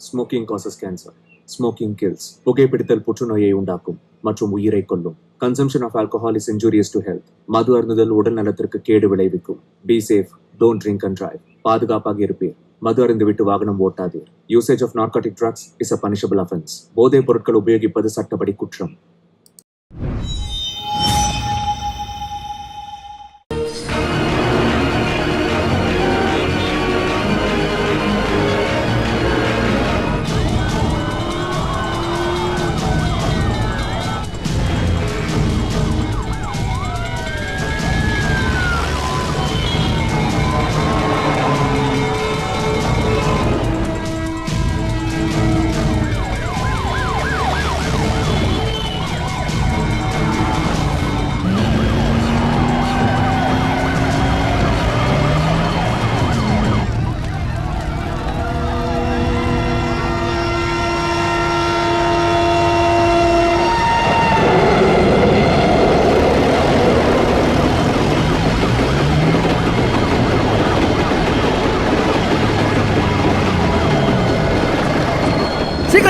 Smoking causes cancer, smoking kills, புகைப்பிடித்தல் புற்றுநோயை உண்டாக்கும் மற்றும் உயிரை கொல்லும். Consumption of alcohol is injurious to health. மது அருந்துதல் உடல் நலத்திற்கு கேடு விளைவிக்கும். Be safe, don't drink and drive. பாதுகாப்பாக இருப்பீர். மது அருந்துவிட்டு வாகனம் ஓட்டாதீர். Usage of narcotic drugs is a punishable offence. போதைப் பொருட்கள் உபயோகிப்பது சட்டப்படி குற்றம்.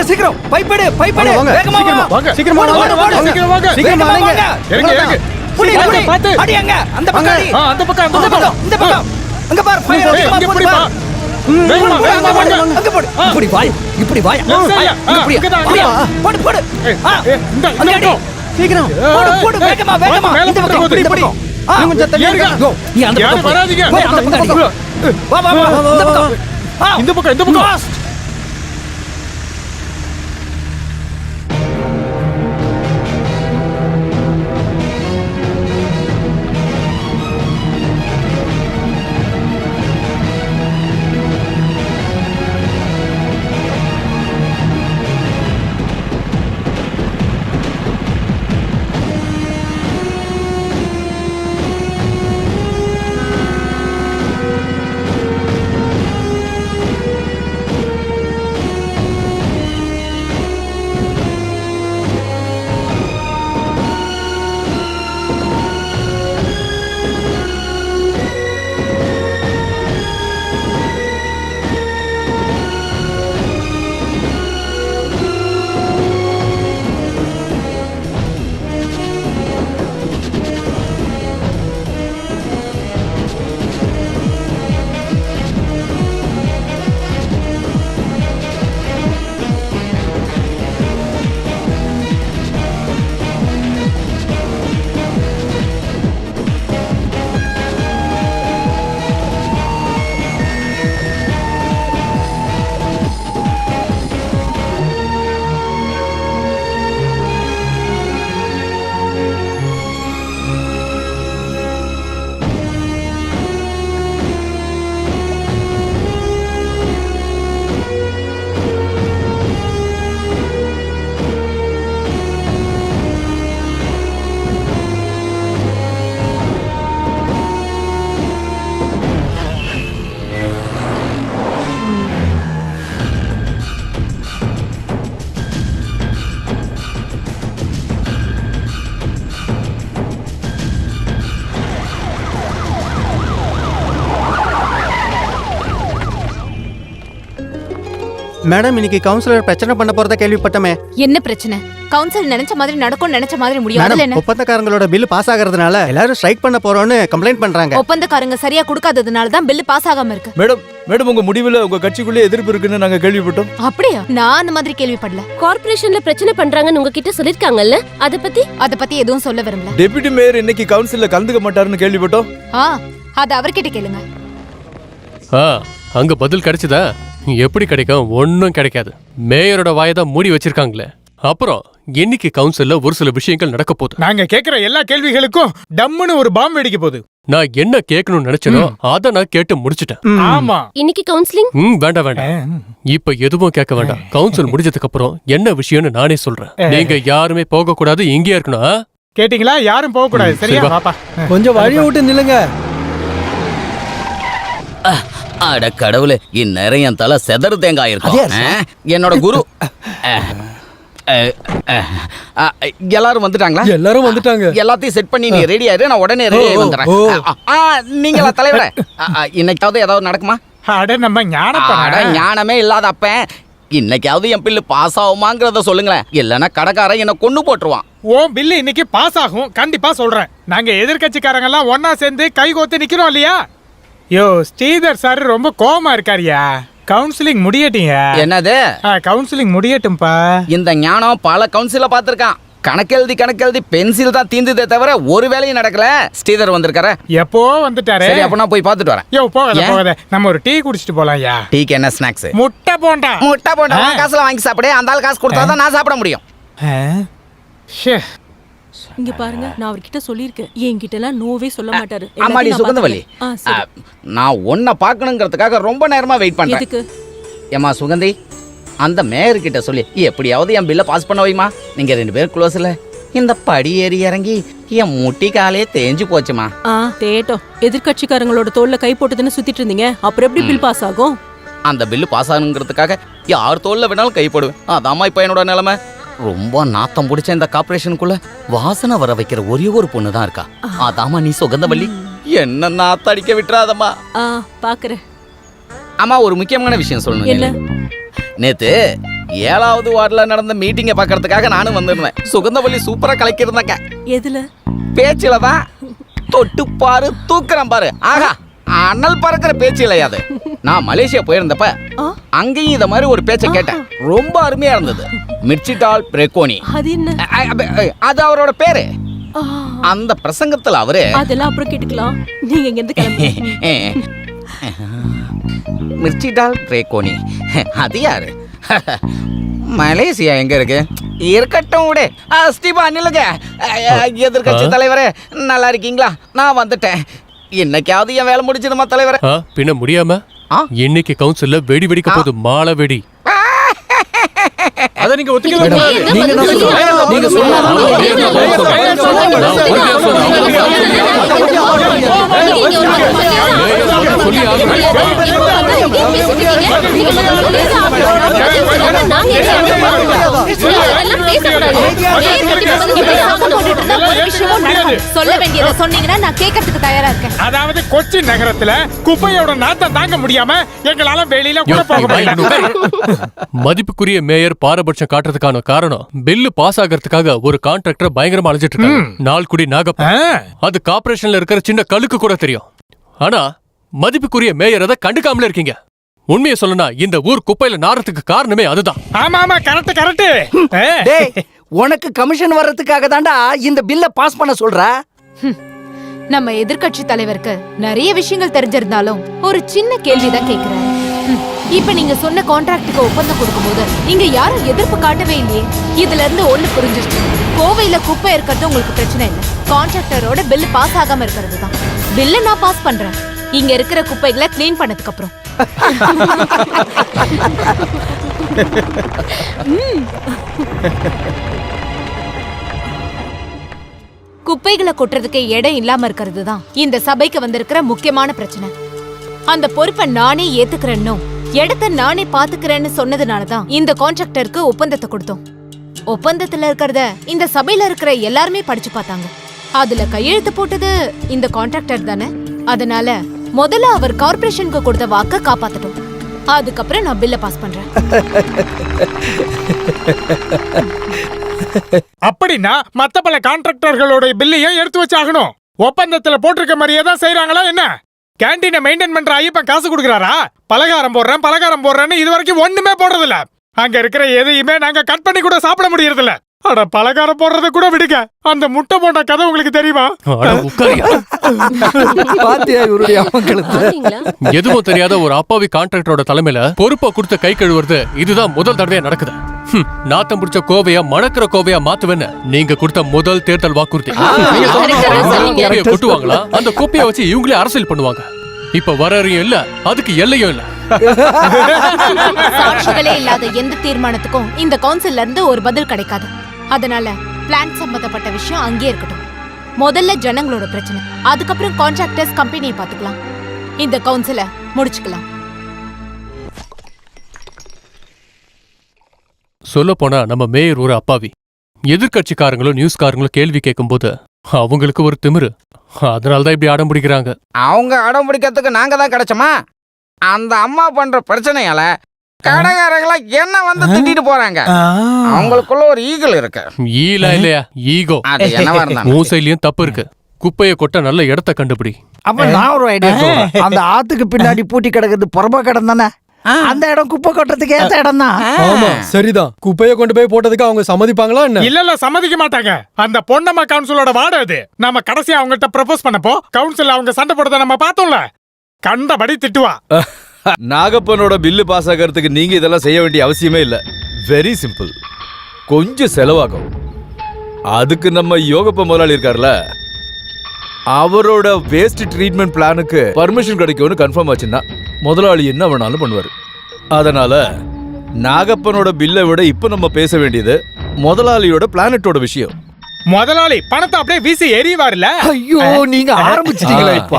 சீக்கிரம் பைப்படு வேகமா வாங்க சீக்கிரமா வாங்க சீக்கிரம் வாங்க இறங்கு புடி பாத்து அடி அங்க அந்த பக்கம் அடி அந்த பக்கம் இந்த பக்கம் அங்க பாரு ஃபயர் இப்படி பா வேகமா வாங்க அங்க போடு இப்படி வாய் போடு இந்த அடி சீக்கிரம் போடு வேகமா இந்த பக்கம் இப்படி கொஞ்சம் தள்ளி கோ நீ அந்த பக்கம் வராதீங்க அந்த பக்கம் வா இந்த பக்கம் மேடம், இன்னைக்கு கவுன்சிலர் பிரச்சனை பண்ண போறதா கேள்விப்பட்டமே. என்ன பிரச்சனை? கவுன்சில் நினைச்ச மாதிரி நடக்கும், நினைச்ச மாதிரி முடியும். அதுல என்ன? ஒப்பந்தக்காரங்களோட பில் பாஸ் ஆகிறதுனால எல்லாரும் ஸ்ட்ரைக் பண்ண போறோம்னு கம்ப்ளைண்ட் பண்றாங்க. ஒப்பந்தக்காரங்க சரியா கொடுக்காததுனால தான் பில் பாஸ் ஆகாம இருக்கு. மேடம் உங்க முடிவுல உங்க கட்சிக்குள்ளே எதிர்ப்பு இருக்குன்னு நாங்க கேள்விப்பட்டோம். அப்படியா? நான் அந்த மாதிரி கேள்விப்படல. கார்ப்பரேஷன்ல பிரச்சனை பண்றாங்கன்னு உங்ககிட்ட சொல்லிருக்காங்கல்ல, அத பத்தி எதுவும் சொல்ல விரும்பல. டெபுட்டி மேயர் இன்னைக்கு கவுன்சில்ல கலந்துக்க மாட்டாருன்னு கேள்விப்பட்டோம். அது அவர்கிட்ட கேளுங்க. அங்க பதில் கிடைச்சதா? எப்படி கிடைக்கும்? ஒன்னும் கிடைக்காது. மேயரோட வாயதான் மூடி வச்சிருக்காங்களே. அப்புறம் இன்னைக்கு கவுன்சில்ல ஒரு சில விஷயங்கள் நடக்க போகுது. நாங்க கேக்குற எல்லா கேள்விகளுக்கும் டம்முன்னு ஒரு பாம்பு வெடிக்க போகுது. நான் என்ன கேட்கணும்னு நினைச்சனோ அத நான் கேட்டு முடிச்சிட்டேன். ஆமா, இன்னைக்கு கவுன்சிலிங் வேண்டாம். இப்ப எதுவும் கேட்க வேண்டாம். கவுன்சில் முடிஞ்சதுக்கு அப்புறம் என்ன விஷயம்னு நானே சொல்றேன். நீங்க யாருமே போக கூடாது, இங்கேயே இருக்கணும். கேட்டீங்களா? யாரும் போக கூடாது. சரியா? பாப்பா கொஞ்சம் வழியை விட்டு நில்லுங்க. அட கடவுளே, இந்நேரம் என் தலை செதறு தேங்காய் இருக்கும். என்னோட குரு எல்லாரும் வந்துட்டாங்களா? எல்லாரும் வந்துட்டாங்க. எல்லாத்தையும் செட் பண்ணி நீ ரெடி ஆயிரு, நான் உடனே ரெடி ஆகி வந்துடுறேன். நீங்களா தலைவரே? இன்னைக்காவது ஏதாவது நடக்குமா? அட நம்ம ஞானமே இல்லாத அப்ப இன்னைக்காவது என் பில்லு பாஸ் ஆகுமாங்கிறத சொல்லுங்களேன், இல்லைன்னா கடைக்காரன் என்ன கொண்டு போட்டுருவான். ஓ பில்லு இன்னைக்கு பாஸ் ஆகும், கண்டிப்பா சொல்றேன். நாங்க எதிர்கட்சிக்காரங்க எல்லாம் ஒன்னா சேர்ந்து கை கோத்து நிக்கிறோம் இல்லையா? யோ ஸ்ரீதர் சார் ரொம்ப கோவமா இருக்காரியா. கவுன்சிலிங் முடியட்டீங்க. என்னது? கவுன்சிலிங் முடியட்டும்பா. இந்த ஞானம் பல கவுன்சில பாத்திருக்கான். கணக்கெழுதி பென்சில் தான் தீந்துதே தவிர ஒரு வேலையும் நடக்கல. ஸ்ரீதர் வந்திருக்காரு. எப்போ வந்துட்டாரு? சரி, அப்ப நான் போய் பார்த்துட்டு வரேன். யோ போகாத, நம்ம ஒரு டீ குடிச்சிட்டு போலாம்யா. டீக்கு என்ன ஸ்நாக்ஸ்? முட்டை போண்டா. காசுல வாங்கி சாப்பிடு. அந்த ஆள் காசு கொடுத்தாதான் நான் சாப்பிட முடியும். இங்க பாருங்க, நான் அவர்கிட்ட சொல்லியிருக்கேன், என்கிட்ட எல்லாம் நோவே சொல்ல மாட்டாரு. அம்மாடி சுகந்தவல்லி, நான் உன்னை பார்க்கணுங்கிறதுக்காக ரொம்ப நேரமா வெயிட் பண்றேன். ஏமா சுகந்தி, அந்த மேயர் கிட்ட சொல்லி எப்படியாவது என் பில்ல பாஸ் பண்ண வைமா. நீங்க 2 பேரும் க்ளோஸ்ல. இந்த படி ஏறி இறங்கி என் முட்டி காலே தேஞ்சு போச்சுமா. தேட்டோம், எதிர்கட்சிக்காரங்களோட தோல்ல கை போட்டுதுன்னு சுத்திட்டு இருந்தீங்க, அப்புறம் எப்படி பில் பாஸ் ஆகும்? அந்த பில்லு பாஸ் ஆகணுங்கிறதுக்காக யார் தோல்ல வேணாலும் கைப்படுவேன். அதாம்மா இப்ப என்னோட நிலைமை. ரொம்ப நாத்தம் பிடிச்ச இந்த கார்பரேஷனுக்குள்ள வாசனை வர வைக்கிற ஒரே ஒரு பொண்ணு தான் இருக்கா. அதாம்மா நீ சுகந்தவல்லி. என்ன நாத்த அடிக்க விட்டுறாதம்மா. பாக்குறேன். அம்மா, ஒரு முக்கியமான விஷயம் சொல்லணும். நேத்து 7வது வார்டுல நடந்த மீட்டிங்க பாக்குறதுக்காக நானும் வந்திருந்தேன். சுகந்தவல்லி சூப்பரா கலக்கிருந்தாங்க. எதுல? பேச்சுல தான். தொட்டு பாரு, தூக்குறேன் பாரு. ஆஹா, அனல் பறக்கிற பேச்சு இல்லையாது. நான் மலேசியா போயிருந்தப்ப அங்கேயும் இத மாதிரி ஒரு பேச்சை கேட்டேன். ரொம்ப அருமையா இருந்தது. மிர்ச்சிடால் பிரேக்கோனி. அது என்ன? அது அவரோட பேரு. அந்த பிரசங்கத்துல அவரு அதெல்லாம் அப்புறம் கேட்டுக்கலாம். நீங்க இங்க இருந்து கிளம்புங்க. மிர்ச்சிடால் பிரேக்கோனி அது யாரு? மலேசியா எங்க இருக்கு? இருக்கட்டும் விடு. ஸ்டீபா நில்லுங்க. எதிர்கட்சி தலைவரே, நல்லா இருக்கீங்களா? நான் வந்துட்டேன். இன்னைக்காவது என் வேலை முடிச்சிடுமா தலைவரே? பின்ன முடியாம இன்னைக்கு கவுன்சில்ல வெடி வெடிக்க போது மாலை வெடி. அத நீங்க ஒத்துக்கவே கூடாது. நீங்க சொல்ல வேண்டியதை சொன்னீங்கன்னா நான் கேட்கறதுக்கு தயாரா இருக்கேன். அதாவது கொச்சி நகரத்துல குப்பையோட நாத்தம் தாங்க முடியாம எங்களால வெளியில கூட போக முடியல. மதிப்புக்குரிய மேயர் பாரபட்சம் காட்டுறதுக்கான காரணம், பில்லு பாஸ் ஆகிறதுக்காக ஒரு கான்ட்ராக்டர் பயங்கரமா அலைஞ்சிட்டு இருக்காங்க. நாள்குடி நாகப்பா. அது கார்பரேஷன்ல இருக்கிற சின்ன கழுக்கு கூட தெரியும். ஆனா மதிப்புக்குரிய மேயர் அதை கண்டுக்காமல இருக்கீங்க. உண்மையை சொல்லனா இந்த ஊர் குப்பையில நாரத்துக்கு காரணமே அதுதான். ஆமா ஆமா, கரெக்ட் கரெக்ட். உனக்கு கமிஷன் வர்றதுக்காக தாண்டா இந்த பில்ல பாஸ் பண்ண சொல்ற. நம்ம எதிர்கட்சி தலைவருக்கு நிறைய விஷயங்கள் தெரிஞ்சிருந்தாலும் ஒரு சின்ன கேள்விதான் கேக்குறேன். இப்ப நீங்க சொன்ன கான்ட்ராக்டுக்கு ஒப்பந்தம் கொடுக்கும்போது இங்க யாரும் எதிர்ப்பு காட்டவே இல்லையே. இதுல இருந்து ஒண்ணு புரிஞ்சிருச்சு, கோவையில குப்பை இருக்கிறது உங்களுக்கு பிரச்சனை இல்லை, கான்ட்ராக்டரோட பில் பாஸ் ஆகாம இருக்கிறது தான். பில்ல நான் பாஸ் பண்றேன், இங்க இருக்கிற குப்பைகளை கிளீன் பண்ணதுக்கு அப்புறம். குப்பைகளை கொட்டுறதுக்கு இடம் இல்லாம இருக்கிறது தான் இந்த சபைக்கு வந்திருக்கிற முக்கியமான பிரச்சனை. அந்த பொறுப்பை நானே ஏத்துக்கிறேன்னு, இடத்தை நானே பாத்துக்கிறேன்னு சொன்னதுனாலதான் இந்த கான்ட்ராக்டருக்கு ஒப்பந்தத்தை கொடுத்தோம். ஒப்பந்தத்துல இருக்கிறத இந்த சபையில இருக்கிற எல்லாருமே படிச்சு பார்த்தாங்க. அதுல கையெழுத்து போட்டது இந்த கான்ட்ராக்டர் தானே. அதனால முதல்ல அவர் கார்பரேஷனுக்கு கொடுத்த வாக்க காப்பாத்தட்டும். அதுக்கப்புறம் நான் பில்ல பாஸ் பண்றேன். அப்படின்னா மத்த பல கான்ட்ராக்டர்களோட பில்லையும் எடுத்து வச்சாகணும். ஒப்பந்தத்துல போட்டிருக்க மாதிரியே தான் செய்யறாங்களா என்ன? கேண்டீனை மெயின்டைன் பண்ற ஐயப்பன் காசு கொடுக்கறாரா? பலகாரம் போடுறேன்னு இது வரைக்கும் ஒண்ணுமே போடுறது இல்ல. அங்க இருக்கிற எதையுமே நாங்க கட் பண்ணி கூட சாப்பிட முடியறது இல்ல. அட, பலகாரம் போடுறத கூட விடுங்க, அந்த முட்டை போட்ட கதை உங்களுக்கு தெரியுமா? எதுவும் தெரியாத ஒரு அப்பாவி கான்ட்ராக்டரோட தலைமையில பொறுப்பை கொடுத்து கை கழுவுறது இதுதான் முதல் தடவையா நடக்குது. நாத்தம் பிடிச்ச கோவையா மணக்கிற கோவையா மாத்துவேன்னு நீங்க கொடுத்த முதல் தேர்தல் வாக்குறுதி. கோப்பையை கொட்டுவாங்களா? அந்த கோப்பையை வச்சு இவங்களே அரசியல் பண்ணுவாங்க. இப்ப வரறையும் இல்ல, அதுக்கு எல்லையும் இல்ல. சாட்சிகளே இல்லாத எந்த தீர்மானத்துக்கும் இந்த கவுன்சில்ல இருந்து ஒரு பதில் கிடைக்காது. அதனால பிளான் சம்பந்தப்பட்ட விஷயம் அங்கே இருக்கட்டும். முதல்ல ஜனங்களோட பிரச்சனை, அதுக்கப்புறம் கான்ட்ராக்டர்ஸ் கம்பெனியை பாத்துக்கலாம். இந்த கவுன்சில முடிச்சுக்கலாம். சொல்ல போனா நம்ம மேயர் ஒரு அப்பாவி. எதிர்கட்சிக்காரங்களும் நியூஸ்காரங்களும் கேள்வி கேட்கும் போது அவங்களுக்கு ஒரு திமிரு. அதனாலதான் இப்படி அடம் பிடிக்கிறாங்க. அவங்க அடம் பிடிக்கிறதுக்கு நாங்க தான் கிடைச்சோமா? அந்த அம்மா பண்ற பிரச்சனையால கடைக்காரங்களா என்ன வந்து திட்டிட்டு போறாங்க. அவங்களுக்குள்ள ஒரு ஈகிள் இருக்கு. ஈலா இல்லையா, ஈகோ. அது என்னவா இருந்தாலும் மூசையிலயும் தப்பு இருக்கு. குப்பையை கொட்ட நல்ல இடத்த கண்டுபிடி. அப்ப நான் ஒரு ஐடியா சொல்றேன். அந்த ஆத்துக்கு பின்னாடி பூட்டி கிடக்குது புறம்பா கிடம் தானே, அந்த இடம் குப்பை கொட்டுறதுக்கு ஏத்த இடம் தான். ஆமா சரிதான். குப்பையை கொண்டு போய் போட்டதுக்கு அவங்க சம்மதிப்பாங்களா என்ன? இல்ல சம்மதிக்க மாட்டாங்க. அந்த பொன்னம்மா கவுன்சிலோட வார்டு அது. நம்ம கடைசியா அவங்கள்ட்ட ப்ரப்போஸ் பண்ணப்போ கவுன்சில் அவங்க சண்டை போடுறத நம்ம பார்த்தோம்ல, கண்டபடி திட்டுவா. நாகப்பனோட பில்லு பாஸ் ஆகிறதுக்கு நீங்க இதெல்லாம் செய்ய வேண்டிய அவசியமே இல்ல. Very simple. கொஞ்சம் செலவாகும். அதுக்கு நம்ம யோகப்ப முதலாளி இருக்கார்ல, அவரோட வேஸ்ட் ட்ரீட்மெண்ட் பிளானுக்கு பர்மிஷன் கிடைக்கும்னு கன்ஃபார்ம் ஆச்சுன்னா முதலாளி என்ன வேணாலும் பண்ணுவாரு. அதனால நாகப்பனோட பில்லை விட இப்ப நம்ம பேச வேண்டியது முதலாளியோட பிளானட்டோட விஷயம். முதலாளி பணத்தை அப்படியே வீசி எறிவார்ல. ஐயோ நீங்க ஆரம்பிச்சிட்டீங்களா இப்ப?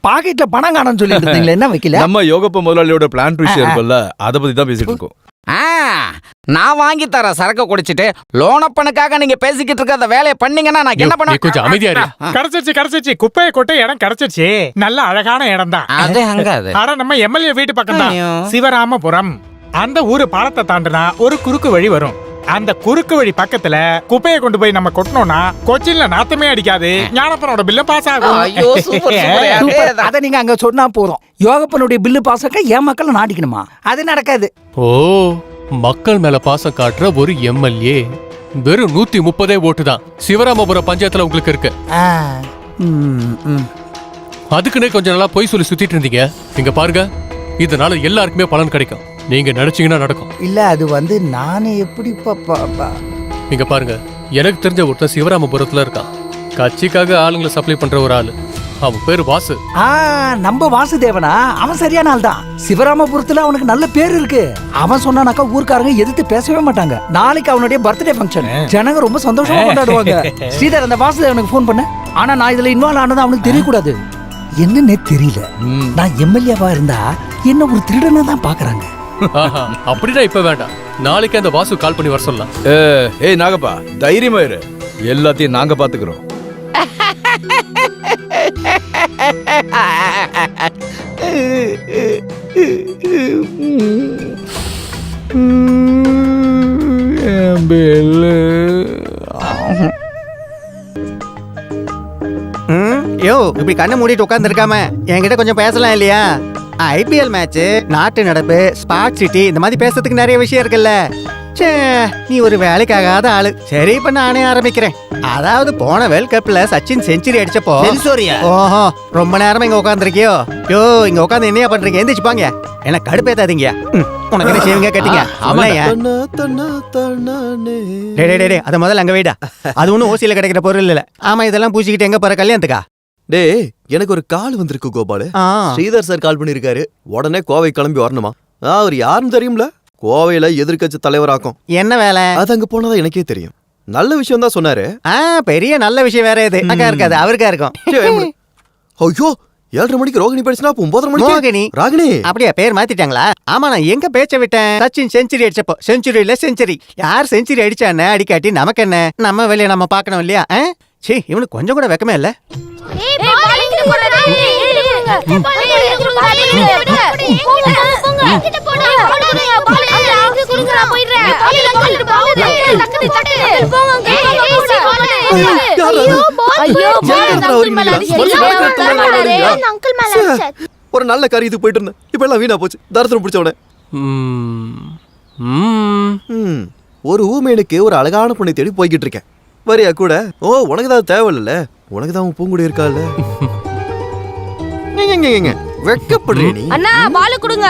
பாக்கெட்ல பணம் காணன்னு சொல்லிட்டு இருந்தீங்களே, என்ன வைக்கல? நம்ம யோகப்ப முதலாளியோட பிளான் விஷயம் இருக்குல்ல, அதை பத்தி தான் பேசிட்டு இருக்கோம். நான் வாங்கி தர சரக்கு குடிச்சிட்டு லோனப்பனுக்காக நீங்க பேசிக்கிட்டு இருக்க அந்த வேலையை பண்ணீங்கன்னா நான் என்ன நீ கொஞ்சம் அமைதியா இரு. கிடைச்சிருச்சு குப்பையை கொட்ட இடம் கிடைச்சிருச்சு. நல்ல அழகான இடம் தான் அது. அங்க அது ஆனா நம்ம எம்எல்ஏ வீட்டு பக்கம் தான், ஐயோ. சிவராமபுரம். அந்த ஊரு பாலத்தை தாண்டினா ஒரு குறுக்கு வழி வரும். அந்த குறுக்கு வழி பக்கத்துல குப்பையை கொண்டு போய் நம்ம கொட்டணும்னா கொச்சின்ல நாத்தமே அடிக்காது. ஞானப்பனோட பில்ல பாஸ் ஆகும். ஐயோ சூப்பர் சூப்பர். சூப்பர். அத நீங்க அங்க சொன்னா போதும். யோகப்பனுடைய பில்லு பாஸாக்க என் மக்களை நாடிக்கணுமா? அது நடக்காது. ஓ, மக்கள் மேல பாசம் காட்டுற ஒரு எம்எல்ஏ. வெறும் 130 ஓட்டு தான் சிவராமபுரம் பஞ்சாயத்துல உங்களுக்கு இருக்கு. அதுக்குன்னே கொஞ்சம் நல்லா பொய் சொல்லி சுத்திட்டு இருந்தீங்க. இங்க பாருங்க, இதனால எல்லாருக்குமே பலன் கிடைக்கும். நீங்க நினைச்சீங்கன்னா நடக்கும். இல்ல அது வந்து நானே எப்படி இங்க பாருங்க, எனக்கு தெரிஞ்ச ஒருத்தன் சிவராமபுரத்துல இருக்கான். கட்சிக்காக ஆளுங்களை சப்ளை பண்ற ஒரு ஆளு. அவன் பேரு வாசு. நம்ம வாசுதேவனா? அவன் சரியான ஆள் தான். சிவராமபுரத்துல அவனுக்கு நல்ல பேர் இருக்கு. அவன் சொன்னானாக்கா ஊர்க்காரங்க எதிர்த்து பேசவே மாட்டாங்க. நாளைக்கு அவனுடைய பர்த்டே ஃபங்க்ஷன். ஜனங்க ரொம்ப சந்தோஷமா கொண்டாடுவாங்க. ஸ்ரீதர் அந்த வாசுதேவனுக்கு ஃபோன் பண்ண. ஆனா நான் இதுல இன்வால்வ் ஆனது அவனுக்கு தெரியக்கூடாது. என்னன்னே தெரியல. நான் எம்எல்ஏவா இருந்தா என்ன ஒரு திருடனா தான் பாக்குறாங்க. அப்படின்னா இப்ப வேண்டாம், நாளைக்கு அந்த வாசு கால் பண்ணி வர சொல்லலாம். ஏய் நாகப்பா, தைரியமா இரு. எல்லாத்தையும் நாங்க பாத்துக்கிறோம். யோ இப்படி கண்ணை மூடிட்டு உட்கார்ந்து இருக்காம என்கிட்ட கொஞ்சம் பேசலாம் இல்லையா? ஐபிஎல் மேட்ச், நாட்டு நடப்பு, ஸ்பாட் சிட்டி, இந்த மாதிரி பேசுறதுக்கு நிறைய விஷயம் இருக்குல்ல. ச்சே, நீ ஒரு வேலைக்காகாத ஆளு. சரி இப்ப நானே ஆரம்பிக்கிறேன். அதாவது போன வேர்ல்ட் கப்ல சச்சின் செஞ்சுரி அடிச்சப்போ. ஓஹோ, ரொம்ப நேரமா இங்க உட்காந்துருக்கியோ? யோ இங்க உட்காந்து என்னையா பண்றீங்க? எந்திரிச்சுப்பாங்க. என்ன கடுப்பேத்தாதீங்க. உனக்கு என்ன செய்வீங்க கேட்டீங்க? டே அத முதல்ல அங்க வைடா. அது ஒண்ணும் ஓசியில கிடைக்கிற பொருள் இல்ல. ஆமா, இதெல்லாம் பூச்சிக்கிட்டு எங்க போற கல்யாணத்துக்கா? டேய், எனக்கு ஒரு கால் வந்திருக்கு கோபாலு. ஸ்ரீதர் சார் கால் பண்ணிருக்காரு. உடனே கோவை கிளம்பி வரணுமா? அவர் யாருன்னு தெரியும்ல? கோவையில எதிர்கட்சி தலைவராக்கும். என்ன வேலை? அது அங்க போனதா எனக்கே தெரியும். நல்ல விஷயம் தான் சொன்னாரு. பெரிய நல்ல விஷயம் வேற இது. அக்கா இருக்காது, அவருக்கா இருக்கும். ஐயோ, 7:30 மணிக்கு ரோகிணி பேசினா 9:30 மணிக்கு ரோகிணி. ராகினி அப்படியா பேர் மாத்திட்டாங்களா? ஆமா, நான் எங்க பேச்ச விட்டேன்? சச்சின் செஞ்சுரி அடிச்சப்போ. செஞ்சுரி இல்ல செஞ்சுரி. யார் செஞ்சுரி அடிச்சானே அடிக்காட்டி நமக்கு என்ன? நம்ம வேலையை நம்ம பார்க்கணும் இல்லையா? சீ, இவனுக்கு கொஞ்சம் கூட வெக்கமே இல்ல. ஒரு நல்ல காரியத்துக்கு போயிட்டு இருந்தேன். இப்ப எல்லாம் வீணா போச்சு. தரத்திரம் பிடிச்சவன. ஒரு ஊமையனுக்கு ஒரு அழகான பொண்ணை தேடி போய்கிட்டு இருக்கேன். வரியா கூட? ஓ, உனக்கு தான் தேவையில்ல. உனக்கு தான் பூங்குடி இருக்கால. வெக்கப்படுறீ நீ? அண்ணா பால் கொடுங்க.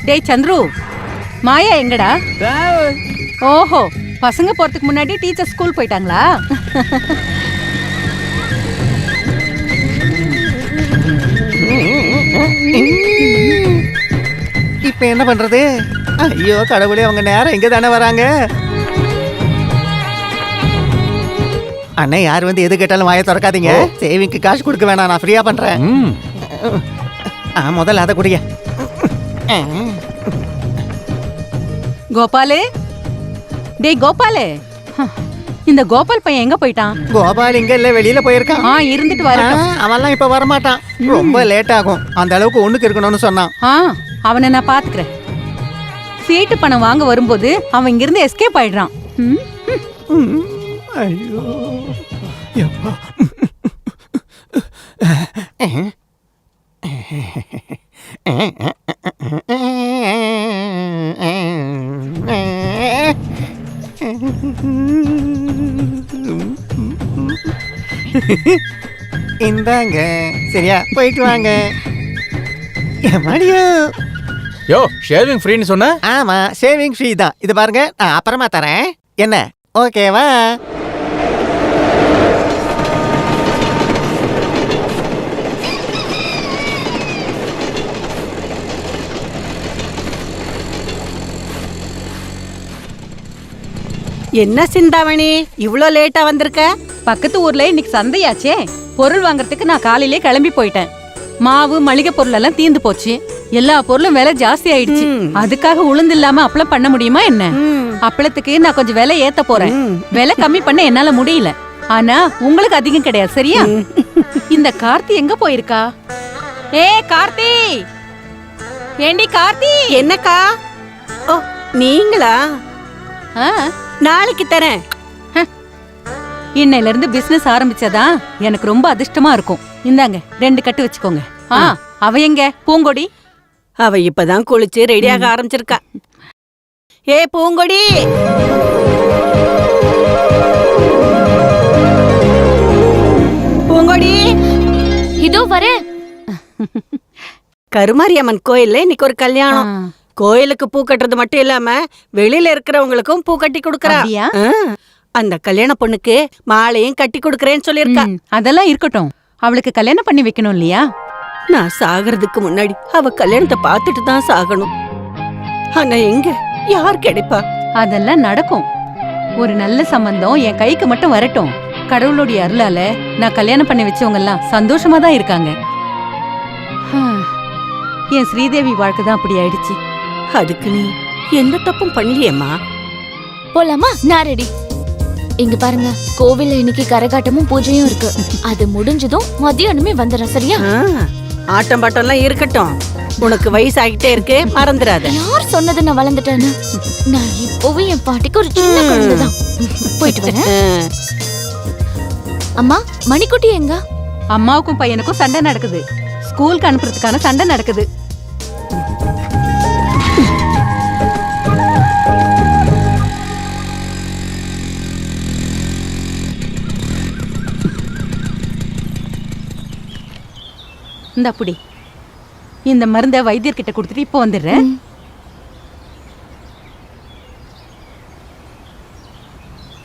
டேய் சந்துரு, மாயா எங்கடா? ஓஹோ, பசங்க போறதுக்கு முன்னாடி டீச்சர் ஸ்கூல் போயிட்டாங்களா? இப்ப என்ன பண்றது? ஐயோ கடவுளே, அவங்க நேரம் இங்க தானே வராங்க. அண்ணே, யார் வந்து எது கேட்டாலும் வாயை திறக்காதீங்க. சேவிங்க்கு காசு கொடுக்க வேணாம், நான் ஃப்ரீயா பண்றேன். முதல்ல அதை குடிங்க. கோபாலு, டேய் கோபாலு, இந்த கோபால் பையன் எங்க போயிட்டான்? கோபால் இங்க இல்ல, வெளியில போயிருக்கான். இருந்துட்டு வரட்டும். அவன்லாம் இப்ப வரமாட்டான், ரொம்ப லேட் ஆகும். அந்த அளவுக்கு ஒண்ணுக்கு இருக்கணும்னு சொன்னான். அவனை நான் பாத்துக்கிறேன். சீட்டு பணம் வாங்க வரும்போது அவன் இங்கிருந்து எஸ்கேப் ஆயிடுறான். ஐயோ எப்பா. இந்தாங்க, சரியா போயிட்டு வாங்க. மடியோ யோ ஷேவிங் ஃப்ரீன்னு சொன்ன? ஆமா, சேவிங் ஃப்ரீ தான். இது பாருங்க, நான் அப்புறமா தரேன். என்ன ஓகேவா? என்ன சிந்தாமணி, இவ்ளோ லேட்டா வந்திருக்க? பக்கத்து ஊர்ல இன்னைக்கு சந்தையாச்சே, பொருள் வாங்குறதுக்கு நான் காலையிலே கிளம்பி போயிட்டேன். மாவு மளிகை பொருள் எல்லாம் தீந்து போச்சு. எல்லா பொருளும் விலை ஜாஸ்தி ஆயிடுச்சு. அதுக்காக உளுந்து இல்லாம அப்பளம் பண்ண முடியுமா என்ன? அப்பளத்துக்கு நான் கொஞ்சம் விலை ஏத்த போறேன். விலை கம்மி பண்ண என்னால முடியல. ஆனா உங்களுக்கு அதிகம் கிடையாது, சரியா? இந்த கார்த்தி எங்க போயிருக்கா? ஏ கார்த்தி, ஏண்டி கார்த்தி? என்னக்கா? ஓ நீங்களா? நாளைக்கு தரேன். இன்னையில இருந்து பிசினஸ் ஆரம்பிச்சதா எனக்கு ரொம்ப அதிர்ஷ்டமா இருக்கும். இந்தாங்க 2 கட்டு வச்சுக்கோங்க. அவ எங்க பூங்கொடி? அவ இப்பதான் குளிச்சு ரெடியாக ஆரம்பிச்சிருக்கா. ஏ பூங்கொடி, பூங்கொடி இதோ வரேன். கருமாரியம்மன் கோயில்ல இன்னைக்கு ஒரு கல்யாணம். கோயிலுக்கு பூ கட்டுறது மட்டும் இல்லாம வெளியில இருக்கிறவங்களுக்கும் பூ கட்டி கொடுக்கறா. அந்த கல்யாண பொண்ணுக்கு மாலையும் கட்டி கொடுக்கறேன்னு சொல்லிருக்கா. அதெல்லாம் இருக்கட்டும், அவளுக்கு கல்யாணம் பண்ணி வைக்கணும் இல்லையா? நான் சாகிறதுக்கு முன்னாடி அவ கல்யாணத்தை பார்த்துட்டு தான் சாகணும். ஆனா எங்க யார் கிடைப்பா? அதெல்லாம் நடக்கும். ஒரு நல்ல சம்பந்தம் என் கைக்கு மட்டும் வரட்டும். கடவுளுடைய அருளால நான் கல்யாணம் பண்ணி வச்சவங்க எல்லாம் சந்தோஷமா தான் இருக்காங்க. என் ஸ்ரீதேவி வாழ்க்கை தான் அப்படி ஆயிடுச்சு. அதுக்கு நீ எந்த தப்பும் பண்ணலையேம்மா. போலாமா? நான் ரெடி. இங்க பாருங்க, கோவில்ல இன்னைக்கு கரகாட்டமும் பூஜையும் இருக்கு. அது முடிஞ்சதும் மதியானமே வந்துடுறேன், சரியா? ஆட்டம் பாட்டம் எல்லாம் இருக்கட்டும். உனக்கு வயசு ஆகிட்டே இருக்கு, மறந்துடாத. யார் சொன்னது நான் வளர்ந்துட்டேன்னு? நான் இப்போவே என் பாட்டிக்கு ஒரு சின்ன குழந்தைதான். போயிட்டு வரேன். அம்மா, மணிக்குட்டி எங்க? அம்மாவுக்கும் பையனுக்கும் சண்டை நடக்குது. ஸ்கூலுக்கு அனுப்புறதுக்கான சண்டை நடக்குது. இந்த அப்படி இந்த மருந்தை வைத்தியர்கிட்ட கொடுத்துட்டு இப்போ வந்துடுறேன்.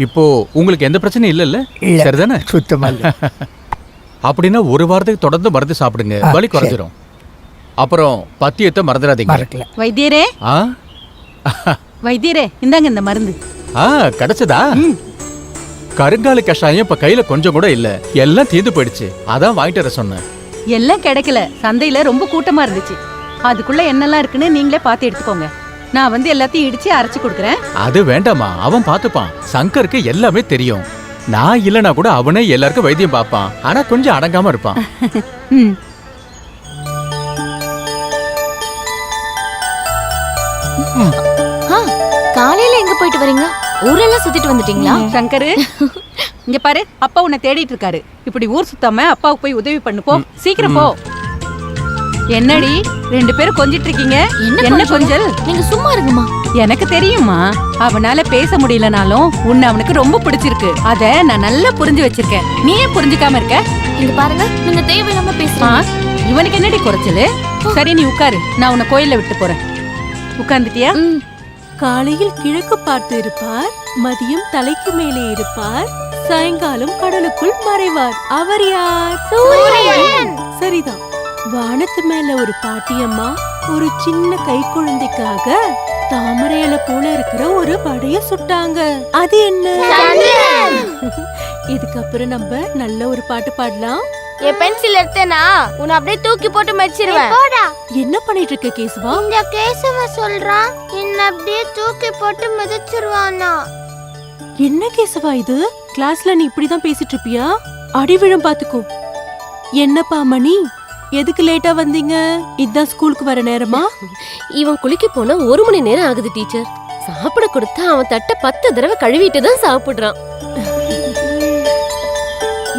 இப்போ உங்களுக்கு எந்த பிரச்சனையும் இல்லைல்ல? சரிதானே? சுத்தமா இல்ல. அப்படின்னா ஒரு வாரத்துக்கு தொடர்ந்து மருந்து சாப்பிடுங்க, வலி குறைஞ்சிரும். அப்புறம் பத்தியத்தை மறந்துடாதீங்க. வைத்தியரே, வைத்தியரே, இந்தாங்க இந்த மருந்து. கிடைச்சதா? கருங்காலி கஷாயம் இப்ப கையில கொஞ்சம் கூட இல்ல, எல்லாம் தீர்ந்து போயிடுச்சு. அதான் வாங்கிட்டு வர சொன்னேன். எல்லாம் கிடைக்கல, சந்தையில ரொம்ப கூட்டமா இருந்துச்சு. அதுக்குள்ள என்னெல்லாம் இருக்குன்னு நீங்களே பார்த்து எடுத்துக்கோங்க. நான் வந்து எல்லாத்தையும் இடிச்சு அரைச்சு கொடுக்குறேன். அது வேண்டாமா, அவன் பார்த்துப்பான். சங்கருக்கு எல்லாமே தெரியும். நான் இல்லனா கூட அவனே எல்லாருக்கும் வைத்தியம் பார்ப்பான். ஆனா கொஞ்சம் அடங்காம இருப்பான். காலையில எங்க போயிட்டு வரீங்க? ஊரெல்லாம் சுத்திட்டு வந்துட்டீங்களா? சங்கரு, இங்க பாரு, அப்பா உன்னை தேடிட்டு இருக்காரு. இப்படி ஊர் சுத்தாம அப்பாவுக்கு போய் உதவி பண்ணு, போ சீக்கிரம் போ. என்னடி 2 பேரும் கொஞ்சிட்டு இருக்கீங்க? என்ன கொஞ்சல்? நீங்க சும்மா இருங்கம்மா. எனக்கு தெரியுமா, அவனால பேச முடியலனாலும் உன்னை அவனுக்கு ரொம்ப பிடிச்சிருக்கு. அத நான் நல்லா புரிஞ்சு வச்சிருக்கேன். நீ ஏன் புரிஞ்சுக்காம இருக்க? இங்க பாருங்க, நீங்க தேவையில்லாம பேசுறீங்க. இவனுக்கு என்னடி குறைச்சலு? சரி நீ உட்காரு, நான் உன்னை கோயில்ல விட்டு போறேன். உட்கார்ந்துட்டியா? காலையில் கிழக்கு பார்த்து இருப்பார், மதியம் தலைக்கு மேலே இருப்பார், சாயங்காலம் கடலுக்குள் மறைவார். அவர் யார்? சூரியன். சரிதான். வானத்து மேல ஒரு பாட்டியம்மா ஒரு சின்ன கை குழந்தைக்காக தாமரை இலை போல இருக்கிற ஒரு வடைய சுட்டாங்க. அது என்ன? இதுக்கப்புறம் நம்ம நல்ல ஒரு பாட்டு பாடலாம். என் பென்சில் எடுத்தேனா உன்னை அப்படியே தூக்கி போட்டு மச்சிருவேன். போடா. என்ன பண்ணிட்டு இருக்க கேசுவா? இந்த கேசவ சொல்றான் என்ன அப்படியே தூக்கி போட்டு மிதிச்சிருவானா. என்ன கேசவா இது? கிளாஸ்ல நீ இப்படிதான் பேசிட்டு இருப்பியா? அடி விழும் பாத்துக்கோ. என்னப்பா மணி, எதுக்கு லேட்டா வந்தீங்க? இதான் ஸ்கூலுக்கு வர நேரமா? இவன் குளிக்க போனா 1 மணி நேரம் ஆகுது டீச்சர். சாப்பிட கொடுத்தா அவன் தட்ட 10 தடவை கழுவிட்டு தான் சாப்பிடுறான்.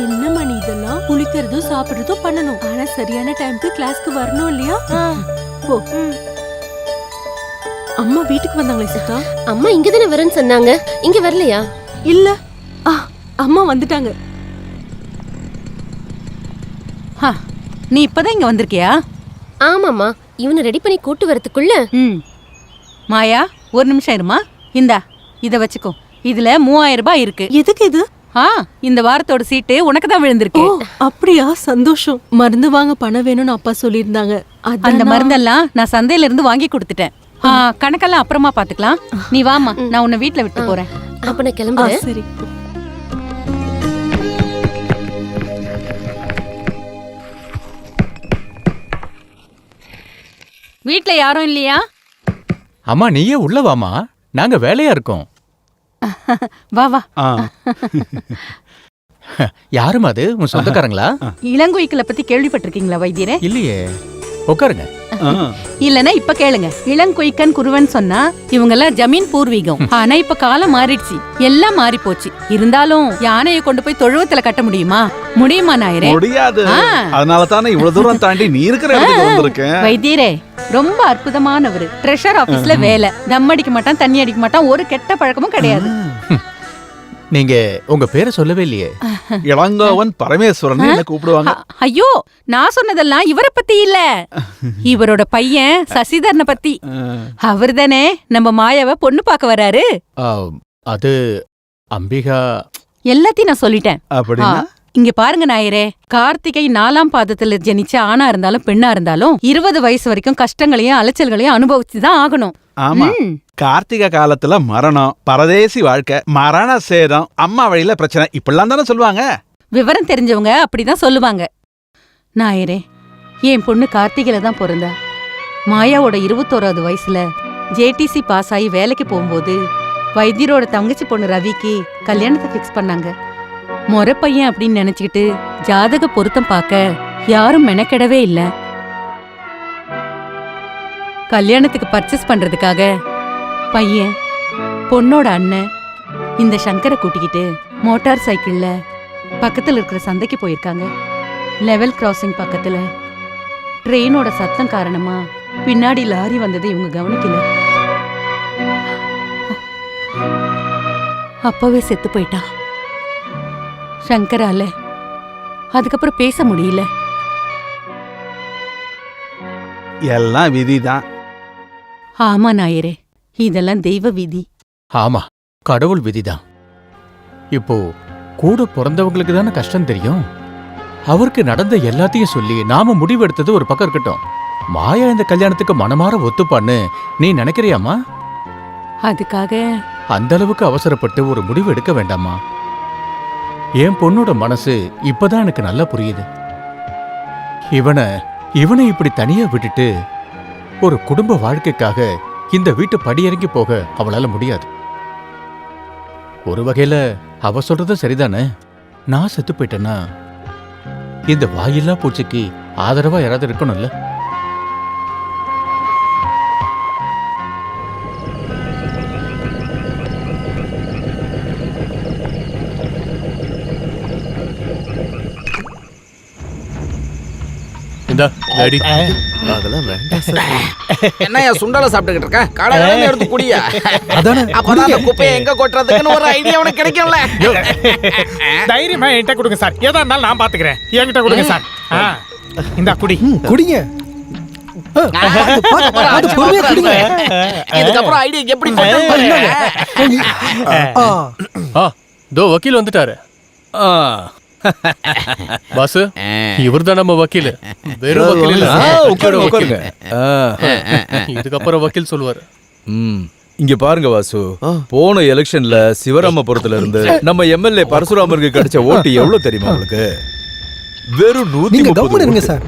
என்ன மணி இதெல்லாம்? குளிக்கிறதும் சாப்பிடுறதும் பண்ணணும், ஆனா சரியான டைம்க்கு கிளாஸ்க்கு வரணும் இல்லையா? போ. அம்மா வீட்டுக்கு வந்தாங்களே சீதா? அம்மா இங்க தானே வரேன்னு சொன்னாங்க, இங்க வரலையா? இல்ல, அம்மா வந்துட்டாங்க. நீ இப்பதான் இங்க வந்திருக்கியா? ஆமாம்மா, இவனை ரெடி பண்ணி கூட்டு வரதுக்குள்ள. மாயா, ஒரு நிமிஷம் இருமா. இந்தா இத வச்சுக்கோ. இதுல 3000 ரூபாய் இருக்கு. எதுக்கு இது? இந்த வாரத்தோட சீட்டு உனக்கு தான் விழுந்திருக்கு. அப்படியா? சந்தோஷம். மருந்து வாங்க பணம் வேணும்னு அப்பா சொல்லியிருந்தாங்க. அந்த மருந்தெல்லாம் நான் சந்தையில இருந்து வாங்கி கொடுத்துட்டேன். கணக்கெல்லாம் அப்புறமா பாத்துக்கலாம். நீ வாமா, நான் உன்னை வீட்டுல விட்டு போறேன். அப்ப நான் கிளம்புறேன். சரி. வீட்டுல யாரும் இல்லையா? அம்மா நீயே உள்ள வாமா, நாங்க வேலையா இருக்கோம். வா வா. யாரும் அது உன் சொந்தக்காரங்களா? இளங்குயிக்கலை பத்தி கேள்விப்பட்டிருக்கீங்களா வைத்தியரே? இல்லையே. உட்காருங்க. இல்லனா இப்ப கேளுங்க. இளங்குயிக்கன் குருவன் சொன்னா இவங்க எல்லாம் ஜமீன் பூர்வீகம். ஆனா இப்ப காலம் மாறிடுச்சு, எல்லாம் மாறி போச்சு. இருந்தாலும் யானையை கொண்டு போய் தொழுவத்துல கட்ட முடியுமா? முடியுமா நாயரே? முடியாது. அதனால தானே இவ்வளவு தூரம் தாண்டி நீ இருக்கிற இடத்துக்கு வந்திருக்கேன். வைத்தியரே ரொம்ப அற்புதமானவர். ட்ரெஷர் ஆபீஸ்ல வேலை. தம் அடிக்க மாட்டான், தண்ணி அடிக்க மாட்டான், ஒரு கெட்ட பழக்கமும் கிடையாது. நீங்க உங்க பேரை சொல்லவே இல்லையே. இளங்கோவன் பரமேஸ்வரன் என்ன கூப்பிடுவாங்க. ஐயோ, நான் சொன்னதெல்லாம் இவரை பத்தி இல்ல, இவரோட பையன் சசிதரனை பத்தி. அவர் தானே நம்ம மாயாவை பொண்ணு பார்க்க வராரு. அது அம்பிகா. எல்லாத்தையும் நான் சொல்லிட்டேன். அப்படின்னா இங்க பாருங்க நாயரே, கார்த்திகை 4ஆம் பாதத்துல ஜனிச்ச ஆணா இருந்தாலும் பெண்ணா இருந்தாலும் 20 வயசு வரைக்கும் கஷ்டங்களையும் அலைச்சல்களையும் அனுபவிச்சுதான் ஆகணும். ஆமா, கார்த்திகை காலத்துல மரணம், பரதேசி வாழ்க்கை, மரண சேதம், அம்மா வழியில பிரச்சனை, இப்படிலாம் தானே சொல்லுவாங்க. விவரம் தெரிஞ்சவங்க அப்படிதான் சொல்லுவாங்க. நாயரே, என் பொண்ணு கார்த்திகையில தான் பிறந்தா. மாயாவோட 21வது வயசுல ஜேடிசி பாஸ் ஆகி வேலைக்கு போகும்போது வைத்தியரோட தங்கச்சி பொண்ணு ரவிக்கு கல்யாணத்தை பிக்ஸ் பண்ணாங்க. முறை பையன் அப்படின்னு நினைச்சுக்கிட்டு ஜாதக பொருத்தம் பார்க்க யாரும் மெனக்கெடவே இல்ல. கல்யாணத்துக்கு பர்ச்சேஸ் பண்றதுக்காக பையன் பொண்ணோட அண்ணன் இந்த சங்கரை கூட்டிக்கிட்டு மோட்டார் சைக்கிள்ல பக்கத்துல இருக்கிற சந்தைக்கு போயிருக்காங்க. லெவல் கிராசிங் பக்கத்துல ட்ரெயினோட சத்தம் காரணமா பின்னாடி லாரி வந்ததை இவங்க கவனிக்கல. அப்பவே செத்து போயிட்டான். சங்கரால அதுக்கப்புறம் பேச முடியல. எல்லாம் விதிதான். ஆமா நாயரே, இதெல்லாம் தெய்வ விதி. ஆமா, கடவுள் விதிதான். இப்போ கூட பிறந்தவங்களுக்கு தானே கஷ்டம் தெரியும். அவருக்கு நடந்த எல்லாத்தையும் சொல்லி நாம முடிவெடுத்தது ஒரு பக்கம் இருக்கட்டும். மாயா இந்த கல்யாணத்துக்கு மனமாற ஒத்துப்பான்னு நீ நினைக்கிறியாமா? அதுக்காக அந்த அளவுக்கு அவசரப்பட்டு ஒரு முடிவு எடுக்க வேண்டாமா? என் பொண்ணோட மனசு இப்பதான் எனக்கு நல்லா புரியுது. இவனை இப்படி தனியா விட்டுட்டு ஒரு குடும்ப வாழ்க்கைக்காக இந்த வீட்டு படியிறங்கி போக அவளால முடியாது. ஒரு வகையில அவ சொல்றது சரிதானே. நான் செத்து போயிட்டேன்னா இந்த வாயில்லா பூச்சிக்கு ஆதரவா யாராவது இருக்கணும்ல. என்னையா சுண்டலை சாப்பிட்டுக்கிட்டு இருக்க? காலையில எடுத்து குடியா. அப்பதான் அந்த குப்பையை எங்க கொட்டுறதுக்குன்னு ஒரு ஐடியா உனக்கு கிடைக்கும்ல. தைரியமா என்கிட்ட கொடுங்க சார், ஏதா இருந்தாலும் நான் பாத்துக்கிறேன். என்கிட்ட கொடுங்க சார். இந்த குடி குடிங்க. இதுக்கப்புறம் ஐடியா எப்படி தோ வக்கீல் வந்துட்டாரு. பாஸ், இவர்தான் நம்ம வக்கீல். வெறும் வக்கீல் இல்ல, உட்காருங்க. இதுக்கப்புறம் வக்கீல் சொல்லுவாரு. இங்க பாருங்க வாசு, போன எலெக்ஷன்ல சிவராமபுரத்துல இருந்து நம்ம எம்எல்ஏ பரசுராமருக்கு கிடைச்ச ஓட்டு எவ்வளவு தெரியுமா உங்களுக்கு? வெறும் நீங்க கம்முன்னு இருங்க 130 சார்.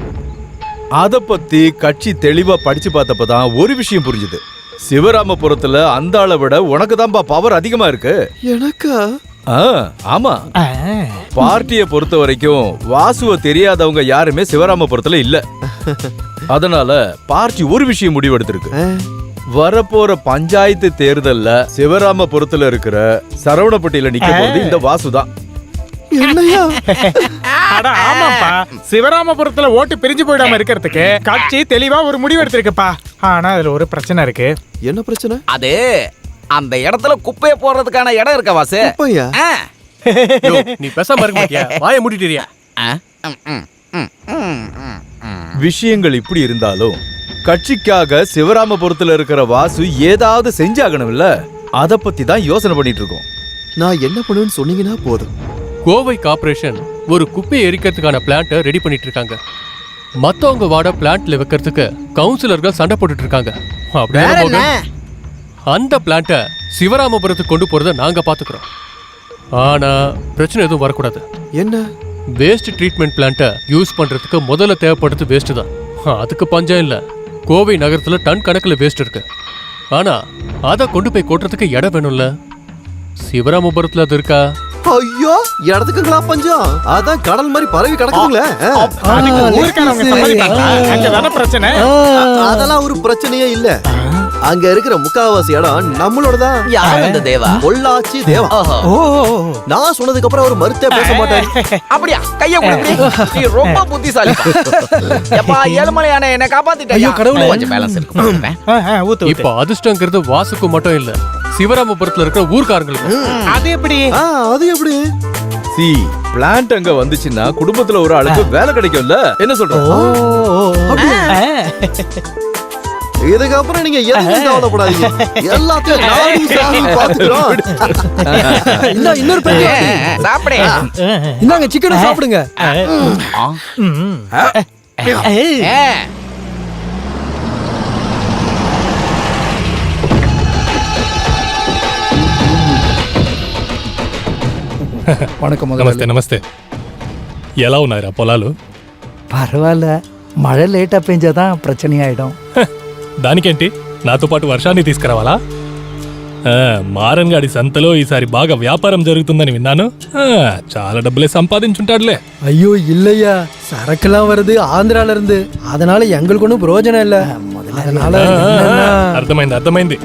அத பத்தி கட்சி தெளிவா படிச்சு பார்த்தப்பதான் ஒரு விஷயம் புரிஞ்சுது. சிவராமபுரத்துல அந்த ஆளை விட உனக்கு தான்ப்பா பவர் அதிகமா இருக்கு. எனக்கா? ஆமா. பார்ட்டியை பொறுத்த வரைக்கும் வாசுவ தெரியாதவங்க யாருமே சிவராமபுரத்துல இல்ல. அதனால பார்ட்டி ஒரு விஷயம் முடிவெடுத்திருக்கு. வரப்போற பஞ்சாயத்து தேர்தல்ல சிவராமபுரத்துல இருக்கிற சரவணப்பட்டியில நிக்க போறது இந்த வாசுதான். அட ஆமாப்பா, சிவராமபுரத்துல ஓட்டு பிரிஞ்சு போயிடாம இருக்கிறதுக்கு கட்சி தெளிவா ஒரு முடிவு எடுத்திருக்குப்பா. ஆனா அதுல ஒரு பிரச்சனை இருக்கு. என்ன பிரச்சனை? அது அந்த இடத்துல குப்பையை போடுறதுக்கான இடம் இருக்க வாசு. குப்பையா? நீ பேசாம இருக்க மாட்டியா? வாயை மூடிட்டியா? விஷயங்கள் இப்படி இருந்தாலும் கட்சிக்காக சிவராமபுரத்துல இருக்கிற வாசு ஏதாவது செஞ்சாகணும் இல்ல, அத பத்தி தான் யோசனை பண்ணிட்டு இருக்கோம். நான் என்ன பண்ணுவேன்னு சொன்னீங்கன்னா போதும். கோவை கார்ப்பரேஷன் ஒரு குப்பையை எரிக்கிறதுக்கான பிளான்ட்டை ரெடி பண்ணிட்டு இருக்காங்க. மத்தவங்க வாட பிளான்ட்ல வைக்கிறதுக்கு கவுன்சிலர்கள் சண்டை போட்டுட்டு இருக்காங்க. அப்படியே அந்த பிளான்ட்டை சிவராமபுரத்துக்கு கொண்டு போறதை நாங்க பாத்துக்கிறோம். ஆனா பிரச்சனை எதுவும் வரக்கூடாது. என்ன? வேஸ்ட் ட்ரீட்மெண்ட் பிளான்ட்டை யூஸ் பண்றதுக்கு முதல்ல தேவைப்படுறது வேஸ்ட் தான். அதுக்கு பஞ்சம் இல்ல. கோவை நகரத்துல டன் கணக்குல வேஸ்ட் இருக்கு. ஆனா அதை கொண்டு போய் கொட்டுறதுக்கு இடம் வேணும்ல. சிவராமபுரத்துல அது இருக்கா? ஐயோ, இடத்துக்குங்களா பஞ்சம்? அதான் கடல் மாதிரி பரவி கிடக்குங்களே. அதெல்லாம் ஒரு பிரச்சனையே இல்ல. அங்க இருக்கிற முக்காவாசி இடம் நம்மளோட தான். யார் அந்த தேவா? பொள்ளாச்சி தேவா. நான் சொன்னதுக்கு அப்புறம் அவர் மறுத்தே பேச மாட்டாரு. அப்படியா? கைய குடுப்பி. நீ ரொம்ப புத்திசாலி. எப்பா ஏழுமலையான என்ன காப்பாத்திட்டே. ஐயோ கடவுளே, கொஞ்சம் பேலன்ஸ் இருக்கு. இப்ப அதிர்ஷ்டங்கிறது வாசுக்கு மட்டும் இல்ல, சிவராமபுரத்துல இருக்கிற ஊர்க்காரங்களுக்கு. அது எப்படி? அது எப்படி? சி பிளான்ட் அங்க வந்துச்சுன்னா குடும்பத்துல ஒரு ஆளுக்கு வேலை கிடைக்கும்ல. என்ன சொல்ற? இதுக்கப்புறம் நீங்க எதுவும் கவலைப்படாதீங்க. எல்லாத்தையும் நானும் சாமி பாத்துக்கிறோம். இன்னொரு பெரிய சாப்பிடு. இந்தாங்க சிக்கனை சாப்பிடுங்க. వణకం నమస్తే నమస్తే ఎలా ఉన్నారా పొలాలు? పర్వాలే, మழை లేటా పెంచాదా ప్రచన ఆయిడం. దానికేంటి, నాతో పాటు వర్షాన్ని తీసుకురావాలా? మారన్ గాడి సంతలో ఈసారి బాగా వ్యాపారం జరుగుతుందని విన్నాను. చాలా డబ్బులే సంపాదించుంటాడులే. ஐயோ இல்லையா, சரக்குலாம் வருது ஆந்திரால இருந்து. அதனால எங்களுக்கு ஒன்றும் பிரயோஜனம் இல்ல. அதனால అర్థమైంది అర్థమైంది.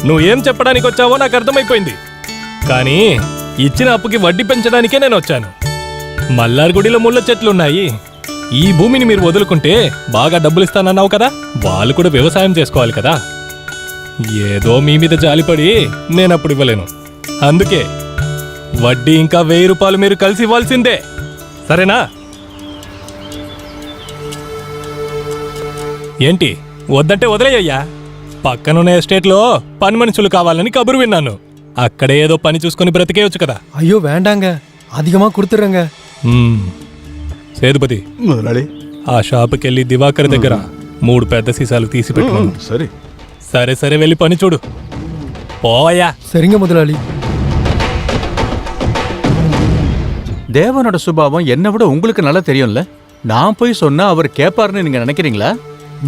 నువ్వు ఏం చెప్పడానికి వచ్చావో నాకు అర్థమైపోయింది. కానీ ఇచ్చిన అప్పుకి వడ్డీ పెంచడానికే నేను వచ్చాను. మల్లార్గుడిలో ముళ్ళ చెట్లున్నాయి. ఈ భూమిని మీరు వదులుకుంటే బాగా డబ్బులు ఇస్తానన్నావు కదా, వాళ్ళు కూడా వ్యవసాయం చేసుకోవాలి కదా. ఏదో మీ మీద జాలిపడి నేను అప్పుడు ఇవ్వలేను. అందుకే వడ్డీ ఇంకా 1000 రూపాయలు మీరు కలిసి ఇవ్వాల్సిందే, సరేనా? ఏంటి వద్దంటే వదిలేయ్యా. పక్కనున్న ఎస్టేట్లో పని మనుషులు కావాలని కబురు విన్నాను. అక్కడే ఏదో పని చూసుకొని బ్రతికేయచ్చు కదా. ஐயோ வேண்டாங்க, அதிகமா கொடுத்துறங்க. సేతుపతి, ఆ షాపుకి వెళ్ళి దివాకర్ దగ్గర 3 పెద్ద సీసాలు తీసి పెట్టుకున్నాను. సరే సరే సరే, వెళ్ళి పని చూడు. పోవయ్యా. சரிங்க முதலாளி. தேவனோட சுபாவம் என்ன விட உங்களுக்கு நல்லா தெரியும்ல. நான் போய் சொன்னா அவர் கேட்பாருன்னு நீங்க நினைக்கிறீங்களா?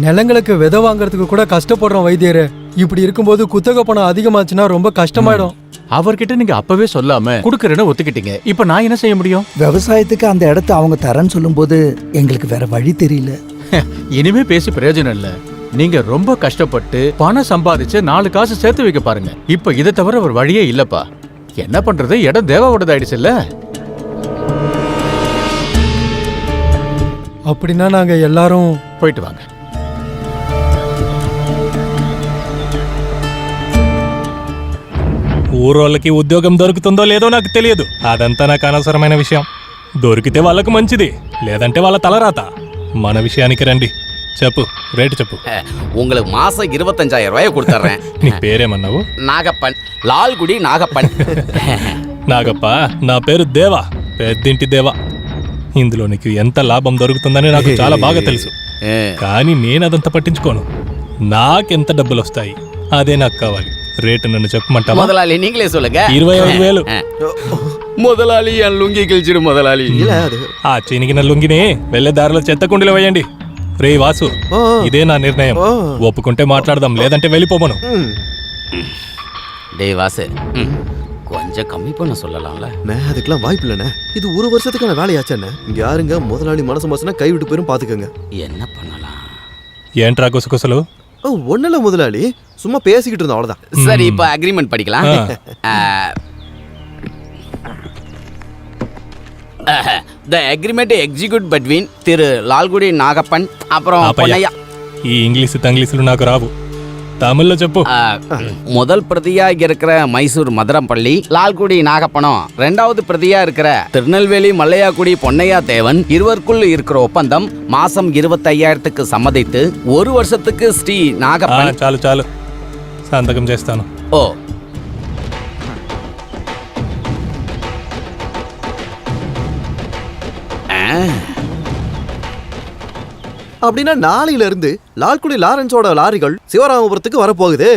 நிலங்களுக்கு விதை வாங்குறதுக்கு கூட கஷ்டப்படுறோம் வைத்தியரே. இப்படி இருக்கும்போது குத்தகை பணம் அதிகமாச்சுன்னா ரொம்ப கஷ்டமாயிடும். அவர்கிட்ட நீங்க அப்பவே சொல்லாம குடுக்கறேன்னு ஒத்துக்கிட்டீங்க. இப்ப நான் என்ன செய்ய முடியும்? விவசாயத்துக்கு அந்த இடத்த அவங்க தரேன்னு சொல்லும்போது எங்களுக்கு வேற வழி தெரியல. இனிமே பேசி பிரயோஜனம் இல்ல. நீங்க ரொம்ப கஷ்டப்பட்டு பணம் சம்பாதிச்சு 4 காசு சேர்த்து வைக்க பாருங்க. இப்ப இதை தவிர ஒரு வழியே இல்லப்பா. என்ன பண்றது, இடம் தேவாவோடதாயிடுச்சு இல்ல. அப்படின்னா நாங்க எல்லாரும் போயிட்டு வாங்க. ఊరోళ్ళకి ఉద్యోగం దొరుకుతుందో లేదో నాకు తెలియదు. అదంతా నాకు అనవసరమైన విషయం. దొరికితే వాళ్ళకు మంచిది, లేదంటే వాళ్ళ తలరాత. మన విషయానికి రండి. చెప్పు, రేటు చెప్పు. உங்களுக்கு மாசம் 25,000 ரூபாய் கொடுத்துறேன். నీ పేరేమన్నావు? నాగప్పన్, లాల్గుడి నాగప్పన్. నాగప్ప, నా పేరు దేవా, పెద్దింటి దేవా. ఇందులో నీకు ఎంత లాభం దొరుకుతుందని నాకు చాలా బాగా తెలుసు. కానీ నేను అదంతా పట్టించుకోను. నాకెంత డబ్బులు వస్తాయి అదే నాకు కావాలి. రేటు నన్ను చెప్పమంటావా? முதலாளி நீங்களே சொல்லுங்க. 25,000. మొదలాలి అని లుంగి గెలిచిడు మొదలాలి. ఆ చినిగిన లుంగిని వెళ్ళే దారిలో చెత్త కుండీలో వేయండి. రే వాసు, ఇదే నా నిర్ణయం. ఒప్పుకుంటే మాట్లాడదాం, లేదంటే వెళ్ళిపోమను. டேய் வாசு, கொஞ்சம் கம்மி பண்ண சொல்லலாம்ல. அதுக்கெல்லாம் வாய்ப்பு இல்லைண்ணே. இது ஒரு வருஷத்துக்கான வேலையாச்சண்ணே. இங்க யாருங்க முதலாளி மனசு மனசுனா கைவிட்டு போயிரும், பாத்துக்கங்க. என்ன பண்ணலாம்? ఏంట్రా గుసగుసలు? ஒண்ணுல முதலாளி, சும்மா பேசிக்கிட்டு இருந்தோம், அவ்வளவுதான். சரி, இப்ப அக்ரிமெண்ட் படிக்கலாம். The agreement execute between திரு லால்குடி நாகப்பன் அப்புறம் பொன்னையா. ఈ ఇంగ్లీష్ తంగ్లీసులు నాకు రావు, தமிழ்ல చెప్పు. முதல் பிரதியா இருக்கிற மைசூர் மதுரம்பள்ளி லால்குடி நாகப்பனம், ரெண்டாவது பிரதியா இருக்கிற திருநெல்வேலி மல்லையாக்குடி பொன்னையா தேவன் இருவருக்குள் இருக்கிற ஒப்பந்தம் மாசம் 25,000க்கு சம்மதித்து 1 வருஷத்துக்கு ஸ்ரீ நாகப்பன். చాలు చాలు, సంతకం చేస్తాను. ஓ, அப்படின்னா நாளையில இருந்து லால்குடி லாரன்ஸோட லாரிகள் சிவராமபுரத்துக்கு வரப்போகுது.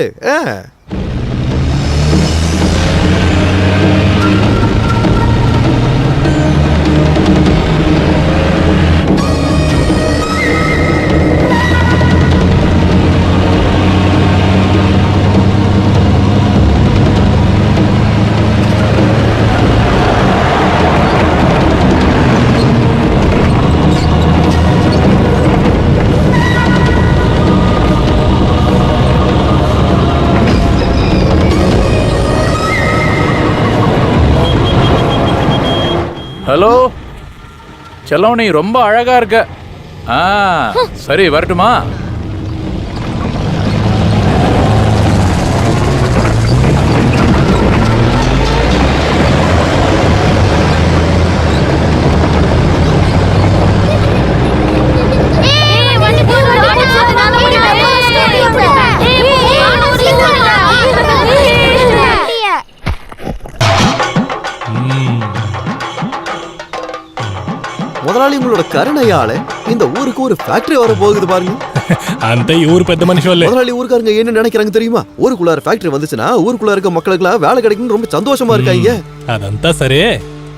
ஹலோ செல்லம், நீ ரொம்ப அழகா இருக்க. சரி, வரட்டுமா? முதலாளி உங்களோட கருணையால இந்த ஊருக்கு ஒரு ஃபேக்டரி வர போகுது பாருங்க. அந்த ஊர் பெத்த மனுஷன். முதலாளி ஊருக்காரங்க என்ன நினைக்கிறாங்க தெரியுமா? ஊருக்குள்ளார ஃபேக்டரி வந்துச்சுன்னா ஊருக்குள்ள இருக்க மக்களுக்கு வேலை கிடைக்கும்னு ரொம்ப சந்தோஷமா இருக்காங்க. అదంతా సరే,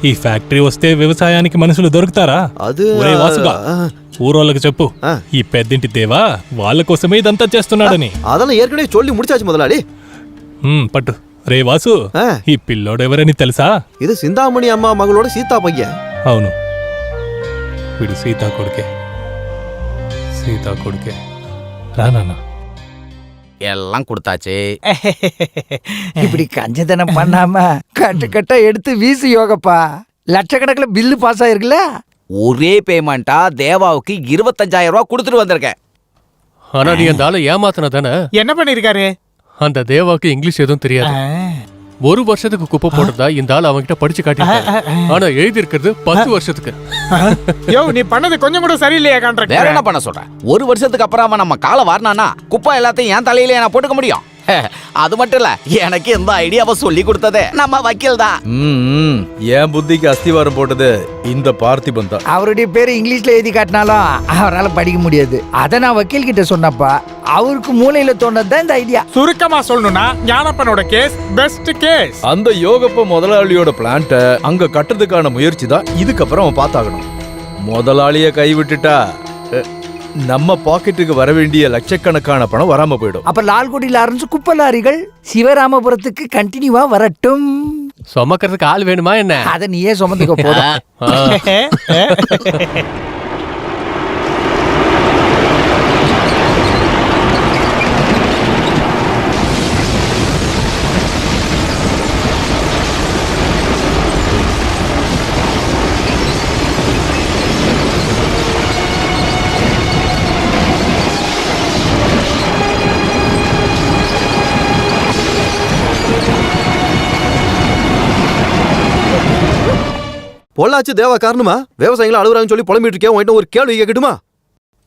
ఈ ఫ్యాక్టరీ వస్తే వ్యవసాయానికి మనుషులు దొరుకుతారా? అది ఒరే వాసుగా, ఊరోళ్ళకి చెప్పు, ఈ పెద్దింటి దేవా వాళ్ళ కోసమే ఇదంతా చేస్తున్నాడని. அதெல்லாம் ஏற்கனவே சொல்லி முடிச்சாச்சு முதலாளி. పట్టు. రే వాసు, ఈ పిల్లోడు ఎవరని తెలుసా? இது சிந்தாமணி அம்மா மகளோட சீதா பையன். అవును, వీడు సీతా కొడుకే. సీతా కొడుకే. రానా எல்லாம் கொடுத்தாச்சு. இப்படி கஞ்சதனம் பண்ணாம கட்டு கட்டா எடுத்து வீசு யோகப்பா. லட்சக்கணக்கில் பில்லு பாஸ் ஆயிருக்குல்ல. ஒரே பேமெண்டா தேவாவுக்கு 25,000 ரூபாய் கொடுத்துட்டு வந்திருக்கேன். ஆனா நீ அந்த ஆளை ஏமாத்தின தானே? என்ன பண்ணிருக்காரு? அந்த தேவாவுக்கு இங்கிலீஷ் எதுவும் தெரியாது. 1 வருஷத்துக்கு குப்பை போட்டதா இந்த ஆள் அவன்கிட்ட படிச்சு காட்டிட்டான். ஆனா எழுதி இருக்கிறது 10 வருஷத்துக்கு. யோ, நீ பண்ணது கொஞ்சம் கூட சரியில்லையா கான்ட்ராக்ட்? வேற என்ன பண்ண சொல்ற? 1 வருஷத்துக்கு அப்புறமா நம்ம காலை வாரினானா குப்பை எல்லாத்தையும் என் தலையிலே நான் போட்டுக்க முடியும். அது மட்டும் இல்ல, எனக்கு எந்த ஐடியாவை சொல்லி கொடுத்ததே நம்ம வக்கீல் தான். என் புத்திக்கு அஸ்திவாரம் போட்டது இந்த பார்த்திபன் தான். அவருடைய பேரு இங்கிலீஷ்ல எழுதி காட்டினாலும் அவரால் படிக்க முடியாது. அத நான் வக்கீல் கிட்ட சொன்னப்பா, அவருக்கு மூளையில தோணுதான் இந்த ஐடியா. சுருக்கமா சொல்லணும்னா ஞானப்பனோட கேஸ் பெஸ்ட் கேஸ். அந்த யோகப்ப முதலாளியோட பிளான்ட்ட அங்க கட்டுறதுக்கான முயற்சி தான் இதுக்கப்புறம் அவன் பார்த்தாகணும். முதலாளிய கைவிட்டுட்டா நம்ம பாக்கெட்டுக்கு வர வேண்டிய லட்சக்கணக்கான பணம் வராம போயிடும். அப்ப லால்குடி லாரன்ஸ் குப்பை லாரிகள் சிவராமபுரத்துக்கு கண்டினியூவா வரட்டும். சுமக்கிறதுக்கு ஆள் வேணுமா என்ன? அத நீயே சுமந்துக்க போதும். பொள்ளாச்சி தேவா காரணமா விவசாயிகள் அழுகுறாங்கன்னு சொல்லி புலம்பிட்டு இருக்கேன். உன்கிட்ட ஒரு கேள்வி கேட்கட்டுமா?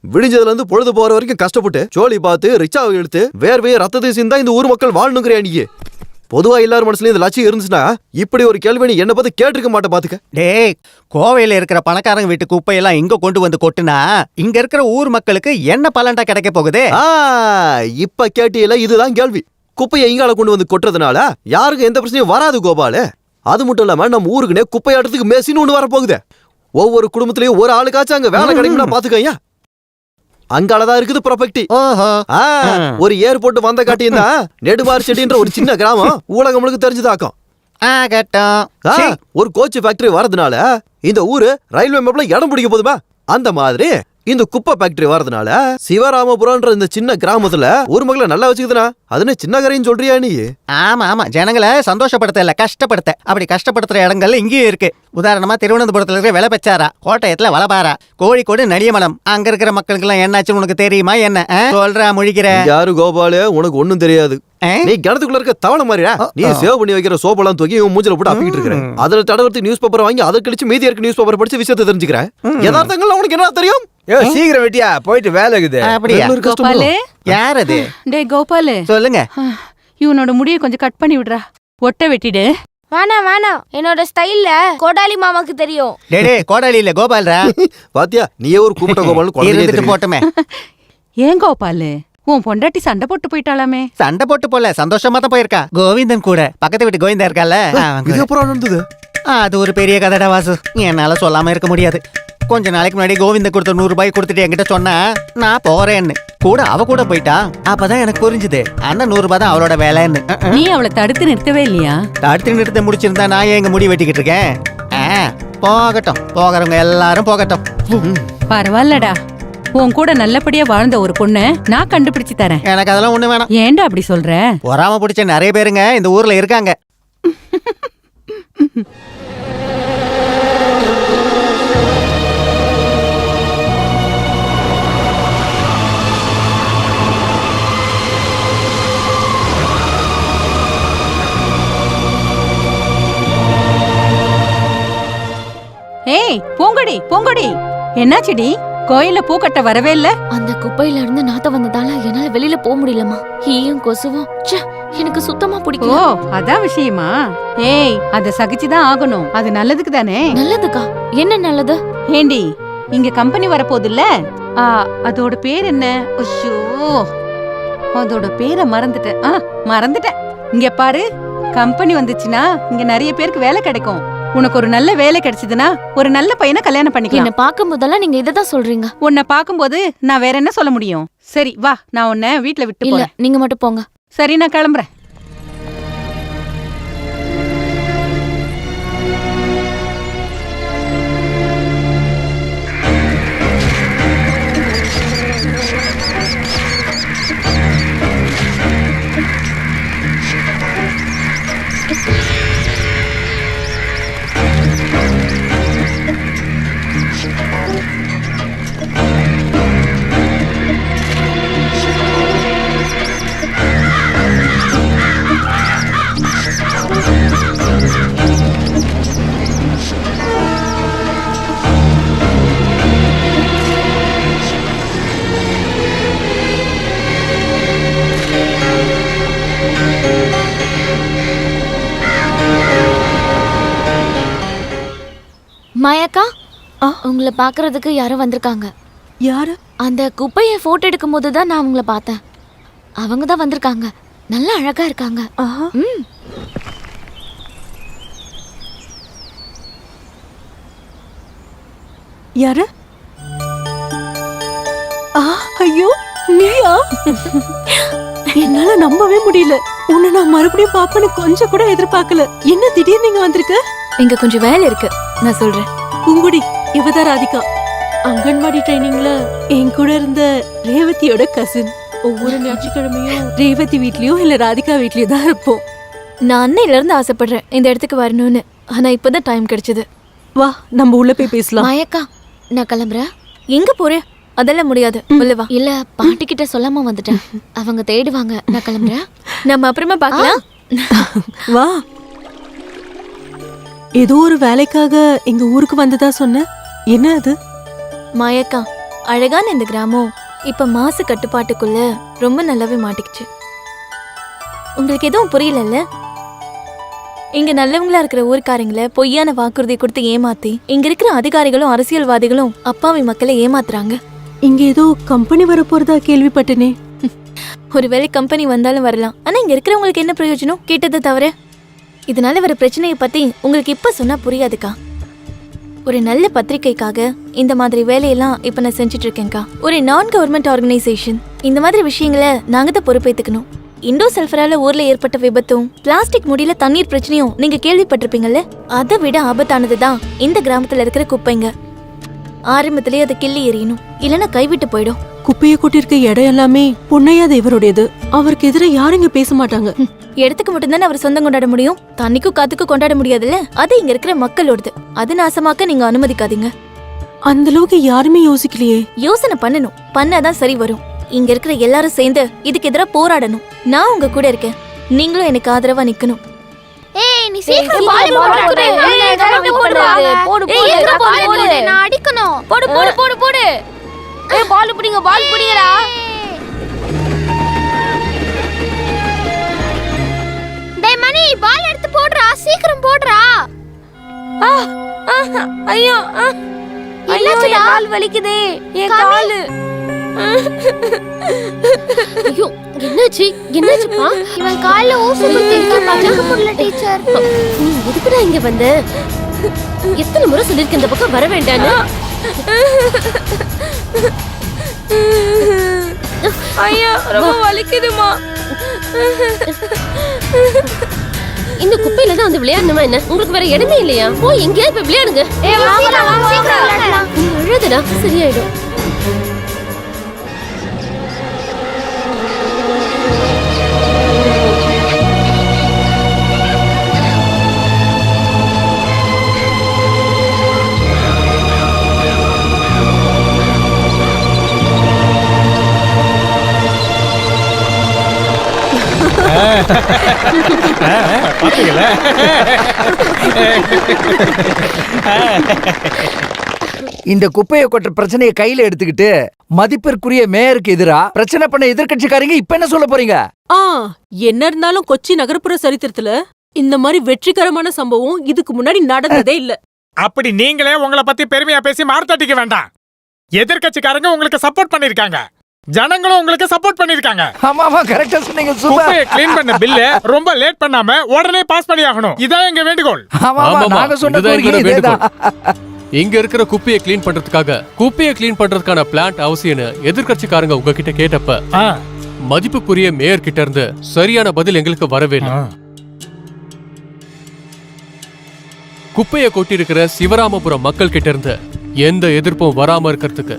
விடிஞ்சதுல இருந்து பொழுது போற வரைக்கும் கஷ்டப்பட்டு ஜோலி பார்த்து ரிச்சாவை எடுத்து வேர்வையை ரத்தத்தை சிந்தா இந்த ஊர் மக்கள் வாழணுங்கிறியா நீ? பொதுவா எல்லாரும் மனசுலயும் இந்த லட்சியம் இருந்துச்சுன்னா இப்படி ஒரு கேள்வி நீ என்ன பார்த்து கேட்டிருக்க மாட்டேன். பாத்துக்க. டேய், கோவையில இருக்கிற பணக்காரங்க வீட்டு குப்பையெல்லாம் இங்க கொண்டு வந்து கொட்டுனா இங்க இருக்கிற ஊர் மக்களுக்கு என்ன பலன்டா கிடைக்க போகுது? இப்ப கேட்டியல, இதுதான் கேள்வி. குப்பையை இங்கால கொண்டு வந்து கொட்டுறதுனால யாருக்கும் எந்த பிரச்சனையும் வராது கோபாலு. அது மட்டும் இல்லாம நம்ம ஊருக்குனே குப்பையாட்டத்துக்கு மேசின்னு ஒண்ணு வரப்போகுது. ஒவ்வொரு குடும்பத்திலயும் ஒரு ஆளுக்காச்சும் அங்க வேலை கிடைக்கும்னா பாத்துக்கய்யா. அங்காலதான் இருக்குது ப்ராப்பர்ட்டி. ஒரு ஏர்போர்ட் வந்த காட்டியிருந்தா நெடுமார் செடின்ற ஒரு சின்ன கிராமம் ஊடகங்களுக்கு தெரிஞ்சுதாக்கும். ஒரு கோச் ஃபேக்டரி வரதுனால இந்த ஊரு ரயில்வே மேப்ல இடம் பிடிக்க போதுமா, அந்த மாதிரி இந்த குப்பை ஃபேக்டரி வரதுனால சிவராமபுரம்ன்ற இந்த சின்ன கிராமத்துல ஒரு மக்களை நல்லா வச்சுக்குதுனா அதுன்னு சின்ன கரைன்னு சொல்றியா நீ? ஆமா ஆமா, ஜனங்களை சந்தோஷப்படுத்த இல்ல கஷ்டப்படுத்த. அப்படி கஷ்டப்படுத்துற இடங்கள் இங்கேயும் இருக்கு. உதாரணமா திருவனந்தபுரத்துல இருக்கிற வெளப்பச்சாரா, கோட்டயத்துல வளபாரா, கோழிக்கோடு நடியமலம். அங்க இருக்கிற மக்களுக்கு எல்லாம் என்னாச்சுன்னு உனக்கு தெரியுமா என்ன? சொல்ற முழிக்கிற யாரு கோபாலு, உனக்கு ஒண்ணும் தெரியாது. நீ கிணத்துக்குள்ள இருக்க தவளை மாதிரியா? நீ சேவ் பண்ணி வைக்கிற சோப்பெல்லாம் தூக்கி மூஞ்சில போட்டு அப்பிக்கிட்டு இருக்கிற. அதுல தடவர்த்தி நியூஸ் பேப்பர் வாங்கி அதை கழிச்சு மீதி இருக்க நியூஸ் பேப்பர் படிச்சு விஷயத்தை தெரிஞ்சுக்கிறேன். யதார்த்தங்கள் உனக்கு என்ன தெரியும்? சீக்கிரம் வெட்டியா போயிட்டு வேலை இருக்குது. அப்படியா கோபாலு? யார் அது? டேய் கோபாலு, சொல்லுங்க. இவனோட முடியை கொஞ்சம் கட் பண்ணி விடுறா, ஒட்ட வெட்டிடு. வேணாம், என்னோட ஸ்டைல்ல கோடாலி மாமாக்கு தெரியும். டேய் கோடாலி இல்ல கோபால்ரா. பாத்தியா, நீயே ஒரு கூப்பிட்ட கோபால்னு இருந்துட்டு போட்டுமே. ஏன் கோபாலு, உன் பொண்டாட்டி சண்டை போட்டு போயிட்டாலாமே? சண்டை போட்டு போல, சந்தோஷமா தான் போயிருக்கா. கோவிந்தன் கூட, பக்கத்து வீட்டு கோவிந்தா இருக்கால. அது ஒரு பெரிய கதடா வாசு, என்னால சொல்லாம இருக்க முடியாது. கொஞ்ச நாளைக்கு முன்னாடி கோவிந்த கொடுத்த 100 ரூபாய் கொடுத்துட்டு என்கிட்ட சொன்னா நான் போறேன்னு. கூட அவ கூட போயிட்டா. அப்பதான் எனக்கு புரிஞ்சுது அந்த 100 ரூபாய் தான் அவளோட வேலைன்னு. நீ அவளை தடுத்து நிறுத்தவே இல்லையா? தடுத்து நிறுத்த முடிச்சிருந்தா நான் எங்க முடி வெட்டிக்கிட்டு இருக்கேன். போகட்டும், போகிறவங்க எல்லாரும் போகட்டும். பரவாயில்லடா, உன் கூட நல்லபடியா வாழ்ந்த ஒரு பொண்ணு நான் கண்டுபிடிச்சு தரேன். எனக்கு அதெல்லாம் ஒண்ணு வேணாம். ஏன்டா அப்படி சொல்ற? பொறாம பிடிச்ச நிறைய பேருங்க இந்த ஊர்ல இருக்காங்க. ஏய் பூங்கொடி, பூங்கொடி, என்னாச்சுடி? கோயில பூ கட்ட வரவே இல்ல? அந்த குப்பையில இருந்து நாத்தம் வந்ததால என்னால வெளியில போக முடியலமா. ஈயும் கொசுவும் எனக்கு சுத்தமா பிடிக்கல. ஓ, அதான் விஷயமா? ஏய், அத சகிச்சுதான் ஆகணும். அது நல்லதுக்கு தானே. நல்லதுக்கா? என்ன நல்லது? ஏண்டி, இங்க கம்பெனி வரப்போகுதுல்ல, அதோட பேர் என்ன? ஐயோ, அதோட பேரை மறந்துட்டேன். இங்க பாரு, கம்பெனி வந்துச்சுன்னா இங்க நிறைய பேருக்கு வேலை கிடைக்கும். உனக்கு ஒரு நல்ல வேலை கிடைச்சதுன்னா ஒரு நல்ல பையனை கல்யாணம் பண்ணிக்கலாம். என்ன பார்க்கும் போதெல்லாம் நீங்க இததான் சொல்றீங்க. உன்னை பார்க்கும்போது நான் வேற என்ன சொல்ல முடியும்? சரி வா, நான் உன்னை வீட்டுல விட்டு இல்ல, நீங்க மட்டும் போங்க. சரி, நான் கிளம்புறேன். மாயாக்கா, உங்களை பாக்குறதுக்கு யாரும் வந்திருக்காங்க. யாரு? அந்த குப்பையை போட்டோ எடுக்கும் போதுதான் நான் உங்களை பார்த்தேன். அவங்க தான் வந்திருக்காங்க. நல்லா அழகா இருக்காங்க. யாரு? ஐயோ, நீயா? என்னால நம்பவே முடியல. உன்னை நான் மறுபடியும் பாப்பேன்னு கொஞ்சம் கூட எதிர்பார்க்கல. என்ன திடீர்னு நீங்க வந்திருக்க? இங்க கொஞ்சம் வேலை இருக்கு, நான் சொல்றேன். பூங்குடி, இவதான் ராதிகா. அங்கன்வாடி ட்ரைனிங்ல என் கூட இருந்த ரேவதியோட கசின். ஒவ்வொரு ஞாயிற்றுக்கிழமையும் ரேவதி வீட்லயும் இல்ல ராதிகா வீட்லயும் தான் இருப்போம். நான் அன்னையில இருந்து ஆசைப்படுறேன் இந்த இடத்துக்கு வரணும்னு. ஆனா இப்பதான் டைம் கிடைச்சது. வா, நம்ம உள்ள போய் பேசலாம். மாயாக்கா, நான் கிளம்புறேன். எங்க போறேன்? அதெல்லாம் முடியாது. வா. இல்ல, பாட்டி கிட்ட சொல்லாம வந்துட்டேன். அவங்க தேடுவாங்க. நான் கிளம்புறேன். நம்ம அப்புறமா பார்க்கலாம். வா. ஏதோ ஒரு வேலைக்காக எங்க ஊருக்கு வந்ததா சொன்ன. என்ன அது? மாயக்கா, அழகான இந்த கிராமம் இப்ப மாசு கட்டுப்பாட்டுக்குள்ள ரொம்ப நல்லாவே மாட்டிக்கிச்சு. உங்களுக்கு எதுவும் புரியலல்ல? இங்க நல்லவங்களா இருக்கிற ஊர்க்காரங்களை பொய்யான வாக்குறுதி கொடுத்து ஏமாத்தி இங்க இருக்கிற அதிகாரிகளும் அரசியல்வாதிகளும் அப்பாவி மக்களை ஏமாத்துறாங்க. இங்க ஏதோ கம்பெனி வர போறதா கேள்விப்பட்டனே. ஒருவேளை கம்பெனி வந்தாலும் வரலாம். ஆனா இங்க இருக்கிறவங்களுக்கு என்ன பிரயோஜனம்? கேட்டதை தவிர இதனால வர பிரச்சனையை பத்தி உங்களுக்கு இப்ப சொன்னா புரியாதுக்கா. ஒரு நல்ல பத்திரிக்கைக்காக இந்த மாதிரி வேலையெல்லாம் இப்ப நான் செஞ்சுட்டு இருக்கேன்க்கா. ஒரு நான் கவர்மெண்ட் ஆர்கனைசேஷன் இந்த மாதிரி விஷயங்களை நாங்க தான் பொறுப்பேத்துக்கணும். இண்டோ சல்ஃபரால ஊர்ல ஏற்பட்ட விபத்தும் பிளாஸ்டிக் முடியில தண்ணீர் பிரச்சனையும் நீங்க கேள்விப்பட்டிருப்பீங்கல்ல. அதை விட ஆபத்தானதுதான் இந்த கிராமத்துல இருக்கிற குப்பைங்க. ஆரம்பத்திலேயே அதை கிள்ளி எறியணும், இல்லைன்னா கைவிட்டு போயிடும். குப்பையை கொட்டிருக்க இடம் எல்லாமே பொன்னையா தேவருடையது. அவருக்கு எதிராக யாரும் இங்க பேச மாட்டாங்க. இடத்துக்கு மட்டும்தானே அவர் சொந்தம் கொண்டாட முடியும், தண்ணிக்கும் காத்துக்கும் கொண்டாட முடியாதுல்ல. அது இங்க இருக்கிற மக்களோடது. அது நாசமாக்க நீங்க அனுமதிக்காதீங்க. அந்த அளவுக்கு யாருமே யோசிக்கலையே. யோசனை பண்ணணும், பண்ணாதான் சரி வரும். இங்க இருக்கிற எல்லாரும் சேர்ந்து இதுக்கு எதிராக போராடணும். நான் உங்க கூட இருக்கேன், நீங்களும் எனக்கு ஆதரவா நிக்கணும். ஏய் நீ சீக்கிரம் பால் போடு. ஏய் கரெக்ட் போடுடா. போடு போடு. நான் அடிக்கணும். போடு போடு போடு போடு. ஏய் பால் புடிங்க, பால் புடிங்கடா. டேய் மணி பால் எடுத்து போடுடா, சீக்கிரம் போடுடா. ஐயோ என்னாச்சுடா? கால் வலிக்குதே, என் காலு. ஐயோ என்னாச்சு என்னாச்சுப்பா? இவன் கால்ல ஊசி குத்திருக்கா, நடக்க முடியல டீச்சர். நீ எதுக்குடா இங்க வந்த? எத்தனை முறை சொல்லிருக்கேன் இந்த பக்கம் வர வேண்டான்னு. ஐயோ ரொம்ப வலிக்குதுமா. இந்த குப்பையில தான் வந்து விளையாடணுமா என்ன? உங்களுக்கு வேற இடமே இல்லையா? போய் எங்கேயாவது போய் விளையாடுங்க. நீ அழுதுடா, சரியாயிடும். இந்த குப்பையை கொட்டுற பிரச்சனையை கையில எடுத்துக்கிட்டு மதிப்பிற்குரிய மேயருக்கு எதிரா பிரச்சனை பண்ண எதிர்க்கட்சிக்காரங்க இப்ப என்ன சொல்ல போறீங்க? என்ன இருந்தாலும் கொச்சி நகர்ப்புற சரித்திரத்துல இந்த மாதிரி வெற்றிகரமான சம்பவம் இதுக்கு முன்னாடி நடந்ததே இல்ல. அப்படி நீங்களே உங்களை பத்தி பெருமையா பேசி மார்த்தட்டிக்க வேண்டாம். எதிர்க்கட்சிக்காரங்க உங்களுக்கு சப்போர்ட் பண்ணிருக்காங்க, ஜனங்களும் உங்களுக்கு சப்போர்ட் பண்ணிருக்காங்க. ஆமாமா கரெக்ட்டா சொன்னீங்க. குப்பையை க்ளீன் பண்ண பில்ல ரொம்ப லேட் பண்ணாம உடனே பாஸ் பண்ணி ஆகணும். இதான் எங்க வேண்டுகோள். ஆமாமா நாங்க சொன்ன வேண்டுகோள். இங்க இருக்கிற குப்பையை க்ளீன் பண்றதுக்காக குப்பையை க்ளீன் பண்றதுக்கான பிளான்ட் அவசியம்னு எதிர்க்கட்சிக்காரங்க உங்ககிட்ட கேட்டப்ப மதிப்புக்குரிய மேயர் கிட்ட இருந்து சரியான பதில் எங்களுக்கு வரவே இல்லை. குப்பையை கொட்டிருக்கிற சிவராமபுரம் மக்கள் கிட்ட இருந்து எந்த எதிர்ப்பும் வராம இருக்கிறதுக்கு,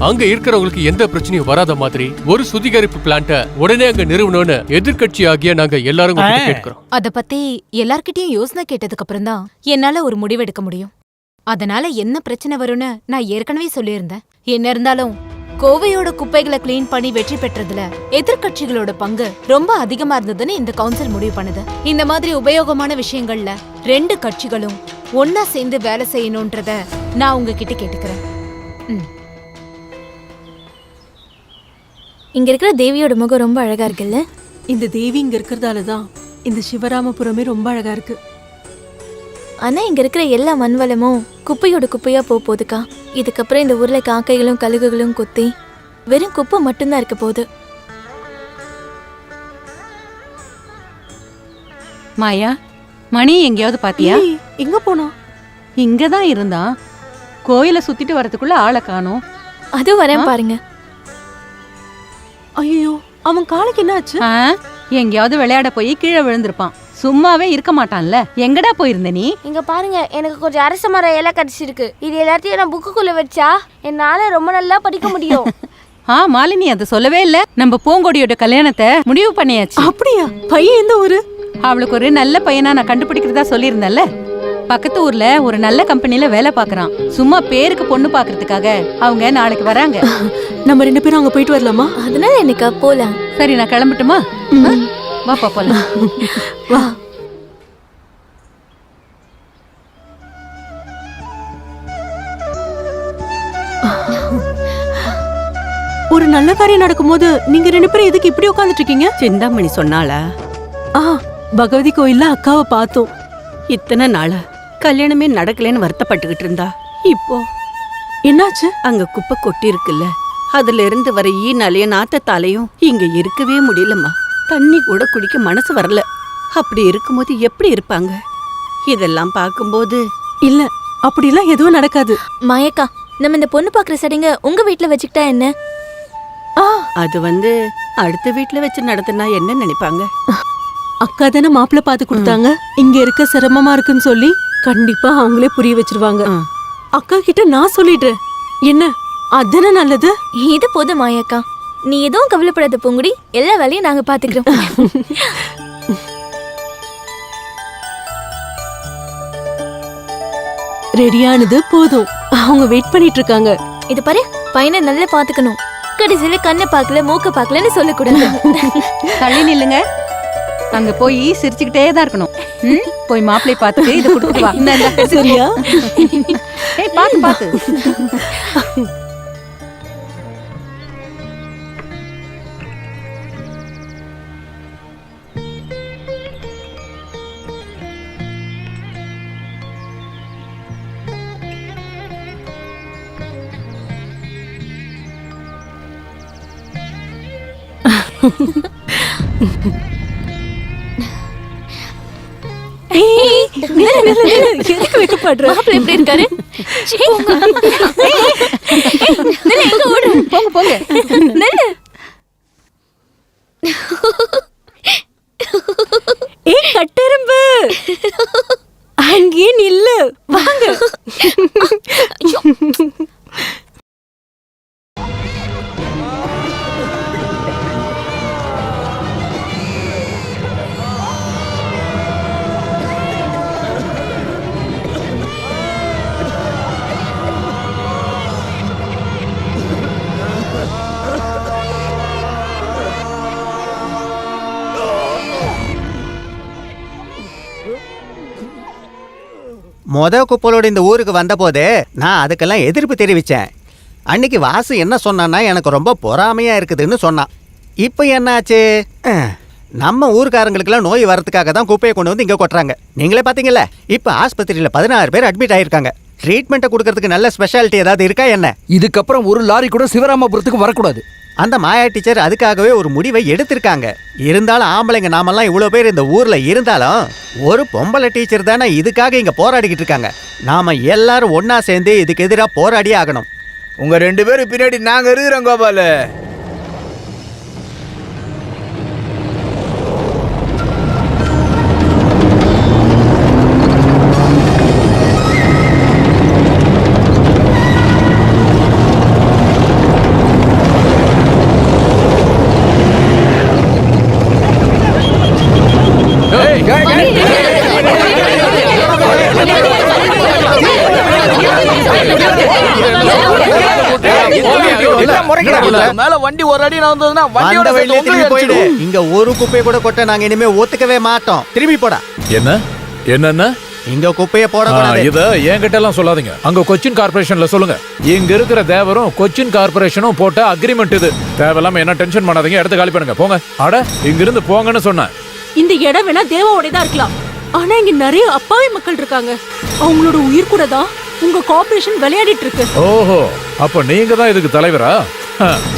அங்க இருக்கிறவங்களுக்கு எந்த பிரச்சனையும் வராத மாதிரி ஒரு சுத்திகரிப்பு பிளான்ட்ட உடனே அங்க நிறுவனம்னு எதிர்க்கட்சி ஆகிய நாங்க எல்லாரும் கேட்கிறோம். அத பத்தி எல்லார்கிட்டயும் யோசனை கேட்டதுக்கு அப்புறம் தான் என்னால ஒரு முடிவெடுக்க முடியும். அதனால என்ன பிரச்சனை வரும்னு நான் ஏற்கனவே சொல்லியிருந்தேன். என்ன இருந்தாலும் கோவையோட குப்பைகளை கிளீன் பண்ணி வெற்றி பெற்றதுல எதிர்க்கட்சிகளோட பங்கு ரொம்ப அதிகமா இருந்ததுன்னு இந்த கவுன்சில் முடிவு பண்ணுது. இந்த மாதிரி உபயோகமான விஷயங்கள்ல ரெண்டு கட்சிகளும் ஒன்னா சேர்ந்து வேலை செய்யணும்ன்றத நான் உங்ககிட்ட கேட்டுக்கிறேன். இங்க இருக்கிற தேவியோட முகம் ரொம்ப அழகா இருக்குல்ல? இந்த தேவி இங்க இருக்கிறதாலதான் இந்த சிவராமபுரமே ரொம்ப அழகா இருக்கு. ஆனா இங்க இருக்கிற எல்லா மண்வளமும் குப்பையோட குப்பையா போகுதுக்கா. இதுக்கப்புறம் இந்த ஊர்ல காக்கைகளும் கழுகுகளும் கொத்தி வெறும் குப்பை மட்டும்தான் இருக்க போகுது. மாயா, மணி எங்கேயாவது பாத்தியா? எங்க போனா? இங்கதான் இருந்தான். கோயிலை சுத்திட்டு வரதுக்குள்ள ஆளை காணோம். அது வரேன் பாருங்க. ஐயோ அவன் காலுக்கு என்ன ஆச்சு? எங்கேயாவது விளையாட போய் கீழே விழுந்திருப்பான். சும்மாவே இருக்க மாட்டான்ல. எங்கடா போயிருந்த நீ? இங்க பாருங்க, எனக்கு கொஞ்சம் அரச மர இலை கிடைச்சிருக்கு. இது எல்லாத்தையும் நான் புக்குக்குள்ள வச்சா என்னால ரொம்ப நல்லா படிக்க முடியும். மாலினி அதை சொல்லவே இல்ல. நம்ம பூங்கொடியோட கல்யாணத்தை முடிவு பண்ணியாச்சு. அப்படியா? பையன் எந்த ஊரு? அவளுக்கு ஒரு நல்ல பையனா நான் கண்டுபிடிக்கிறதா சொல்லியிருந்தேன்ல. பக்கத்து ஊர்ல ஒரு நல்ல கம்பெனில வேலை பாக்குறான். சும்மா பேருக்கு பொண்ணு பாக்குறதுக்காக அவங்க நாளைக்கு வராங்க. நம்ம ரெண்டு பேரும் அங்க போயிட்டு வரலாமா? அதனால எனக்கு போலாம். சரி நான் கிளம்பட்டுமா? வாப்பா போலாம். வா. ஒரு நல்ல காரியம் நடக்கும்போது நீங்க ரெண்டு பேரும் எதுக்கு இப்படி உட்கார்ந்துட்டு இருக்கீங்க? சிந்தாமணி சொன்னாளா? பகவதி கோயில்ல அக்காவை பார்த்தோம். இத்தனை நாளா கல்யாணமே நடக்கலன்னு வருத்தப்பட்டுக்கிட்டு இருந்தா. இப்போ என்னாச்சு? அங்க குப்பை கொட்டி இருக்குல்ல, அதுல இருந்து வர ஈனாலையும் நாத்தத்தாலையும் இங்க இருக்கவே முடியலம்மா. தண்ணி கூட குடிக்க மனசு வரல. அப்படி இருக்கும்போது எப்படி இருப்பாங்க? இதெல்லாம் பார்க்கும்போது இல்ல அப்படிலாம் எதுவும் நடக்காது. மாயக்கா, நம்ம இந்த பொண்ணு பாக்குற சரிங்க உங்க வீட்ல வச்சுக்கிட்டா என்ன? அது வந்து அடுத்த வீட்ல வச்சு நடத்தினா என்ன நினைப்பாங்க? அக்கா தானே மாப்பிள்ள பார்த்து கொடுத்தாங்க. இங்க இருக்க சிரமமா இருக்குன்னு சொல்லி கண்டிப்பா அவங்களே புரிய வச்சிருவாங்க. அக்கா கிட்ட நான் சொல்லிடுறேன். என்ன அதானே நல்லது. இது போதும் மாயக்கா, நீ எதுவும் கவலைப்படாத பூங்குடி, எல்லா வேலையும் நாங்க பாத்துக்கிறோம். ரெடியானது போதும், அவங்க வெயிட் பண்ணிட்டு இருக்காங்க. இது பாரு, பையனை நல்லா பாத்துக்கணும். கடைசியில கண்ணை பார்க்கல மூக்க பார்க்கலன்னு சொல்லக்கூடாது. தள்ளி நில்லுங்க. அங்க போய் சிரிச்சுக்கிட்டே தான் இருக்கணும். போய் மாப்பிள்ளை பார்த்துட்டு இதை கொடுத்துட்டு வா. சரியா? ஏய், பாத்து பாத்து. எதுக்கு வைக்கப்படுற? மாப்பிள்ளை எப்படி இருக்காரு? போங்க போங்க. ஏய் கட்டெரும்பு, அங்கே நில்லு, வாங்க. குப்பலோட இந்த ஊருக்கு வந்த போது நான் அதுக்கெல்லாம் எதிர்ப்பு தெரிவிச்சேன். அன்னைக்கு வாசு என்ன சொன்னான்னா எனக்கு ரொம்ப பொறாமையா இருக்குதுன்னு சொன்னான். இப்போ என்னாச்சு? நம்ம ஊருக்காரங்களுக்கெல்லாம் நோய் வரதுக்காக தான் குப்பையை கொண்டு வந்து இங்கே கொட்டுறாங்க. நீங்களே பார்த்தீங்கல்ல, இப்போ ஆஸ்பத்திரியில் 16 பேர் அட்மிட் ஆயிருக்காங்க. ட்ரீட்மெண்ட்டை கொடுக்கறதுக்கு நல்ல ஸ்பெஷாலிட்டி ஏதாவது இருக்கா என்ன? இதுக்கப்புறம் ஒரு லாரி கூட சிவராமபுரத்துக்கு வரக்கூடாது. அந்த மாயா டீச்சர் அதுக்காகவே ஒரு முடிவை எடுத்திருக்காங்க. இருந்தாலும் ஆம்பளைங்க நாமெல்லாம் இவ்வளோ பேர் இந்த ஊரில் இருந்தாலும் ஒரு பொம்பளை டீச்சர் தானே இதுக்காக இங்கே போராடிக்கிட்டு இருக்காங்க. நாம எல்லாரும் ஒன்றா சேர்ந்து இதுக்கு எதிராக போராடியே ஆகணும். உங்க 2 பேரும் பின்னாடி நாங்க இருக்கிறோம் கோபாலு. மேல வண்டி ஒரு அடி நடந்ததுன்னா வண்டியோட போயிடு. இங்க ஒரு குப்பையை கூட கொட்ட நாங்க இனிமே ஒத்துக்கவே மாட்டோம். திரும்பி போடா. என்ன இங்க குப்பையை போடக்கூடாது. இத என்கிட்ட எல்லாம் சொல்லாதீங்க. அங்க கொச்சின் கார்பரேஷன்ல சொல்லுங்க. இங்க இருக்கிற தேவரும் கொச்சின் கார்பரேஷனும் போட்ட அக்ரிமெண்ட் இது. தேவையில்லாம என்ன டென்ஷன் பண்ணாதீங்க. இடத்த காலி பண்ணுங்க, போங்க. அட, இங்க இருந்து போங்கன்னு சொன்னேன். இந்த இடம் வேணா தேவாவோடதா இருக்கலாம், ஆனா இங்க நிறைய அப்பாவி மக்கள் இருக்காங்க. அவங்களோட உயிர் கூட தான் உங்க கார்பரேஷன் விளையாடிட்டு இருக்கு. ஓஹோ, அப்ப நீங்க தான் இதுக்கு தலைவரா?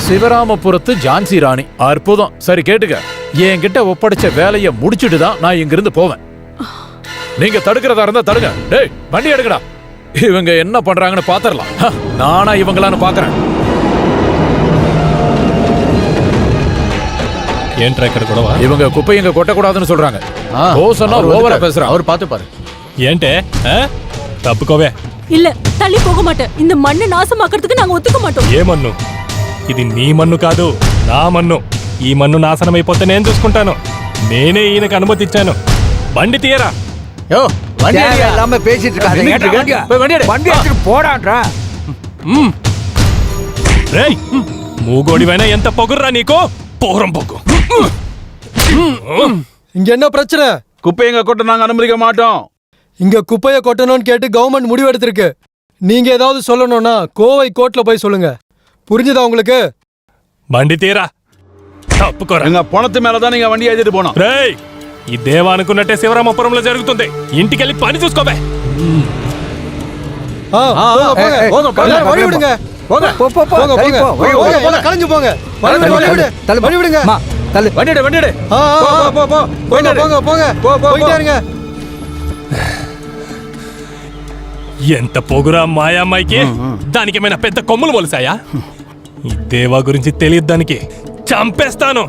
சிவராமபுரத்து ஜான்சி ராணி. அற்புதம். சரி கேட்டுக்க, என்கிட்ட ஒப்படைச்ச வேலையை முடிச்சுட்டு தான் நான் இங்க இருந்து போவேன். நீங்க தடுக்கிறதா இருந்தா தடுங்க. டேய், வண்டி எடுக்கடா. இவங்க என்ன பண்றாங்கன்னு பாத்திரலாம். நானா இவங்களான்னு பாக்குறேன். ஏன் ட்ராக்கர் கூடவா? இவங்க குப்பை இங்க கொட்டக்கூடாதுன்னு சொல்றாங்க. ஓவரா பேசுறான். அவர் பார்த்து பாரு. ஏன்டே தப்புக்கோவே. இல்ல, தள்ளி போக மாட்டேன். இந்த மண்ணை நாசமாக்கிறதுக்கு நாங்க ஒத்துக்க மாட்டோம். ఏ మన్ను ఇది నీ మన్ను కాదు, నా మన్ను. ఈ మన్ను నాశనం అయిపోతే నేను చూసుకుంటాను. నేనే ఈయనకు అనుమతి ఇచ్చాను. బండి తీయరా. யோ, வண்டி எல்லாமே பேசிட்டு இருக்காங்க. வண்டி எடுத்துட்டு போடான்றா. రేయ్, మూగోడివైనా ఎంత పొగుర్రా నీకు? పోరం పొగ్గు. இங்க என்ன பிரச்சனை? குப்பையை கொட்ட நாங்க அனுமதிக்க மாட்டோம். இங்க குப்பையை கொட்டணும்னு கேட்டு கவர்மெண்ட் முடிவு எடுத்திருக்கு. நீங்க ஏதாவது சொல்லணும்னா கோவை கோர்ட்ல போய் சொல்லுங்க. புரிஞ்சுதா உங்களுக்கு? బండి తీయరా. తప్పుకోరా. எங்க பணத்து மேலதான் நீங்க வண்டி ஏத்திட்டு போனோம். రేయ్, ఈ దేవా అనుకున్నట్టే శివరామపురంలో జరుగుతుంది. ఇంటికెళ్ళి పని చూసుకోవే. வழி விடுங்க. கலைஞ்சு போங்க. வழி விடுங்க. தள்ளு. வண்டிடு வண்டிடு. ஆ, ஆ, ஆ. போ போ போங்க போங்க போங்க போ போ போயிட்டே இருங்க. ఎంత పొగురా మాయామ్మాయికి దానికేమైనా పెద్ద కొమ్ములు మొలిసాయా ఈ దేవా గురించి తెలియదు దానికి చంపేస్తాను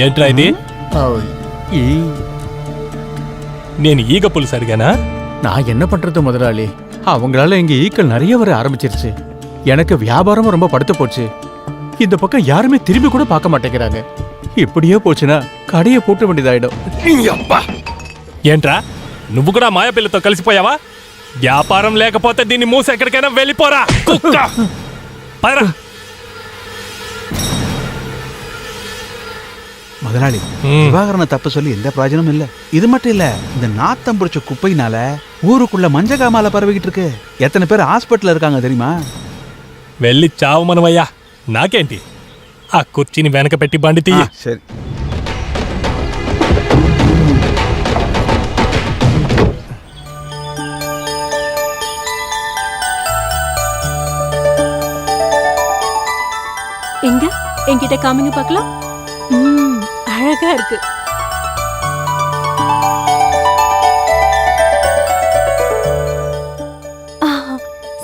ఏంట్రా ఇది నేను ఈగ పులుసు అడిగానా நான் என்ன பண்றது முதலாளி அவங்களால இங்க ஈக்கள் நிறைய வர ஆரம்பிச்சிருச்சு எனக்கு வியாபாரமும் ரொம்ப படுத்து போச்சு இந்த பக்கம் யாருமே திரும்பி கூட பார்க்க மாட்டேங்கிறாங்க இப்படியே போச்சுன்னா கடையை போட்ட வேண்டியதாயிடும் ఏంట్రా నువ్వు కూడా మాయాపిల్లతో కలిసిపోయావా వ్యాపారం లేకపోతే దీన్ని మూసి ఎక్కడికైనా వెళ్ళిపోరా కుక్క పదరా முதலாளி விவாகரண தப்பு சொல்லி எந்த பிரயோஜனமும் இல்ல இது மட்டும் இல்ல இந்த நாத்தம் பிடிச்ச குப்பையினால ஊருக்குள்ள மஞ்ச காமால பரவிக்கிட்டு இருக்கு எத்தனை பேர் ஹாஸ்பிட்டல்ல இருக்காங்க தெரியுமா వెళ్ళి చావు మనవయ్యా నాకేంటి ఆ కుర్చీని వెనక పెట్టి బండి తీయ சரி எங்க என்கிட்ட காமிங்க பார்க்கலாம் அழகா இருக்கு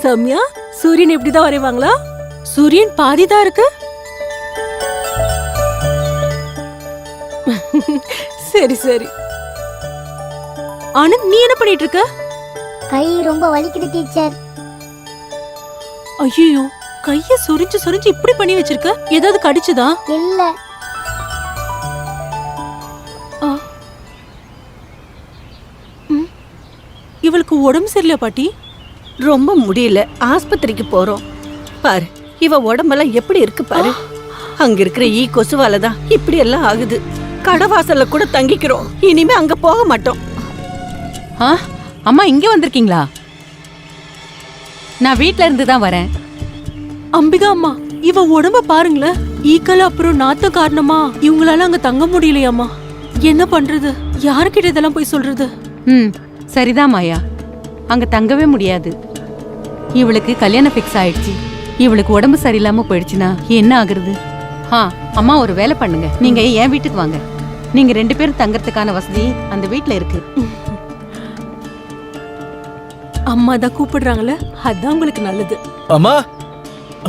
சௌமியா சூரியன் எப்படிதான் வரைவாங்களா சூரியன் பாதிதான் இருக்கு சரி சரி ஆனந்த் நீ என்ன பண்ணிட்டு இருக்க கை ரொம்ப வலிக்குது டீச்சர் ஐயோ கைய சுரிஞ்சு சுரிஞ்சு இப்படி பண்ணி வச்சிருக்க ஏதாவது கடிச்சுதா இல்ல இவளுக்கு உடம்பு சரியில்லை பாட்டி ரொம்ப முடியல ஆஸ்பத்திரிக்கு போறோம் பாரு இவ உடம்பெல்லாம் எப்படி இருக்கு பாரு அங்க இருக்கிற கொசுவால தான் இப்படி எல்லாம் ஆகுது கடவாசல்ல கூட தங்கிக்கிறோம் இனிமே அங்க போக மாட்டோம் அம்மா இங்க வந்திருக்கீங்களா நான் வீட்ல இருந்து தான் வரேன் அம்பிகா அம்மா இவ உடம்ப பாருங்களேன் ஈக்கள் அப்புறம் நாத்த காரணமா இவங்களால அங்க தங்க முடியலையாமா என்ன பண்றது யாருக்கிட்ட இதெல்லாம் போய் சொல்றது சரிதான் மாயா அங்க தங்கவே முடியாது இவளுக்கு கல்யாணம் பிக்ஸ் ஆயிடுச்சு இவளுக்கு உடம்பு சரியில்லாம போயிடுச்சுன்னா என்ன ஆகுறது அம்மா ஒரு வேலை பண்ணுங்க நீங்க என் வீட்டுக்கு வாங்க நீங்க 2 பேரும் தங்கறதுக்கான வசதி அந்த வீட்ல இருக்கு அம்மா தான் கூப்பிடுறாங்களே அதான் உங்களுக்கு நல்லது அம்மா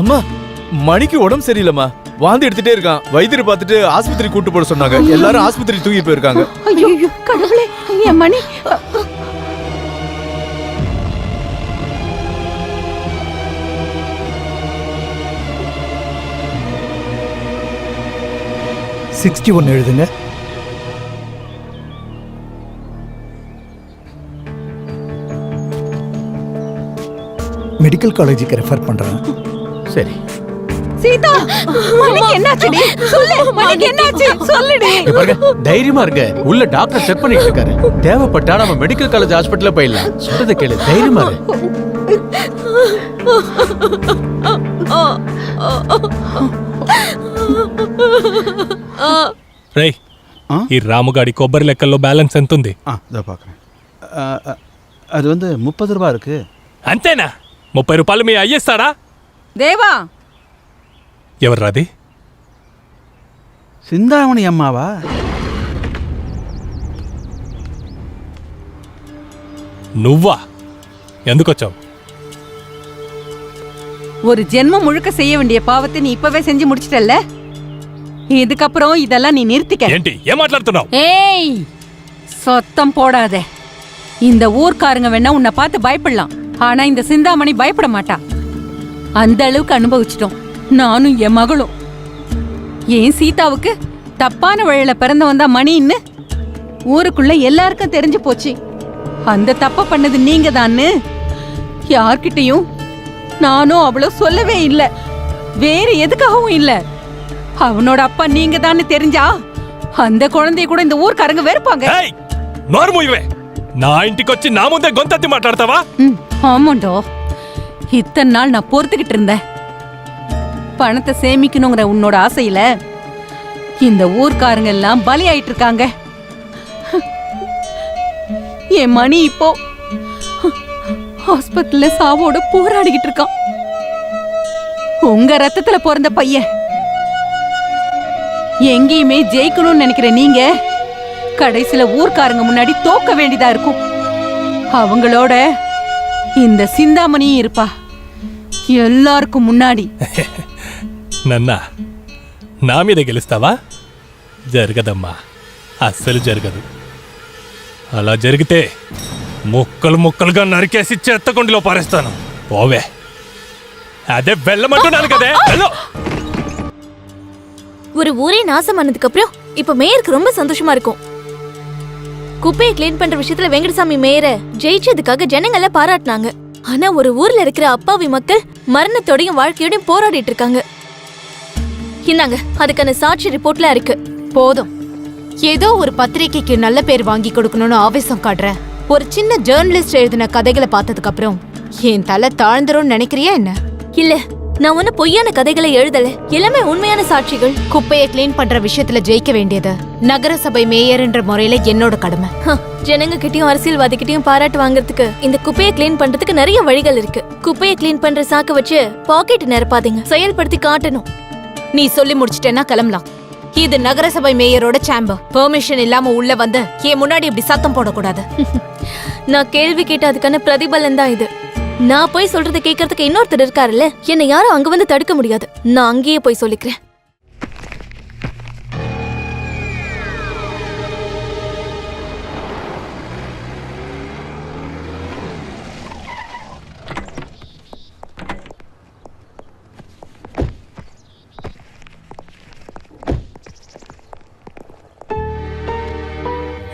அம்மா மணிக்கு உடம்பு சரியில்லைம்மா வாந்தி எடுத்துட்டே இருக்கான் வைத்தியர் பார்த்துட்டு ஆஸ்பத்திரி கூட்டு போட சொன்னாங்க எல்லாரும் ஆஸ்பத்திரி தூக்கி போயிருக்காங்க ஐயோ கடவுளே என் மணி $61 எழுதுங்க மெடிக்கல் காலேஜுக்கு ரெஃபர் பண்றேன் சரி சீதா மணிக்கு என்னாச்சுடி சொல்லு மணிக்கு என்னாச்சு சொல்லுடி தைரியமா இருங்க உள்ள டாக்டர் செக் பண்ணிட்டு இருக்காரு தேவைப்பட்டா நம்ம மெடிக்கல் காலேஜ் ஹாஸ்பிடல்ல போயிடலாம் சொல்றத கேளு தைரியமா இரு రేయ్ ఈ రాముగాడి కొబ్బరి లెక్కల్లో బ్యాలెన్స్ ఎంత ఉంది இதோ பார்க்குறேன் அது வந்து 30 ரூபாய் இருக்கு అంతేనా 30 రూపాయలు మీ అయ్యేస్తాడా தேவா ఎవర్రాది சிந்தாமணி அம்மாவா నువ్వా ఎందుకొచ్చావు ஒரு ஜென்மம் முழுக்க செய்ய வேண்டிய பாவத்தை நீ இப்பவே செஞ்சு முடிச்சிட்டல்ல இதுக்கப்புறம் இதெல்லாம் நீ நிறுத்திக்க ఏంటి ఏం మాట్లాడుతున్నావు ஏய் சத்தம் போடாத இந்த ஊர்க்காரங்க வேணா உன்னை பார்த்து பயப்படலாம் ஆனா இந்த சிந்தாமணி பயப்பட மாட்டா அந்த அளவுக்கு அனுபவிச்சிட்டோம் நானும் என் மகளும் ஏன் சீதாவுக்கு தப்பான வழியில பிறந்தவன் தான் மணின்னு ஊருக்குள்ள எல்லாருக்கும் தெரிஞ்சு போச்சு அந்த தப்ப பண்ணது நீங்க தான்னு யார்கிட்டயும் நானும் அவ்வளவு சொல்லவே இல்லை வேற எதுக்காகவும் இல்ல அவனோட அப்பா நீங்க தான்னு தெரிஞ்சா அந்த குழந்தைய கூட இந்த ஊர்க்காரங்க வெறுப்பாங்க నోరు మూయవే నా ఇంటికొచ్చి నా ముందే గొంతెత్తి మాట్లాడతావా ஆமாண்டோ இத்தனை நாள் நான் பொறுத்துக்கிட்டு இருந்தேன் பணத்தை சேமிக்கணுங்கிற உன்னோட ஆசையில இந்த ஊர்க்காரங்க எல்லாம் பலி ஆயிட்டு இருக்காங்க என் மணி இப்போ ஹாஸ்பிட்டல்ல சாவோட போராடிக்கிட்டு இருக்கான் உங்க ரத்தத்துல பிறந்த பையன் எங்கேயுமே ஜெயிக்கணும்னு நினைக்கிற நீங்க கடைசியில ஊர்க்காரங்க முன்னாடி தோக்க வேண்டியதா இருக்கும். அவங்களோட இந்த சிந்தாமணியும் இருப்பா எல்லாருக்கும் మున్నాడి. నన్నా నా మీద గెలుస్తావా? జరగదమ్మా, అస్సలు జరగదు. అలా జరిగితే ముక్కలు ముక్కలుగా నరికేసి చెత్తకుండిలో పారేస్తాను. పోవే. అదే వెళ్ళమంటున్నాను కదే. ஒரு ஊரே நாசமானதுக்கு அப்புறம் இப்ப மேயருக்கு ரொம்ப சந்தோஷமா இருக்கும். குப்பையை கிளீன் பண்ற விஷயத்துல வெங்கடசாமி மேயரை ஜெயிச்சதுக்காக ஜனங்கள பாராட்டினாங்க. ஆனா ஒரு ஊர்ல இருக்கிற அப்பாவி மக்கள் மரணத்தோடையும் வாழ்க்கையோடையும் போராடிட்டு இருக்காங்க. இந்தாங்க, அதுக்கான சாட்சி ரிப்போர்ட்ல இருக்கு. போதும். ஏதோ ஒரு பத்திரிகைக்கு நல்ல பேர் வாங்கி கொடுக்கணும்னு ஆவேசம் காட்டுற ஒரு சின்ன ஜேர்னலிஸ்ட் எழுதின கதைகளை பார்த்ததுக்கு அப்புறம் என் தலை தாழ்ந்துரும் நினைக்கிறியா என்ன? இல்ல, நான் ஒன்னும் பொய்யான கதைகளை எழுதல. எல்லாமே உண்மையான சாட்சிகள். குப்பையை கிளீன் பண்ற விஷயத்துல ஜெயிக்க வேண்டியது நகரசபை மேயர்ன்ற முறையில என்னோட கடமை. ஜனங்க கிட்டயும் அரசியல்வாதிகிட்டயும் பாராட்டு வாங்குறதுக்கு இந்த குப்பையை கிளீன் பண்றதுக்கு நிறைய வழிகள் இருக்கு. குப்பையை கிளீன் பண்ற சாக்க வச்சு பாக்கெட் நிரப்பாதீங்க, செயல்படுத்தி காட்டணும். நீ சொல்லி முடிச்சிட்டேன்னா கிளம்பலாம். இது நகரசபை மேயரோட சேம்பர். பெர்மிஷன் இல்லாம உள்ள வந்து என் முன்னாடி இப்படி சத்தம் போடக்கூடாது. நான் கேள்வி கேட்ட அதுக்கான பிரதிபலன் தான் இது. நான் போய் சொல்றதை கேட்கறதுக்கு இன்னொருத்தர் இருக்காருல்ல, என்னை யாரும் அங்க வந்து தடுக்க முடியாது. நான் அங்கேயே போய் சொல்லிக்கிறேன்.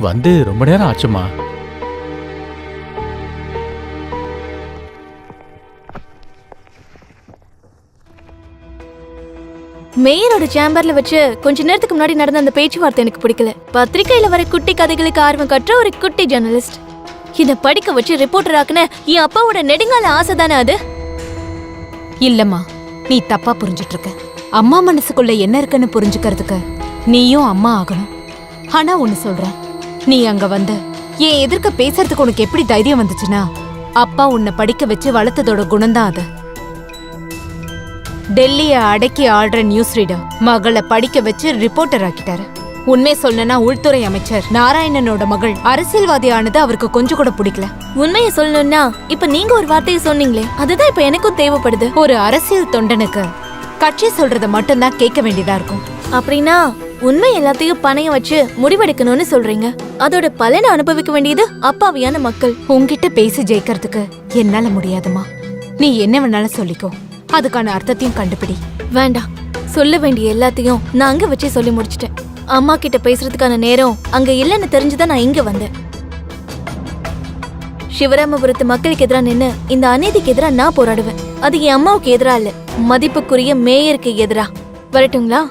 வந்து ரொம்ப நேரம் ஆச்சுமா. மேயரோட சேம்பர்ல வச்சு கொஞ்ச நேரத்துக்கு முன்னாடி நடந்த அந்த பேச்சுவார்த்தை எனக்கு பிடிக்கல. பத்திரிகையில வர குட்டி கதைகளுக்கு ஆர்வம் கற்ற ஒரு குட்டி ஜர்னலிஸ்ட் இத படிக்க வச்சு ரிப்போர்ட்டர் ஆக்குன என் அப்பாவோட நெடுங்கால ஆசை தானே அது? இல்லம்மா, நீ தப்பா புரிஞ்சிட்டு இருக்க. அம்மா மனசுக்குள்ள என்ன இருக்குன்னு புரிஞ்சுக்கிறதுக்கு நீயும் அம்மா ஆகணும். ஆனா ஒண்ணு சொல்றேன், நீ அங்க வந்து என் எதிர்க்க பேசுறதுக்கு உனக்கு எப்படி தைரியம் வந்துச்சுன்னா அப்பா உன்னை படிக்க வச்சு வளர்த்ததோட குணம்தான் அது. டெல்லிய அடக்கி ஆடுற நியூஸ் ரீடர் மகளை படிக்க வச்சு ரிப்போர்ட்டர் ஆக்கிட்டாரு. உண்மை சொல்லனா உள்துறை அமைச்சர் நாராயணனோட மகள் அரசியல்வாதி ஆனது அவருக்கு கொஞ்சம் கூட பிடிக்கல. உண்மையை சொல்லணும்னா இப்ப நீங்க ஒரு வார்த்தையை சொன்னீங்களே, அதுதான் இப்ப எனக்கும் தேவைப்படுது. ஒரு அரசியல் தொண்டனுக்கு கட்சி சொல்றத மட்டும்தான் கேட்க வேண்டியதா இருக்கும். அப்படின்னா உண்மை எல்லாத்தையும் பணையம் வச்சு முடிவெடுக்கணும்னு சொல்றீங்க. அதோட பலனை அனுபவிக்க வேண்டியது அப்பாவியான மக்கள். உன்கிட்ட பேசி ஜெயிக்கிறதுக்கு என்னால முடியாதுமா. நீ என்ன வேணாலும் சொல்லிக்கோ, அதுக்கான அர்த்தத்தையும் கண்டுபிடி. வேண்டாம், சொல்ல வேண்டிய எல்லாத்தையும் நான் அங்க வச்சே சொல்லி முடிச்சிட்டேன். அம்மா கிட்ட பேசுறதுக்கான நேரம் அங்க இல்லைன்னு தெரிஞ்சுதான் நான் இங்க வந்தேன். சிவராமபுரத்து மக்களுக்கு எதிராக நின்னு இந்த அநீதிக்கு எதிராக நான் போராடுவேன். அது என் அம்மாவுக்கு எதிரா இல்ல, மதிப்புக்குரிய மேயருக்கு எதிரா. வரட்டுங்களா?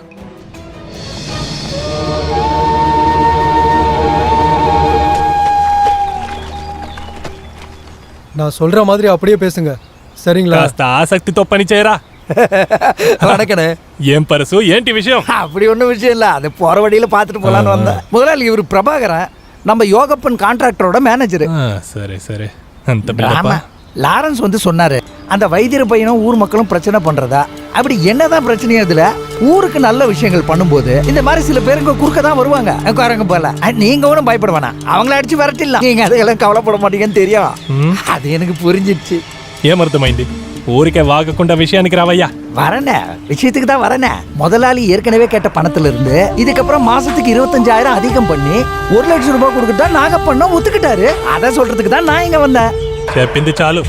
நான் சொல்ற மாதிரி அப்படியே பேசுங்க, சரிங்களா? ஆசக்திతో పని చేయరా. வணக்கண்ணே. ఏం పరసు, ఏంటి విషయం? அப்படி ஒன்றும் விஷயம் இல்லை, அது போற வழியில பார்த்துட்டு போலான்னு வந்தேன். முதலாளி இவர் பிரபாகரன், நம்ம யோகப்பன் கான்ட்ராக்டரோட மேனேஜர். சரி சரி. அந்த பிள்ளப்பா லாரன்ஸ் வந்து சொன்னாரு, அந்த வைத்தியர் பையனும் ஊர் மக்களும் பிரச்சனை பண்றதா. அப்படி என்னதான் பிரச்சனையா இதுல? ஊருக்கு நல்ல விஷயங்கள் பண்ணும்போது இந்த மாதிரி சில பேருங்க குறுக்க தான் வருவாங்க. உட்காரங்க போல, நீங்க ஒன்றும் பயப்பட வேணாம், அவங்கள அடிச்சு விரட்டிடலாம். நீங்க அதெல்லாம் கவலைப்பட மாட்டீங்கன்னு தெரியும். அது எனக்கு புரிஞ்சிடுச்சு. ఏమర్థమైంది? ఊరికే వాగకుండా విషయానికి రావయ్యా. வரனே, விஷயத்துக்கு தான் வரனே. முதலாளி ஏற்கனவே கேட்ட பணத்துல இருந்து இதுக்கப்புறம் மாசத்துக்கு 25,000 அதிகம் பண்ணி 1 லட்சம் ரூபாய் கொடுக்கட்டா நாகப்பண்ணம் ஒத்துக்கிட்டாரு. அதை சொல்றதுக்கு தான் நான் இங்க வந்தேன். చెప్పింది చాలు.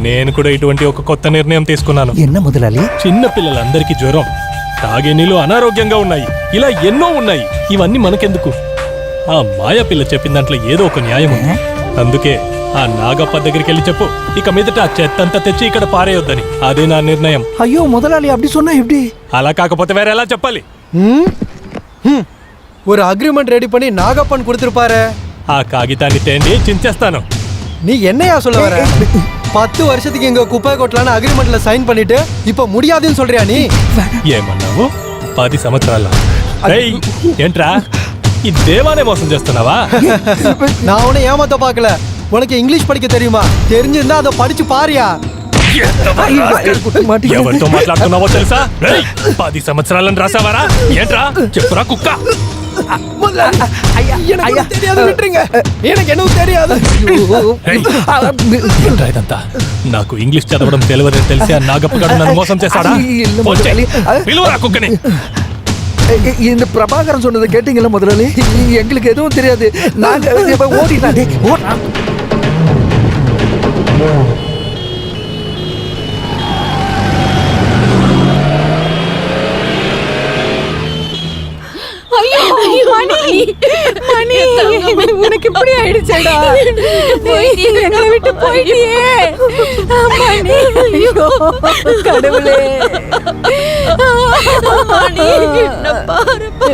నేను కూడా ఇటువంటి ఒక కొత్త నిర్ణయం తీసుకున్నాను. என்ன முதலாளி? చిన్న పిల్లలందరికీ జ్వరం, తాగే నీళ్ళు అనారోగ్యంగా ఉన్నాయి, ఇలా ఎన్నో ఉన్నాయి. ఇవన్నీ మనకెందుకు? ఆ మాయా పిల్ల చెప్పిన దాంట్లో ఏదో ఒక న్యాయం ఉంది. అందుకే ఆ నాగప్ప దగ్గరికి వెళ్ళి చెప్పు, ఇక మీదట ఆ చెత్తంతా తెచ్చి ఇక్కడ పారేయొద్దని. అదే నా నిర్ణయం. ஐயோ முதலாளி, அப்படி சொன்னா எப்படி? అలా కాకపోతే వేరే ఎలా చెప్పాలి? ஒரு அக்ரிமெண்ட் ரெடி பண்ணி நாகப்பன் கொடுத்துருப்பாரு. ఆ కాగితాన్ని తేండి, చించేస్తాను. நீ என்னையா சொல்ல வர? 10 வருஷத்துக்கு எங்க குப்பை கொட்டலான்னு அக்ரிமெண்ட்ல சைன் பண்ணிட்டு இப்ப முடியாதுன்னு சொல்றியா நீ? ఏమన్నావు? 10 సంవత్సరాల? ఏంట్రా, ఈ దేవానే మోసం చేస్తున్నావా? நான் உன்னை ஏமாத்த பார்க்கல. உனக்கு இங்கிலீஷ் படிக்க தெரியுமா? தெரிஞ்சிருந்தா அதை படிச்சு பாரியா. ఎవరితో మాట్లాడుతున్నావో తెలుసా? 10 సంవత్సరాలను రాసావారా? ఏంట్రా చెప్పురా కుక్క. ఇదంతా నాకు ఇంగ్లీష్ చదవడం తెలియదని తెలిసి ఆ నాగప్పగాడు నన్ను మోసం చేశాడా? పిలువరా కుక్కని. இந்த பிரபாகரன் சொன்னதை கேட்டீங்களா முதலாளி? எங்களுக்கு எதுவும் தெரியாது. நாங்க ஓடினாடே ஓடுறா. மணி உனக்கு இப்படி ஆயிடுச்சேடா. எங்களை விட்டு போயிட்டியே மணி. ஐயோ கடவுளே. மணி என்ன பாருப்பா.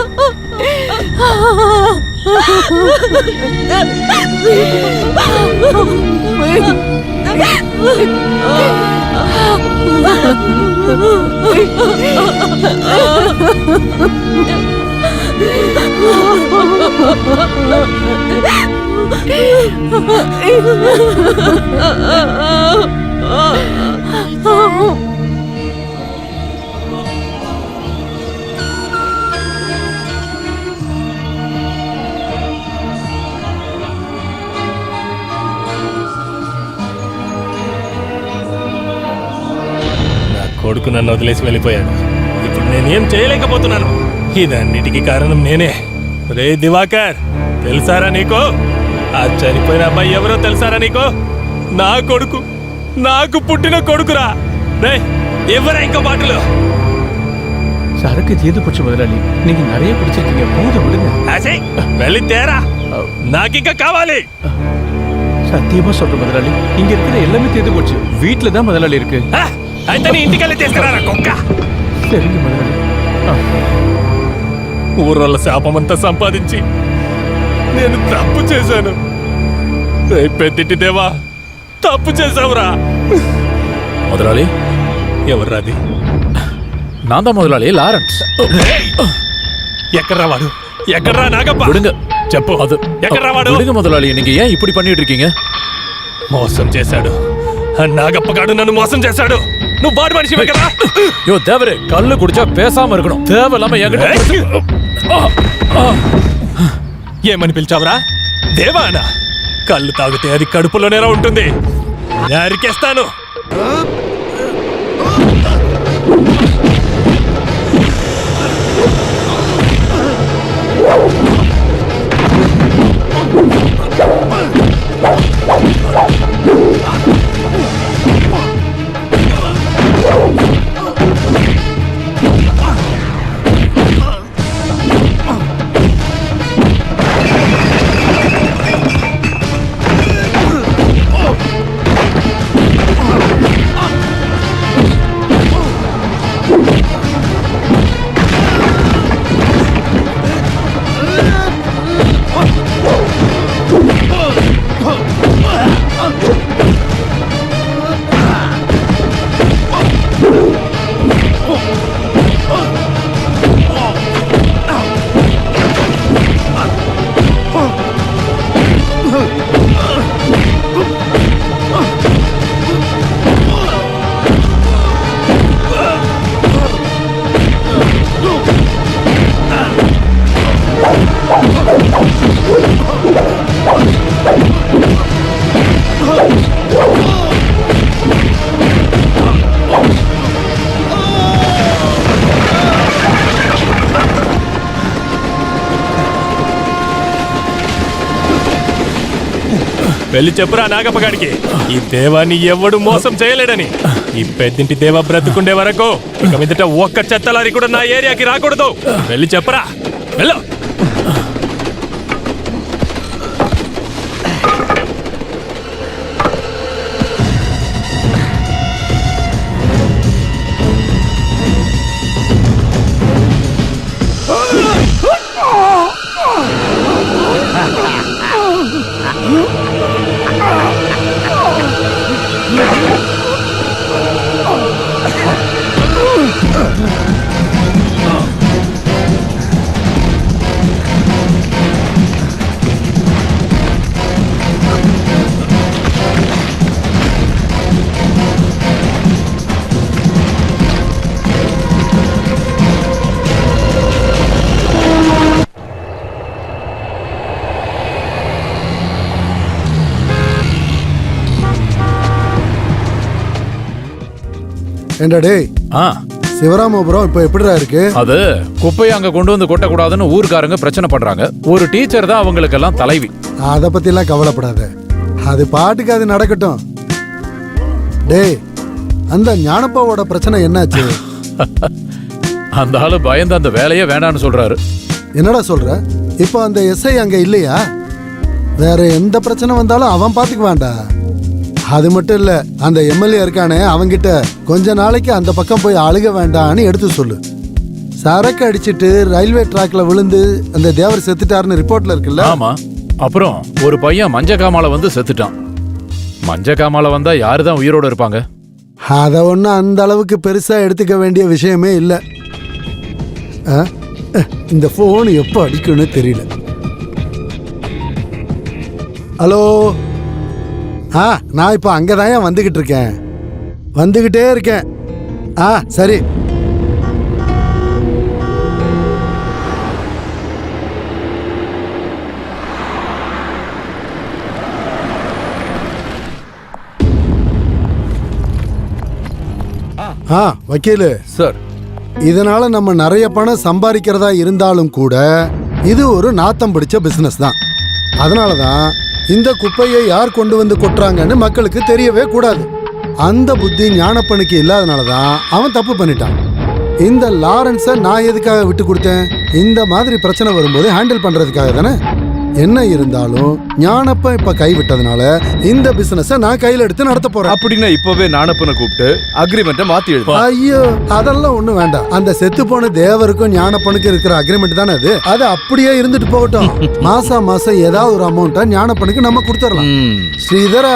కొడుకు నన్ను వదిలేసి వెళ్ళిపోయాడు. ఇప్పుడు నేనేం చేయలేకపోతున్నాను. ఇదన్నిటికీ కారణం నేనే. రే దివాకర్, తెలుసారా నీకు? ఆ చనిపోయిన అబ్బాయి ఎవరో తెలుసారా నీకు? నా కొడుకు, నాకు పుట్టిన కొడుకురా. రే ఎవరా ఇంకా బాటలు? சரக்கு தீர்ந்து போச்சு முதலாளி. நீங்க நிறைய குடிச்சிருக்கீங்க, போதும் விடுங்க. వెళ్ళి తేరా, నాకింకా కావాలి. சத்தியமா சொல்றேன் முதலாளி, இங்க இருக்கிற எல்லாமே தீர்ந்து போச்சு. வீட்டுல தான் முதலாளி இருக்கு. అయితే నీ ఇంటికెళ్ళి తీసుకురారా కుక్క. சரிங்க முதலாளி. ఊర్వల్ల శాపమంతా సంపాదించి నేను తప్పు చేశాను. పెద్దింటి దేవా, తప్పు చేశావురా. முதலாளி ఎవర్రాది? நான் தான் முதலாளி, லாரன்ஸ். ఎక్కడ్రా వాడు? ఎక్కడ్రా నాగప్ప? விடுங்க. చెప్పు, அது ఎక్కడ్రా వాడు? விடுங்க முதலாளி, நீங்க ஏன் இப்படி பண்ணிட்டு இருக்கீங்க? మోసం చేశాడు. నాగప్పగాడు నన్ను మోసం చేశాడు. నువ్వు వాడు మనిషివే కదా? யோ தேவரே, கல்லு குடிச்சா பேசாம இருக்கணும். தேவையில்லாம என்கிட்ட ఏమని పిలిచావురా? దేవానా? కళ్ళు తాగితే అది కడుపులోనేలా ఉంటుంది. నరికేస్తాను. వెళ్ళి చెప్పురా నాగప్పగాడికి, ఈ దేవాన్ని ఎవడు మోసం చేయలేడని. ఈ పెద్దింటి దేవ బ్రతుకుండే వరకు ఇక మీదట ఒక్క చెత్తలారి కూడా నా ఏరియాకి రాకూడదు. వెళ్ళి చెప్పురా, వెళ్ళు. ஏண்டா டேய், சிவராமபுரம் இப்ப எப்படிடா இருக்கு? அது குப்பையை அங்க கொண்டு வந்து கொட்டக்கூடாதுன்னு ஊர்க்காரங்க பிரச்சனை பண்றாங்க. ஒரு டீச்சர் தான் அவங்களுக்கெல்லாம் தலைவி. அத பத்தி எல்லாம் கவலைப்படாத, அது பாட்டுக்கு அது நடக்கட்டும். டேய், அந்த ஞானப்பாவோட பிரச்சனை என்னாச்சு? அந்த ஆளு பயந்து அந்த வேலையே வேண்டான்னு சொல்றாரு. என்னடா சொல்ற? இப்போ அந்த எஸ்ஐ அங்க இல்லையா? வேற எந்த பிரச்சனை வந்தாலும் அவன் பாத்துக்குவான்டா. அது மட்டும் இல்ல, அந்த எம்எல்ஏ இருக்கானே அவங்கிட்ட கொஞ்ச நாளைக்கு அந்த பக்கம் போய் அழுக வேண்டான்னு எடுத்து சொல்லு. சரக்கு அடிச்சிட்டு ரயில்வே டிராக்ல விழுந்து அந்த தேவர் செத்துட்டாருன்னு ரிப்போர்ட்ல இருக்குல்ல? ஆமா. அப்புறம் ஒரு பையன் மஞ்ச காமால வந்து செத்துட்டான். மஞ்ச காமால வந்தா யாருதான் உயிரோட இருப்பாங்க? அத ஒன்றும் அந்த அளவுக்கு பெருசா எடுத்துக்க வேண்டிய விஷயமே இல்லை. இந்த போன் எப்போ அடிக்கும்னு தெரியல. ஹலோ, நான் இப்போ அங்கதான் வந்துகிட்டு இருக்கேன், வந்துகிட்டே இருக்கேன். சரி. வக்கீலு சார், இதனால நம்ம நிறைய பணம் சம்பாதிக்கிறதா இருந்தாலும் கூட இது ஒரு நாத்தம் பிடிச்ச பிசினஸ் தான். அதனாலதான் இந்த குப்பையை யார் கொண்டு வந்து கொட்டுறாங்கன்னு மக்களுக்கு தெரியவே கூடாது. அந்த புத்தி ஞானப்பனுக்கு இல்லாதனாலதான் அவன் தப்பு பண்ணிட்டான். இந்த லாரன்ஸை நான் எதுக்காக விட்டு கொடுத்தேன்? இந்த மாதிரி பிரச்சனை வரும்போது ஹேண்டில் பண்றதுக்காக தானே. என்ன இருந்தாலும் ஞானப்பன் இப்ப கைவிட்டதுனால இந்த பிசினஸ நான் கையில எடுத்து நடத்த போறேன். அப்படின்னா இப்பவே ஞானப்பனை கூப்பிட்டு அக்ரிமெண்ட்டை மாத்தி எழுது. ஐயோ, அதெல்லாம் ஒண்ணும் வேண்டாம். அந்த செத்து போன தேவருக்கும் ஞானப்பனுக்கு இருக்கிற அக்ரிமெண்ட் தானே அது. அது அப்படியே இருந்துட்டு போகட்டும். மாசம் ஏதாவது ஒரு அமௌண்ட்டை ஞானப்பனுக்கு நம்ம கொடுத்துடலாம். ஸ்ரீதரா,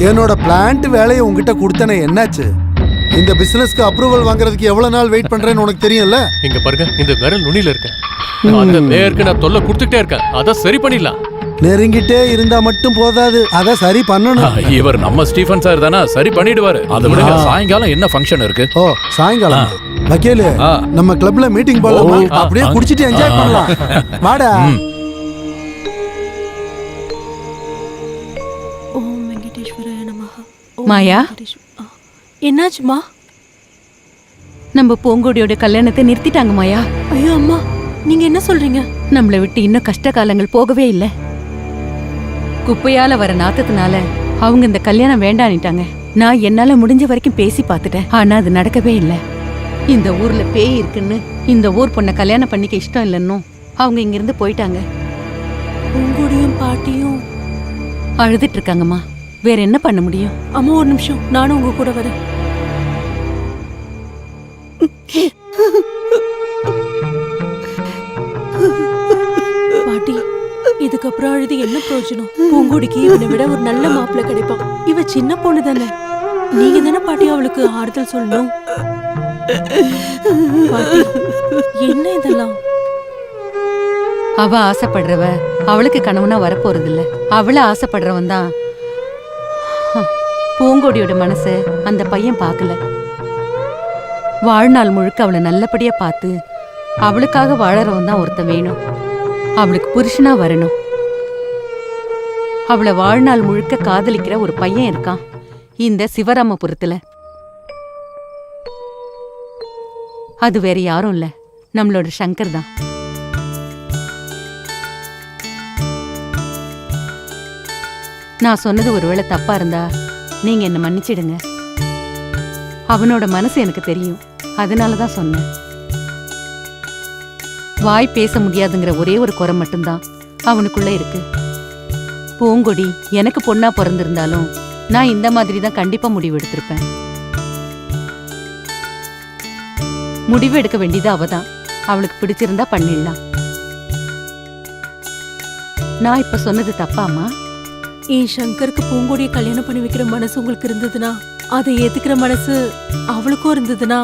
என்னோட பிளான்ட் வேலையை உங்ககிட்ட கொடுத்தனே, என்னாச்சு? இந்த பிசினஸ்க்கு அப்ரூவல் வாங்குறதுக்கு எவ்வளவு நாள் வெயிட் பண்றேன்னு உனக்கு தெரியும்ல? இங்க பாருங்க, இந்த விரல் நுனியில இருக்க அந்த மேயருக்கு நான் தொல்லை கொடுத்துட்டே இருக்கேன். அத சரி பண்ணிடலாம். நெருங்கிட்டே இருந்தா மட்டும் போதாது, அத சரி பண்ணணும். இவர் நம்ம ஸ்டீஃபன் சார் தானே, சரி பண்ணிடுவாரு. அதை விட சாயங்காலம் என்ன ஃபங்க்ஷன் இருக்கு? ஓ, சாயங்காலம் வக்கீலு, நம்ம கிளப்ல மீட்டிங் போடலாமா? அப்படியே குடிச்சிட்டு என்ஜாய் பண்ணலாம். வாடா. ஓம் வெங்கடேஸ்வராய நமஹ. மாயா, என்னாச்சுமா? நம்ம பூங்கோடியோட கல்யாணத்தை நிறுத்திட்டாங்க மாயா. ஐயோ அம்மா, நீங்க என்ன சொல்றீங்க? நம்மளை விட்டு இன்னும் கஷ்ட காலங்கள் போகவே இல்லை. குப்பையால வர நாத்தத்தினால அவங்க இந்த கல்யாணம் வேண்டான்னுட்டாங்க. நான் என்னால முடிஞ்ச வரைக்கும் பேசி பார்த்துட்டேன், ஆனா அது நடக்கவே இல்லை. இந்த ஊர்ல பேய் இருக்குன்னு இந்த ஊர் பொண்ணை கல்யாணம் பண்ணிக்க இஷ்டம் இல்லைன்னும் அவங்க இங்கிருந்து போயிட்டாங்க. உங்களுடையும் பாட்டியும் அழுதுட்டு இருக்காங்கம்மா. வேற என்ன பண்ண முடியும்? அம்மா ஒரு நிமிஷம், நானும் உங்க கூட வரேன். பாட்டி, இதுக்கப்புறம் அழுது என்ன பிரயோஜனம்? பூங்கொடிக்கு இவனை விட ஒரு நல்ல மாப்பிள்ளை கிடைப்பான். இவ சின்ன பொண்ணு தானே, நீங்க தானே பாட்டி அவளுக்கு ஆறுதல் சொல்லணும். பாட்டி, என்ன இதெல்லாம்? அவ ஆசைப்படுறவ அவளுக்கு கணவனா வரப்போறது இல்ல. அவள ஆசைப்படுறவன் தான். பூங்கொடியோட மனச அந்த பையன் பார்க்கல. வாழ்நாள் முழுக்க அவளை நல்லபடியா பார்த்து அவளுக்காக வாழறவன் தான் ஒருத்தன் வேணும். அவளுக்கு புருஷனா வரணும். அவளை வாழ்நாள் முழுக்க காதலிக்கிற ஒரு பையன் இருக்கான் இந்த சிவராமபுரத்துல. அது வேற யாரும் இல்ல, நம்மளோட சங்கர் தான். நான் சொன்னது ஒருவேளை தப்பா இருந்தா நீங்க என்ன மன்னிச்சிடுங்க. அவனோட மனசு எனக்கு தெரியும், அதனாலதான் சொன்னேன். வாய் பேச முடியாதுங்கிற ஒரே ஒரு குறை மட்டும்தான் அவனுக்குள்ள இருக்கு. பூங்கொடி எனக்கு பொண்ணா பிறந்திருந்தாலும் நான் இந்த மாதிரி தான் கண்டிப்பா முடிவு எடுத்திருப்பேன். முடிவு எடுக்க வேண்டியது அவதான். அவளுக்கு பிடிச்சிருந்தா பண்ணிடலாம். நான் இப்ப சொன்னது தப்பாமா? என் சங்கருக்கு பூங்கொடியை கல்யாணம் பண்ணி வைக்கிற மனசு உங்களுக்கு இருந்ததுன்னா, அதை ஏத்துக்கிற மனசு அவளுக்கும் இருந்ததுன்னா,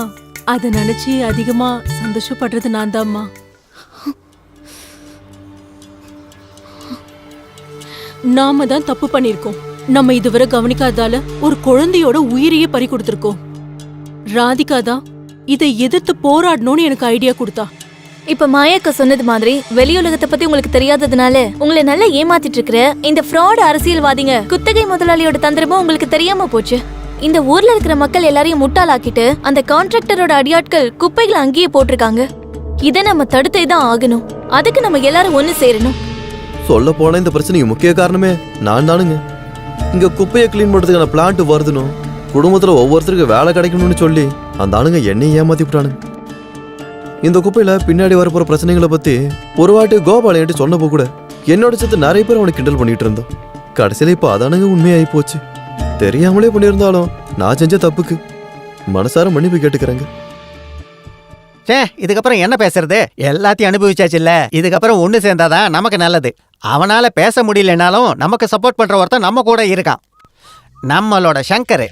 அதை நினைச்சு அதிகமா சந்தோஷப்படுறது நான் தான்மா. நாம தான் தப்பு பண்ணிருக்கோம். நம்ம இதுவரை கவனிக்காதால ஒரு குழந்தையோட உயிரையே பறி கொடுத்திருக்கோம். ராதிகா தான் இதை எதிர்த்து போராடணும்னு எனக்கு ஐடியா கொடுத்தா. இப்ப மாயாக்கா சொன்னது மாதிரி வெளியுலகத்தை பத்தி உங்களுக்கு தெரியாததுனால உங்களை நல்லா ஏமாத்திட்டு இருக்கிற இந்த ஃப்ராட் அரசியல்வாதிங்க குத்தகை முதலாளியோட தந்திரமும் உங்களுக்கு தெரியாம போச்சு. இந்த ஊர்ல இருக்கிற மக்கள் எல்லாரையும் முட்டாளாக்கிட்டு அந்த கான்ட்ராக்டரோட அடியாட்கள் குப்பைகளை அங்கேயே போட்டிருக்காங்க. இதை நம்ம தடுத்தே தான் ஆகணும். அதுக்கு நம்ம எல்லாரும் ஒண்ணு சேரணும். சொல்ல போனா இந்த பிரச்சனைக்கு முக்கிய காரணமே நான் தானுங்க. இங்க குப்பையை கிளீன் பண்றதுக்கான பிளான்ட் வருதுனும் குடும்பத்துல ஒவ்வொருத்தருக்கு வேலை கிடைக்கணும்னு சொல்லி அந்த ஆளுங்க என்னையும் ஏமாத்தி விட்டானுங்க. இந்த குப்பையில பின்னாடி வரப்போற பிரச்சனைகளை பத்தி ஒரு வாட்டி கோபால் என்கிட்ட சொன்னப்போ கூட என்னோட சேர்த்து நிறைய பேர் அவனை கிண்டல் பண்ணிட்டு இருந்தோம். கடைசியில இப்ப அதானுங்க உண்மையாகி போச்சு. தெரியாமலே பண்ணியிருந்தாலும் நான் செஞ்ச தப்புக்கு மனசார மன்னிப்பு கேட்டுக்கிறேங்க. சே, இதுக்கப்புறம் என்ன பேசுறது? எல்லாத்தையும் அனுபவிச்சாச்சு இல்ல. இதுக்கப்புறம் ஒண்ணு சேர்ந்தாதான் நமக்கு நல்லது. அவனால பேச முடியலனாலும் நமக்கு சப்போர்ட் பண்ற ஒருத்தன் நம்ம கூட இருக்கான், நம்மளோட சங்கர்.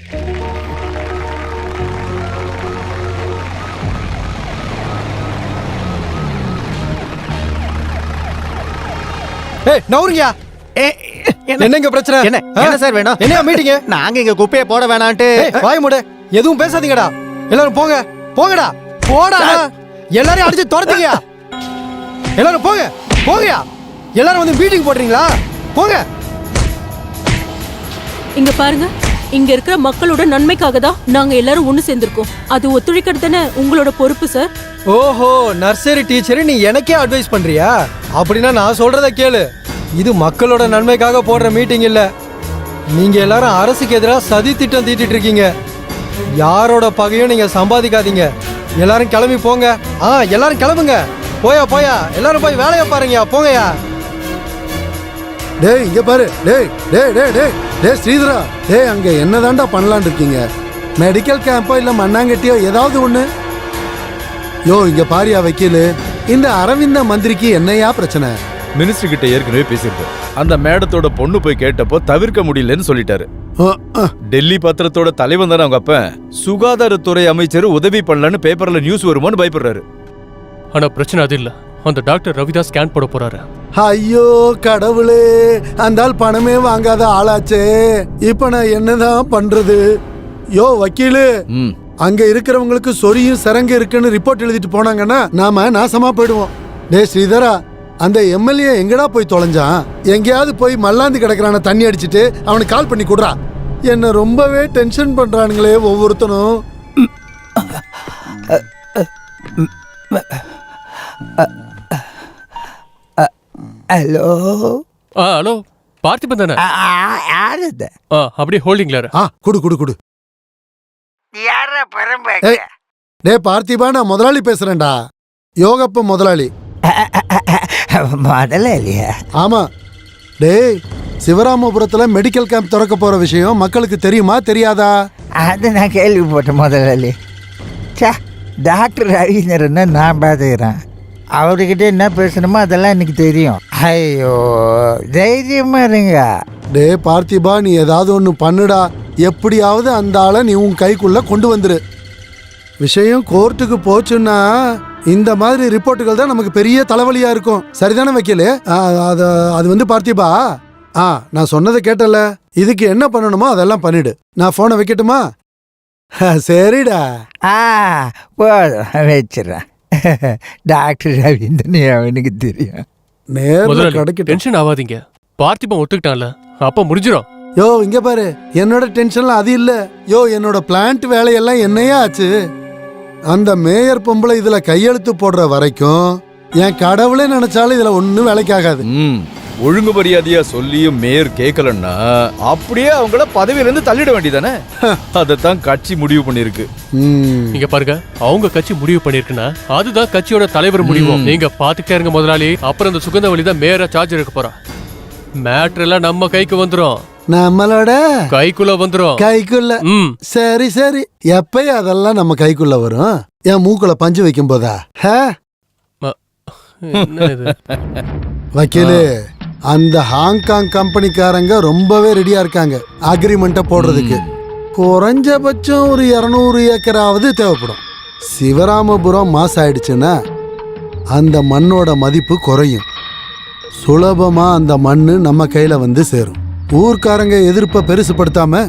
ஏய் நவுருங்கயா. என்னங்க பிரச்சனை? என்ன சார் வேணும்? என்ன மீட்டிங்? நாங்க இங்க குப்பையை போட வேணான்ட்டு. வாய் மூடு, எதுவும் பேசாதீங்கடா. எல்லாரும் போங்க, போங்கடா, போடா. எல்லாரையும் அடிச்சு துரத்துங்கயா. எல்லாரும் போங்க, போங்கயா. எல்லாரும் வந்து மீட்டிங் போடுறீங்களா? போங்க. இங்க பாருங்க, இங்க இருக்கிற மக்களோட நன்மைக்காக தான் நாங்க எல்லாரும் ஒண்ணு சேர்ந்திருக்கோம். அது ஒத்துழைக்கிறது தானே உங்களோட பொறுப்பு சார். ஓஹோ, நர்சரி டீச்சர் நீ எனக்கே அட்வைஸ் பண்றியா? அப்படின்னா நான் சொல்றத கேளு. இது மக்களோட நன்மைக்காக போடுற மீட்டிங் இல்ல. நீங்க எல்லாரும் அரசுக்கு எதிராக சதி திட்டம் தீட்டிட்டு இருக்கீங்க. யாரோட பகையும் நீங்க சம்பாதிக்காதீங்க. எல்லாரும் கிளம்பி போங்க. எல்லாரும் கிளம்புங்க. போயா போயா, எல்லாரும் போய் வேலையை பாருங்கயா. போங்கயா. டேய் இங்க பாரு. டேய் டேய் டேய் டேய் டேய் ஸ்ரீதரா, டேய் அங்க என்னதான்டா பண்ணலான்னு இருக்கீங்க? மெடிக்கல் கேம்போ இல்ல மண்ணாங்கட்டியோ ஏதாவது ஒண்ணு? யோ இங்க பாரியா வக்கீலு, இந்த அரவிந்த மந்திரிக்கு என்னையா பிரச்சனை? மினிஸ்டர் கிட்ட ஏற்கனவே பேசியிருக்கோம். அந்த மேடத்தோட பொண்ணு போய் கேட்டப்போ தவிர்க்க முடியலன்னு சொல்லிட்டாரு. டெல்லி பத்திரத்தோட தலைவன் தானே அவங்க அப்ப. சுகாதாரத்துறை அமைச்சர் உதவி பண்ணலன்னு பேப்பர்ல நியூஸ் வருமானு பயப்படுறாரு. ஆனா பிரச்சனை அது இல்ல. அந்த டாக்டர் ரவிதாஸ் ஸ்கேன் போட போறாரு. ஐயோ கடவுளே, அந்த ஆள் பணமே வாங்காத ஆளாச்சே. இப்ப நான் என்னதான் பண்றது? யோ வக்கீலு, அங்க இருக்கிறவங்களுக்கு சொரியும் சரங்கு இருக்குன்னு ரிப்போர்ட் எழுதிட்டு போனாங்கன்னா நாம நாசமா போயிடுவோம். டே ஸ்ரீதரா, அந்த எம்எல்ஏ எங்கடா போய் தொலைஞ்சான்? எங்கேயாவது போய் மல்லாந்து கிடக்குறான தண்ணி அடிச்சுட்டு அவனுக்கு கால் பண்ணி கொடுறா. என்ன ரொம்பவே டென்ஷன் பண்றானுங்களே ஒவ்வொருத்தனும். ஹலோ ஹலோ, பார்த்திபன் தானே? யாரு இது? அப்படியே ஹோல்டிங்ல இரு. குடு குடு குடு. யாரா பரம்பரை? டே பார்த்திபா, நான் முதலாளி பேசுறேன்டா. யோகப்ப முதலாளி. முதலாளியா? ஆமா. டேய், சிவராமபுரத்துல மெடிக்கல் கேம்ப் திறக்க போற விஷயம் மக்களுக்கு தெரியுமா தெரியாதா? அது நான் கேள்விப்பட்டேன் முதலாளி. டாக்டர் ரவீந்திரன் நான் பார்த்துக்கிறேன். அவர்கிட்ட என்ன பேசணுமோ அதெல்லாம் எனக்கு தெரியும். ஐயோ தைரியமா இருங்க. டே பார்த்திபா, நீ ஏதாவது ஒன்று பண்ணுடா. எப்படியாவது அந்த ஆளை நீ உன் கைக்குள்ள கொண்டு வந்துரு. விஷயம் கோர்ட்டுக்கு போச்சுன்னா இந்த மாதிரி ரிப்போர்ட்டுகள் தான் நமக்கு பெரிய தலைவலியா இருக்கும். சரிதானே வக்கீலு? அது வந்து பார்த்திபா, நான் சொன்னதை கேட்டல. இதுக்கு என்ன பண்ணணுமோ அதெல்லாம் பண்ணிடு. நான் போனை வைக்கட்டுமா? சரிடா. போதும், வச்சிடறேன். டாக்டர் ரவீந்திரன் அவனுக்கு தெரியும். டென்ஷன் ஆகாதீங்க. பார்த்திபன் ஒத்துக்கிட்டான்ல, அப்ப முடிஞ்சிடும். யோ இங்க பாரு, என்னோட டென்ஷன்லாம் அது இல்ல. யோ என்னோட பிளான்ட் வேலையெல்லாம் என்னையா ஆச்சு? அந்த மேயர் பொம்பளை இதுல கையெழுத்து போடுற வரைக்கும் என் கடவுளே நினைச்சாலும் இதுல ஒண்ணும் வேலைக்காகாது. ஒழுங்கு மரியாதையா சொல்லியும் மேயர் கேட்கலன்னா அப்படியே அவங்கள பதவியில இருந்து தள்ளிட வேண்டியதானே? அதத்தான் கட்சி முடிவு பண்ணிருக்கு. நீங்க பாருங்க, அவங்க கட்சி முடிவு பண்ணிருக்குன்னா அதுதான் கட்சியோட தலைவர் முடிவு. நீங்க பாத்துக்கிட்டே இருங்க முதலாளி. அப்புறம் இந்த சுகந்தவழி தான் மேயரா சார்ஜ் எடுக்க போறா. மேட்ரு எல்லாம் நம்ம கைக்கு வந்துரும். நம்மளோட கைக்குள்ள வந்துரும். கைக்குள்ள? சரி சரி. எப்பயும் அதெல்லாம் நம்ம கைக்குள்ள வரும். என் மூக்குல பஞ்சு வைக்கும் போதா? வக்கீலு, அந்த ஹாங்காங் கம்பெனிக்காரங்க ரொம்பவே ரெடியா இருக்காங்க அக்ரிமெண்ட்டை போடுறதுக்கு. குறைஞ்சபட்சம் ஒரு 200 ஏக்கராவது தேவைப்படும். சிவராமபுரம் மாசம் ஆயிடுச்சுன்னா அந்த மண்ணோட மதிப்பு குறையும். சுலபமா அந்த மண்ணு நம்ம கையில வந்து சேரும். ஊர்க்காரங்க எதிர்ப்பை பெருசுப்படுத்தாம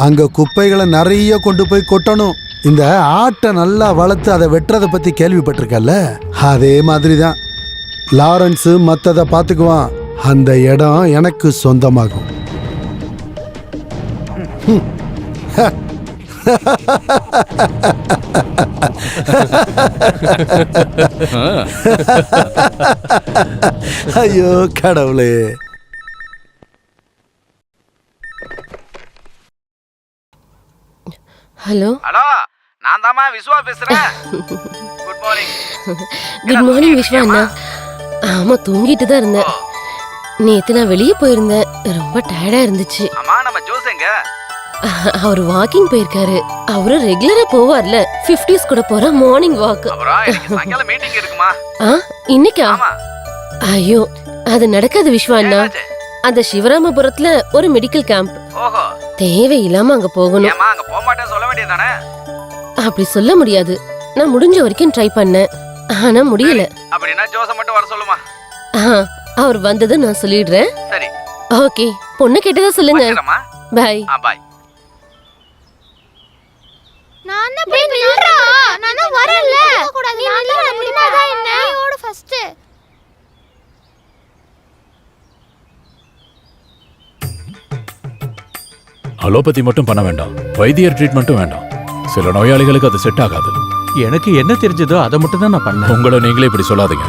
அங்க குப்பைகளை நிறைய கொண்டு போய் கொட்டணும். இந்த ஆட்டை நல்லா வளர்த்து அதை வெட்டுறதை பத்தி கேள்விப்பட்டிருக்கல, அதே மாதிரிதான். லாரன்ஸ் மத்ததை பார்த்துக்குவான். அந்த இடம் எனக்கு சொந்தமாகும். ஐயோ கடவுளே. ஹலோ ஹலோ, நான் தாமா விஸ்வா பேசுறேன். Good morning. Good morning Viswa அண்ணா. ஆமா, தூங்கிட்டு தான் இருந்தேன். நேத்து நான் வெளியே போயிருந்தேன், ரொம்ப டயர்டா இருந்துச்சு. அம்மா, நம்ம ஜோஸ் எங்க? அவர் வாக்கிங் போயிருக்காரு. அவரு ரெகுலரா போவார்ல, 50s கூட போற மார்னிங் வாக். அப்புறம் எனக்கு சாயங்காலம் மீட்டிங் இருக்குமா? இன்னைக்கா? ஐயோ, அது நடக்காது விஸ்வா அண்ணா. அந்த சிவராமபுரத்துல ஒரு மெடிக்கல் கேம்ப். ஓஹோ. தேவையில்லாம அங்க போகணும். ஏமா அங்க போக மாட்டேன்னு சொல்ல வேண்டியதானே? அப்படி சொல்ல முடியாது. நான் முடிஞ்ச வரைக்கும் ட்ரை பண்ணேன், ஆனா முடியல. அப்படின்னா ஜோஸ மட்டும் வர சொல்லுமா. அவர் வந்தது நான் சொல்லிடுறேன். சரி. ஓகே, பொண்ணு கேட்டதா சொல்லுங்க. பை. பை. நான் வரல. நீ நல்லா முடிமாதா என்ன? ஓடு ஃபர்ஸ்ட். அலோபதி மட்டும் பண்ண வேண்டாம், வைத்தியர் ட்ரீட்மெண்ட்டும் வேண்டாம். சில நோயாளிகளுக்கு அது செட் ஆகாது. எனக்கு என்ன தெரிஞ்சதோ அதை மட்டும் தான் நான் பண்ணேன். உங்களை நீங்களே இப்படி சொல்லாதீங்க.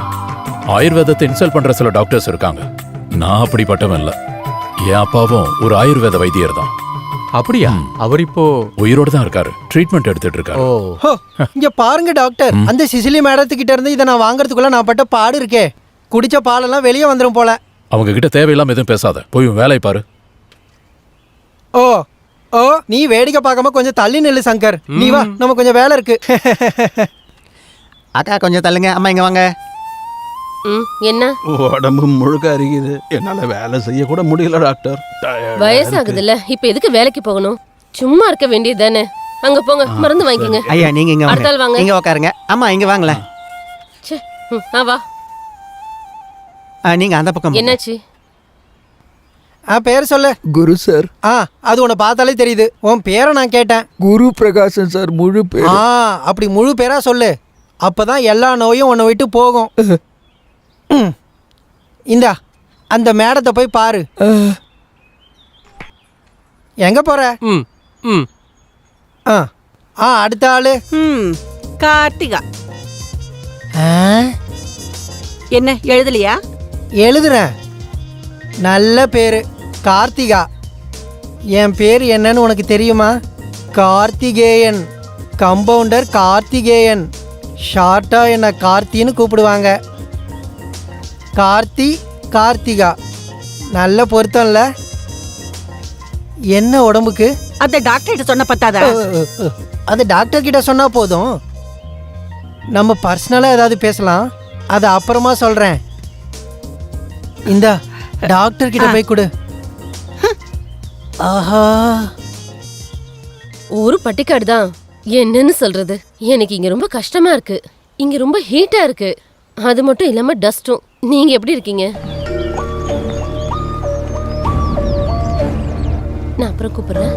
ஆயுர்வேதத்தை இன்சல்ட் பண்ற சில டாக்டர்ஸ் இருக்காங்க. நான் அப்படிப்பட்டவன் இல்ல. என் அப்பாவும் ஒரு ஆயுர்வேத வைத்தியர் தான். அப்படியா? அவர் இப்போ உயிரோடு தான் இருக்காரு, ட்ரீட்மெண்ட் எடுத்துட்டு இருக்காரு. இங்க பாருங்க டாக்டர், அந்த சிசிலி மேடத்துக்கிட்ட இருந்து இதை நான் வாங்குறதுக்குள்ள நான் பட்ட பாடு இருக்கே. குடிச்ச பாலெல்லாம் வெளியே வந்துடும் போல. அவங்க கிட்ட தேவையில்லாம எதுவும் பேசாத, போய் வேலையை பாரு. ஓ ஓ, நீ வேடிக்கை பார்க்காம கொஞ்சம் தள்ளி நில்லு சங்கர். நீ வா, நம்ம கொஞ்சம் வேலை இருக்கு. அக்கா கொஞ்சம் தள்ளுங்க. அம்மா இங்க வாங்க. என்ன? உடம்பு முழுக்க அரிக்குது, என்னால வேலை செய்ய கூட முடியல டாக்டர். வயசாகுதுல்ல, இப்ப எதுக்கு வேலைக்கு போகணும்? சும்மா இருக்க வேண்டியது தானே. அங்க போங்க, மருந்து வாங்கிக்கங்க. ஐயா நீங்க இங்க அடுத்த ஆள் வாங்க. இங்க உட்காருங்க. அம்மா இங்க வாங்களேன். வா. நீங்க அந்த பக்கம். என்னாச்சு? பேர் சொல்லு. குரு சார். அது உன்னை பார்த்தாலே தெரியுது. உன் பேரை நான் கேட்டேன். குரு பிரகாசன் சார், முழு பேர். அப்படி முழு பேரா சொல்லு, அப்பதான் எல்லா நோயும் உன்னை விட்டு போகும். இந்தா, அந்த மேடத்தை போய் பாரு. எங்க போற? அடுத்த ஆளு கார்த்திகா. என்ன எழுதலையா? எழுதுறேன். நல்ல பேரு கார்த்திகா. என் பேர் என்னன்னு உனக்கு தெரியுமா? கார்த்திகேயன். கம்பவுண்டர் கார்த்திகேயன். ஷார்ட்டா என்ன கார்த்தின்னு கூப்பிடுவாங்க. கார்த்தி, கார்த்திகா. நல்ல பொருத்தம்ல. என்ன உடம்புக்கு? அந்த டாக்டர் கிட்ட சொன்ன பத்தாதா? அது டாக்டர் கிட்ட சொன்னா போதும். நம்ம பர்சனலா ஏதாவது பேசலாம், அது அப்புறமா சொல்றேன். இந்தா, டாக்டர் கிட்ட போய் கொடு. ஆஹா, ஒரு பட்டிக்காடு தான். என்னன்னு சொல்றது, எனக்கு இங்க ரொம்ப கஷ்டமா இருக்கு. இங்க ரொம்ப ஹீட்டா இருக்கு. அது மட்டும் இல்லாம டஸ்டும். நீங்க எப்படி இருக்கீங்க? நான் அப்புறம் கூப்பிடுறேன்.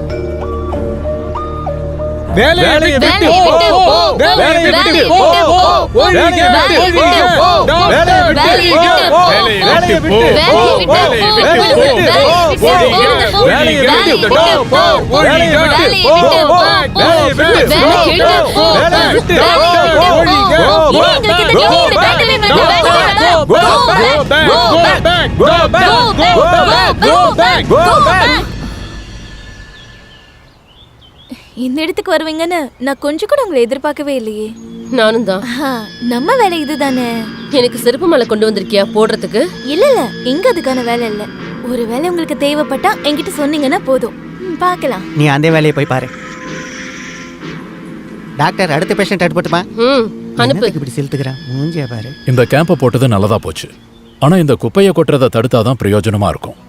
வேலையை விட்டு போ. வேலையை விட்டு போ. வேலையை விட்டு போ. வேலையை விட்டு போ. வேலையை விட்டு போ. வேலையை விட்டு போ. வேலையை விட்டு போ. வேலையை விட்டு இந்த இடத்துக்கு வருவீங்கன்னு நான் கொஞ்சம் கூட உங்களை எதிர்பார்க்கவே இல்லையே. நானும் தான். நம்ம வேலை இதுதானே. எனக்கு செருப்பு மலை கொண்டு வந்திருக்கியா போடுறதுக்கு? இல்ல இங்க அதுக்கான வேலை இல்ல. ஒரு வேலை உங்களுக்கு தேவைப்பட்டா என்கிட்ட சொன்னீங்கன்னா போதும், பார்க்கலாம். நீ அந்த வேலையை போய் பாரு. டாக்டர் அடுத்த பேஷண்ட் எடுத்துட்டுமா? அனுப்பு. இப்படி செலுத்துக்கிறான் மூஞ்சியா பாரு. இந்த கேம்பை போட்டது நல்லதா போச்சு. ஆனா இந்த குப்பையை கொட்டுறதை தடுத்தாதான் பிரயோஜனமா இருக்கும்.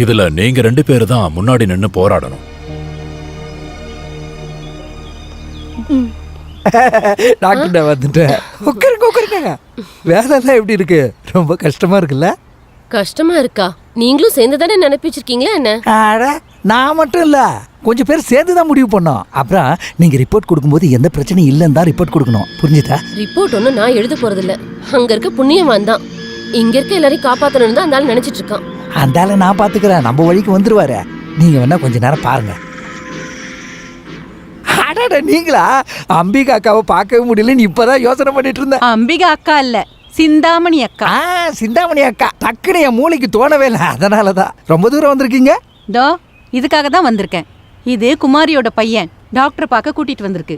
இதுல நீங்க 2 பேரு தான் முன்னாடி நின்னு போராடணும். டாக்டர் வந்துட்டேன். உட்காருங்க. வேலைலாம் எப்படி இருக்கு? ரொம்ப கஷ்டமா இருக்குல்ல? கஷ்டமா இருக்கா? நீங்களும் சேர்ந்து தானே நினைப்பிச்சிருக்கீங்களா என்ன? நான் மட்டும் இல்ல, கொஞ்சம் பேர் சேர்ந்து தான் முடிவு பண்ணோம். அப்புறம் நீங்க ரிப்போர்ட் கொடுக்கும்போது எந்த பிரச்சனையும் இல்லைன்னு தான் ரிப்போர்ட் கொடுக்கணும். புரிஞ்சுதா? ரிப்போர்ட் ஒன்றும் நான் எழுத போறது இல்ல. அங்க இருக்க புண்ணியவான் தான் இங்க இருக்க எல்லாரையும் காப்பாத்தணும்னு தான் அந்த ஆள் நினைச்சிட்டு இருக்கான். அந்த ஆளை நான் பாத்துக்கிறேன், நம்ம வழிக்கு வந்துருவாரு. நீங்க வேணா கொஞ்ச நேரம் பாருங்க. அடடா, நீங்களா? அம்பிகா அக்காவை பார்க்கவே முடியலன்னு இப்பதான் யோசனை பண்ணிட்டு இருந்தேன். அம்பிகா அக்கா இல்ல, சிந்தாமணி அக்கா. சிந்தாமணி அக்கா டக்குனு என் மூளைக்கு தோணவே இல்லை, அதனாலதான். ரொம்ப தூரம் வந்திருக்கீங்க? தோ இதுக்காக தான் வந்திருக்கேன். இது குமாரியோட பையன், டாக்டர் பார்க்க கூட்டிட்டு வந்திருக்கு.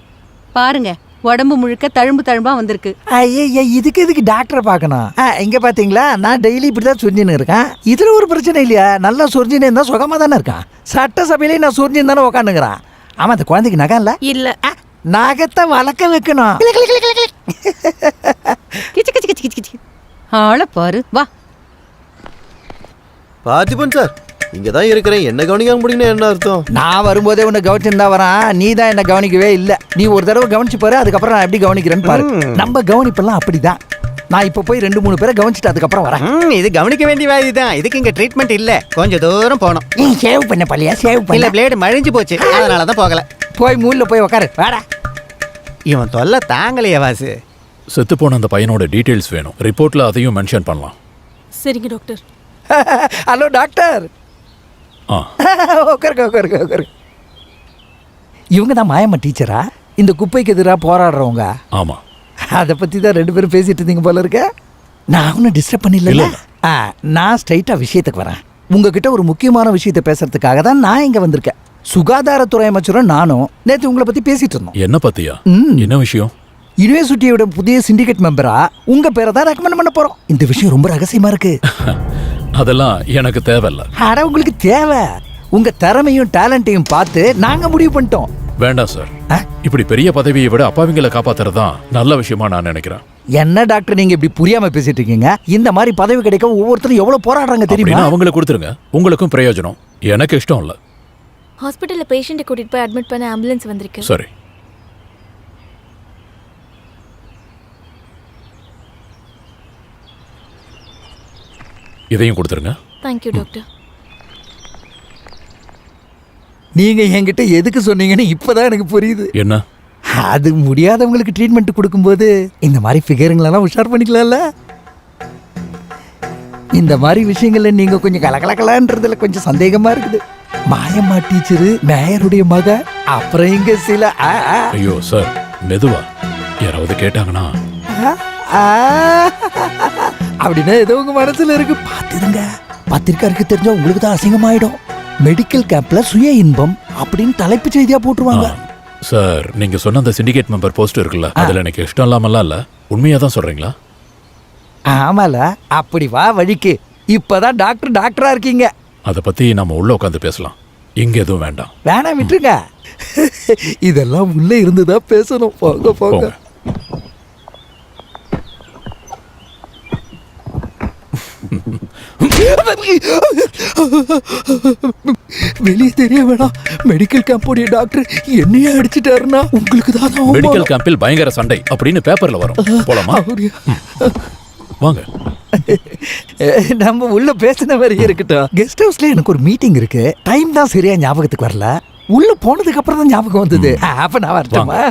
பாருங்க, உடம்பு முழுக்க தழும்பு தழும்பா வந்திருக்கு. ஐயா, இதுக்கு எதுக்கு டாக்டரை பார்க்கணும்? இங்க பாத்தீங்களா, நான் டெய்லி இப்படிதான் சொரிஞ்சுன்னு இருக்கேன். இதுல ஒரு பிரச்சனை இல்லையா? நல்லா சொரிஞ்சுன்னு இருந்தா சுகமா தானே இருக்கான். சட்டசபையிலே நான் சொரிஞ்சுன்னு தானே உட்காந்துங்கிறான். ஆமா, அந்த குழந்தைக்கு நகம் இல்ல. இல்ல, நகத்தை வளர்க்க வைக்கணும். ஆள பாரு, வா. பார்த்திபன் சார், இங்க தான் இருக்கிறேன், என்ன கவனிக்காம முடியும்னு என்ன அர்த்தம்? நான் வரும்போதே உன்னை கவனிச்சிருந்தா வரான், நீ தான் என்ன கவனிக்கவே இல்லை. நீ ஒரு தடவை கவனிச்சு பாரு, அதுக்கப்புறம் நான் எப்படி கவனிக்கிறேன்னு பாரு. நம்ம கவனிப்பெல்லாம் அப்படிதான். நான் இப்ப போய் 2-3 பேரை கவனிச்சுட்டு அதுக்கப்புறம் வரேன். இது கவனிக்க வேண்டிய வியாதி தான். இதுக்கு இங்க ட்ரீட்மெண்ட் இல்ல. கொஞ்சம் தூரம் போகணும். நீ சேவ் பண்ண பள்ளியா? சேவ் பண்ண இல்ல, பிளேடு மழிஞ்சு போச்சு, அதனாலதான் போகல. போய் மூலைல போய் உட்காரு, வாடா. இவன் தொல்லை தாங்கலையே வாசு. செத்து போன அந்த பையனோட டீடைல்ஸ் வேணும். ரிப்போர்ட்ல அதையும் மென்ஷன் பண்ணலாம். சரிங்க டாக்டர். Hello doctor. உட்காருங்க. இவங்க தான் மாயம்மா டீச்சரா? இந்த குப்பைக்கு எதிராக போராடுறவங்க? ஆமா. அதை பத்தி தான் 2 பேரும் பேசிட்டு இருந்தீங்க போல இருக்க. நான் ஒன்னும் டிஸ்டர்ப் பண்ணல. நான் ஸ்ட்ரைட்டா விஷயத்துக்கு வரேன். உங்ககிட்ட ஒரு முக்கியமான விஷயத்தை பேசுறதுக்காக தான் நான் இங்க வந்திருக்கேன். சுகாதாரத்துறை அமைச்சரும் நானும் நேற்று உங்களை பத்தி பேசிட்டு இருந்தோம். என்ன பத்தியா? என்ன விஷயம்? யூனிவர்சிட்டியோட புதிய சிண்டிகேட் மெம்பரா உங்க பேரை தான் ரெக்கமெண்ட் பண்ண போறோம். இந்த விஷயம் ரொம்ப ரகசியமா இருக்கு. அதெல்லாம் எனக்கு தேவையில்ல. அட, உங்களுக்கு தேவை. உங்க திறமையும் டேலண்ட்டையும் பார்த்து நாங்க முடிவு பண்ணிட்டோம். வேண்டாம் சார், இப்படி பெரிய பதவியை விட அப்பாவிங்களை காப்பாத்துறதுதான் நல்ல விஷயமா நான் நினைக்கிறேன். என்ன டாக்டர், நீங்க இப்படி புரியாம பேசிட்டு இருக்கீங்க? இந்த மாதிரி பதவி கிடைக்க ஒவ்வொருத்தரும் எவ்வளவு போராடுறாங்க தெரியுமா? அவங்களுக்கு கொடுத்துருங்க, உங்களுக்கும் பிரயோஜனம். எனக்கு இஷ்டம் இல்ல. ஹாஸ்பிட்டல்ல பேஷண்ட்டை கூட்டிட்டு போய் அட்மிட் பண்ண ஆம்புலன்ஸ் வந்திருக்கு. சரி. இதையும் கொடுத்துருங்க. Thank you doctor. நீங்க என்கிட்ட எதுக்கு சொன்னீங்கன்னு இப்பதான் எனக்கு புரியுது. என்ன? அது முடியாதவங்களுக்கு ட்ரீட்மெண்ட் கொடுக்கும்போது இந்த மாதிரி ஃபிகருங்களெல்லாம் உஷார் பண்ணிக்கலாம்ல. இந்த மாதிரி விஷயங்கள்ல நீங்க கொஞ்சம் கலகலக்கலான்றதுல கொஞ்சம் சந்தேகமா இருக்குது. மாயம்மா டீச்சரு, மேயருடைய மக, அப்புறம் இங்க சில ஐயோ சார், மெதுவா. யாராவது கேட்டாங்கன்னா அப்படின்னா ஏதோ உங்க மனசுல இருக்கு, பாத்துருங்க. பத்திரிக்காருக்கு தெரிஞ்சா உங்களுக்கு தான் அசிங்கமாயிடும். மெடிக்கல் கேம்ப்ல சுய இன்பம் அப்படின்னு தலைப்பு செய்தியா போட்டுருவாங்க. சார், நீங்க சொன்ன அந்த சிண்டிகேட் மெம்பர் போஸ்ட் இருக்குல்ல, அதுல எனக்கு இஷ்டம் இல்லாமலாம் இல்ல. உண்மையா தான் சொல்றீங்களா? ஆமால. அப்படி வா வழிக்கு. இப்பதான் டாக்டரா இருக்கீங்க. அத பத்தி நம்ம உள்ள உட்காந்து பேசலாம். இங்க எதுவும் வேண்டாம். வேணாம், விட்டுருங்க. இதெல்லாம் உள்ள இருந்துதான் பேசணும். போங்க போங்க. வெளியே தெரிய வேணாம். மெடிக்கல் கேம்போடைய டாக்டர் என்னையே அடிச்சிட்டாருன்னா உங்களுக்கு தான். மெடிக்கல் கேம்பில் பயங்கர சண்டை அப்படின்னு பேப்பர்ல வரும். போலாமா? வாங்க. நம்ம உள்ள பேசின மாதிரி இருக்கட்டும். கெஸ்ட் ஹவுஸ்ல எனக்கு ஒரு மீட்டிங் இருக்கு. டைம் தான் சரியா ஞாபகத்துக்கு வரல. உள்ள போனதுக்கு அப்புறம் தான் ஞாபகம் வந்தது. அப்ப நான் வரட்டுமா?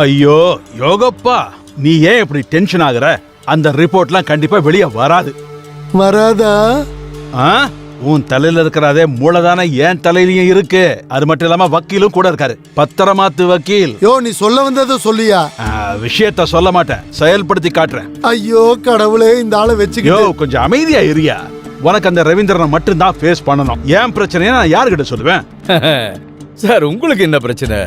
ஐயோ யோகப்பா, நீ ஏன் இப்படி டென்ஷன் ஆகுற? அந்த ரிப்போர்ட்லாம் கண்டிப்பா வெளியே வராதா? உன் தலையில இருக்கிறதே மூளைதானே என் தலையிலயும் இருக்கு. அது மட்டும் இல்லாம வக்கீலும் கூட இருக்காரு, பத்திரமாத்து வக்கீல். யோ, நீ சொல்ல வந்ததை சொல்லியா? விஷயத்த சொல்ல மாட்டேன், செயல்படுத்தி காட்டுறேன். ஐயோ கடவுளே, இந்த ஆளை வச்சுக்கிட்டு. யோ, கொஞ்சம் அமைதியா இருயா. உனக்கு அந்த ரவீந்திரனை மட்டும் தான் ஃபேஸ் பண்ணணும். ஏன் பிரச்சனையை நான் யாருக்கிட்ட சொல்லுவேன்? சார், உங்களுக்கு என்ன பிரச்சனை?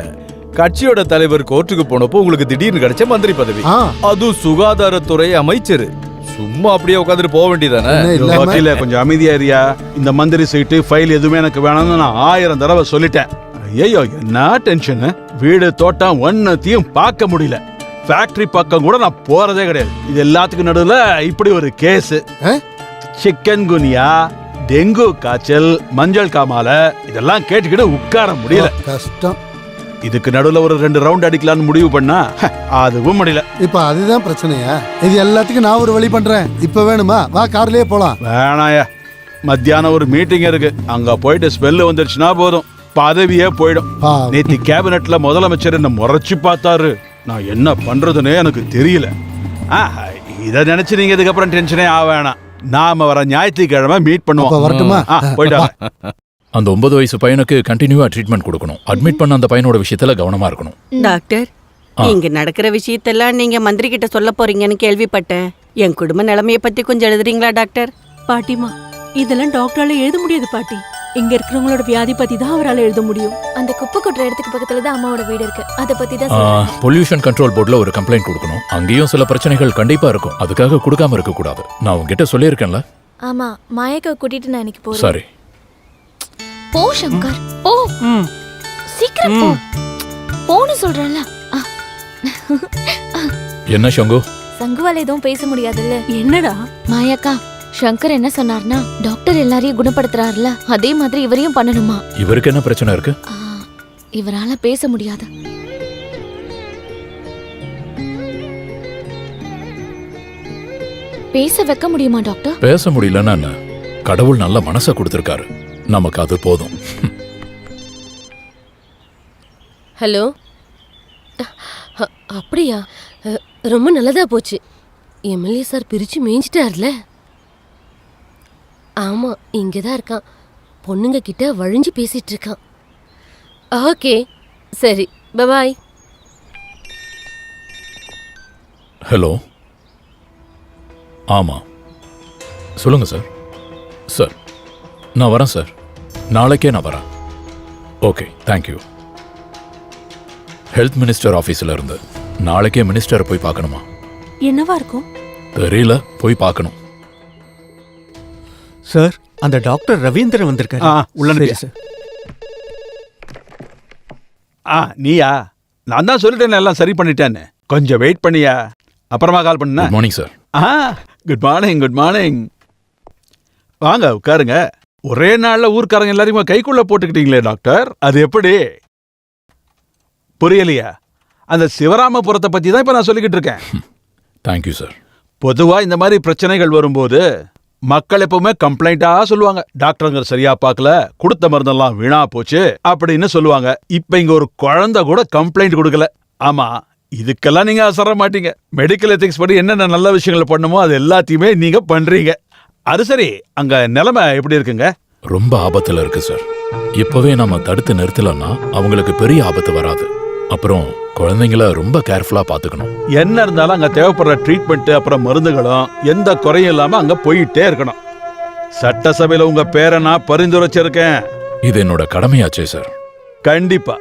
கட்சியோட தலைவர் கோர்ட்டுக்கு போனப்போ உங்களுக்கு திடீர்னு கிடைச்ச மந்திரி பதவி, அது சுகாதாரத்துறை அமைச்சர். சும்மா அப்படியே உட்காந்துட்டு போக வேண்டியதானே? கொஞ்சம் அமைதியா இருயா. இந்த மந்திரி சீட்டு ஃபைல் எதுவுமே எனக்கு வேணும்னு நான் 1000 தடவை சொல்லிட்டேன். ஐயோ, என்ன டென்ஷன். வீடு தோட்டம் ஒன்னத்தையும் பார்க்க முடியல. ஃபேக்டரி பக்கம் கூட நான் போறதே கிடையாது. இது எல்லாத்துக்கும் நடுவுல இப்படி ஒரு கேஸ். சிக்கன் குனியா, டெங்கு காய்ச்சல், மஞ்சள் காமால, இதெல்லாம் கேட்டுக்கிட்டு உட்கார முடியல. கஷ்டம். இதுக்கு நடுவுல ஒரு 2 ரவுண்ட் அடிக்கலாம்னு முடிவு பண்ணா அதுவும் முடியல. இப்ப அதுதான் பிரச்சனையா? இது எல்லாத்துக்கும் நான் ஒரு வழி பண்றேன். இப்ப வேணுமா? வா, கார்லயே போலாம். வேணாயா, மத்தியானம் ஒரு மீட்டிங் இருக்கு. அங்க போயிட்டு ஸ்மெல் வந்துருச்சுன்னா போதும், பதவியே போயிடும். நேத்து கேபினெட்ல முதலமைச்சர் என்ன முறைச்சு பார்த்தாரு. நான் என்ன பண்றதுன்னே எனக்கு தெரியல. இதை நினைச்சு நீங்க இதுக்கப்புறம் டென்ஷனே ஆக வேணாம். நாம வர ஞாயிற்றுக்கிழமை மீட் பண்ணுவோம். அப்ப வரட்டுமா? போயிட்டு வாங்க. அந்த 9 வயசு பையனுக்கு கண்டினியூவா ட்ரீட்மெண்ட் கொடுக்கணும். அட்மிட் பண்ண அந்த பையனோட விஷயத்துல கவனமா இருக்கணும். டாக்டர், இங்க நடக்கிற விஷயத்தெல்லாம் நீங்க மந்திரி கிட்ட சொல்ல போறீங்கன்னு கேள்விப்பட்டேன். என் குடும்ப நிலைமைய பத்தி கொஞ்சம் எழுதுறீங்களா டாக்டர்? பாட்டிமா, இதெல்லாம் டாக்டரால எழுத முடியாது பாட்டி. இங்க இருக்கிறவங்களோட வியாதி பத்தி தான் அவரால் எழுத முடியும். அந்த குப்பை கொட்டுற இடத்துக்கு பக்கத்துல தான் அம்மாவோட வீடு இருக்கு. அத பத்தி தான் பொல்யூஷன் கண்ட்ரோல் போர்டுல ஒரு கம்ப்ளைண்ட் கொடுக்கணும். அங்கேயும் சில பிரச்சனைகள் கண்டிப்பா இருக்கும். அதுக்காக கொடுக்காம இருக்க கூடாது. நான் உங்ககிட்ட சொல்லியிருக்கேன்ல. ஆமா, மாயக்கா கூட்டிட்டு நான் இன்னைக்கு போறேன். சரி. போ சங்கர், போ. சீக்கிரம் போ. போன்னு சொல்றேன்ல. என்ன சங்கு? சங்குவால எதுவும் பேச முடியாதுல்ல. என்னடா மாயாக்கா, சங்கர் என்ன சொன்னார்னா டாக்டர் எல்லாரையும் குணப்படுத்துறாருல, அதே மாதிரி இவரையும் பண்ணணுமா. இவருக்கு என்ன பிரச்சனை இருக்கு? இவரால பேச முடியாது. பேச வைக்க முடியுமா டாக்டர்? பேச முடியலன்னா என்ன? கடவுள் நல்ல மனசை கொடுத்திருக்காரு. நமக்கு அது போதும். ஹலோ, அப்படியா? ரொம்ப நல்லதா போச்சு. எம்எல்ஏ சார் பிரிச்சு மேய்ஞ்சிட்டார்ல. ஆமா, இங்கதான் இருக்கான். பொண்ணுங்க கிட்ட வழிஞ்சு பேசிட்டு இருக்கான். ஓகே, சரி, பை. ஹலோ. ஆமா, சொல்லுங்க சார். சார், நான் வரேன் சார். நாளைக்கே நான் வரேன். Okay, thank you. ஹெல்த் மினிஸ்டர் ஆஃபீஸில் இருந்து நாளைக்கே மினிஸ்டரை போய் பார்க்கணுமா? என்னவா இருக்கும் தெரியல, போய் பார்க்கணும். சார், அந்த டாக்டர் ரவீந்திரன் வந்திருக்காரு. உள்ள சார். நீயா? நான் தான் சொல்லிட்டேன் எல்லாம் சரி பண்ணிட்டேன்னு. கொஞ்சம் வெயிட் பண்ணியா, அப்புறமா கால் பண்ண. Good morning sir. Good morning. Good morning. வாங்க உட்காருங்க. ஒரே நாள்ல ஊர்க்காரங்க எல்லாரையுமே கைக்குள்ள போட்டுக்கிட்டீங்களே டாக்டர், அது எப்படி? புரியலையா? அந்த சிவராமபுரத்தை பத்தி தான் இப்ப நான் சொல்லிக்கிட்டு இருக்கேன். Thank you sir. பொதுவா இந்த மாதிரி பிரச்சனைகள் வரும்போது மக்கள் எப்பவுமே கம்ப்ளைண்டா சொல்லுவாங்க. டாக்டருங்க சரியா பார்க்கல, கொடுத்த மருந்தெல்லாம் வீணா போச்சு அப்படின்னு சொல்லுவாங்க. இப்ப இங்க ஒரு குழந்தை கூட கம்ப்ளைண்ட் கொடுக்கல. ஆமா, இதுக்கெல்லாம் நீங்க அசர மாட்டீங்க. மெடிக்கல் எத்திக்ஸ் படி என்னென்ன நல்ல விஷயங்களை பண்ணுமோ அது எல்லாத்தையுமே நீங்க பண்றீங்க. அது சரி, அங்க நிலைமை எப்படி இருக்குங்க? ரொம்ப ஆபத்துல இருக்கு சார். இப்பவே நம்ம தடுத்து நிறுத்தலன்னா அவங்களுக்கு பெரிய ஆபத்து வராது. அப்புறம் குழந்தைங்கள ரொம்ப கேர்ஃபுல்லா பாத்துக்கணும். என்ன இருந்தாலும் அங்க தேவைப்படுற ட்ரீட்மெண்ட் அப்புறம் மருந்துகளும் எந்த குறையும் இல்லாம அங்க போயிட்டே இருக்கணும். சட்டசபையில உங்க பேரை நான் பரிந்துரைச்சிருக்கேன். இது என்னோட கடமையாச்சே சார். கண்டிப்பா.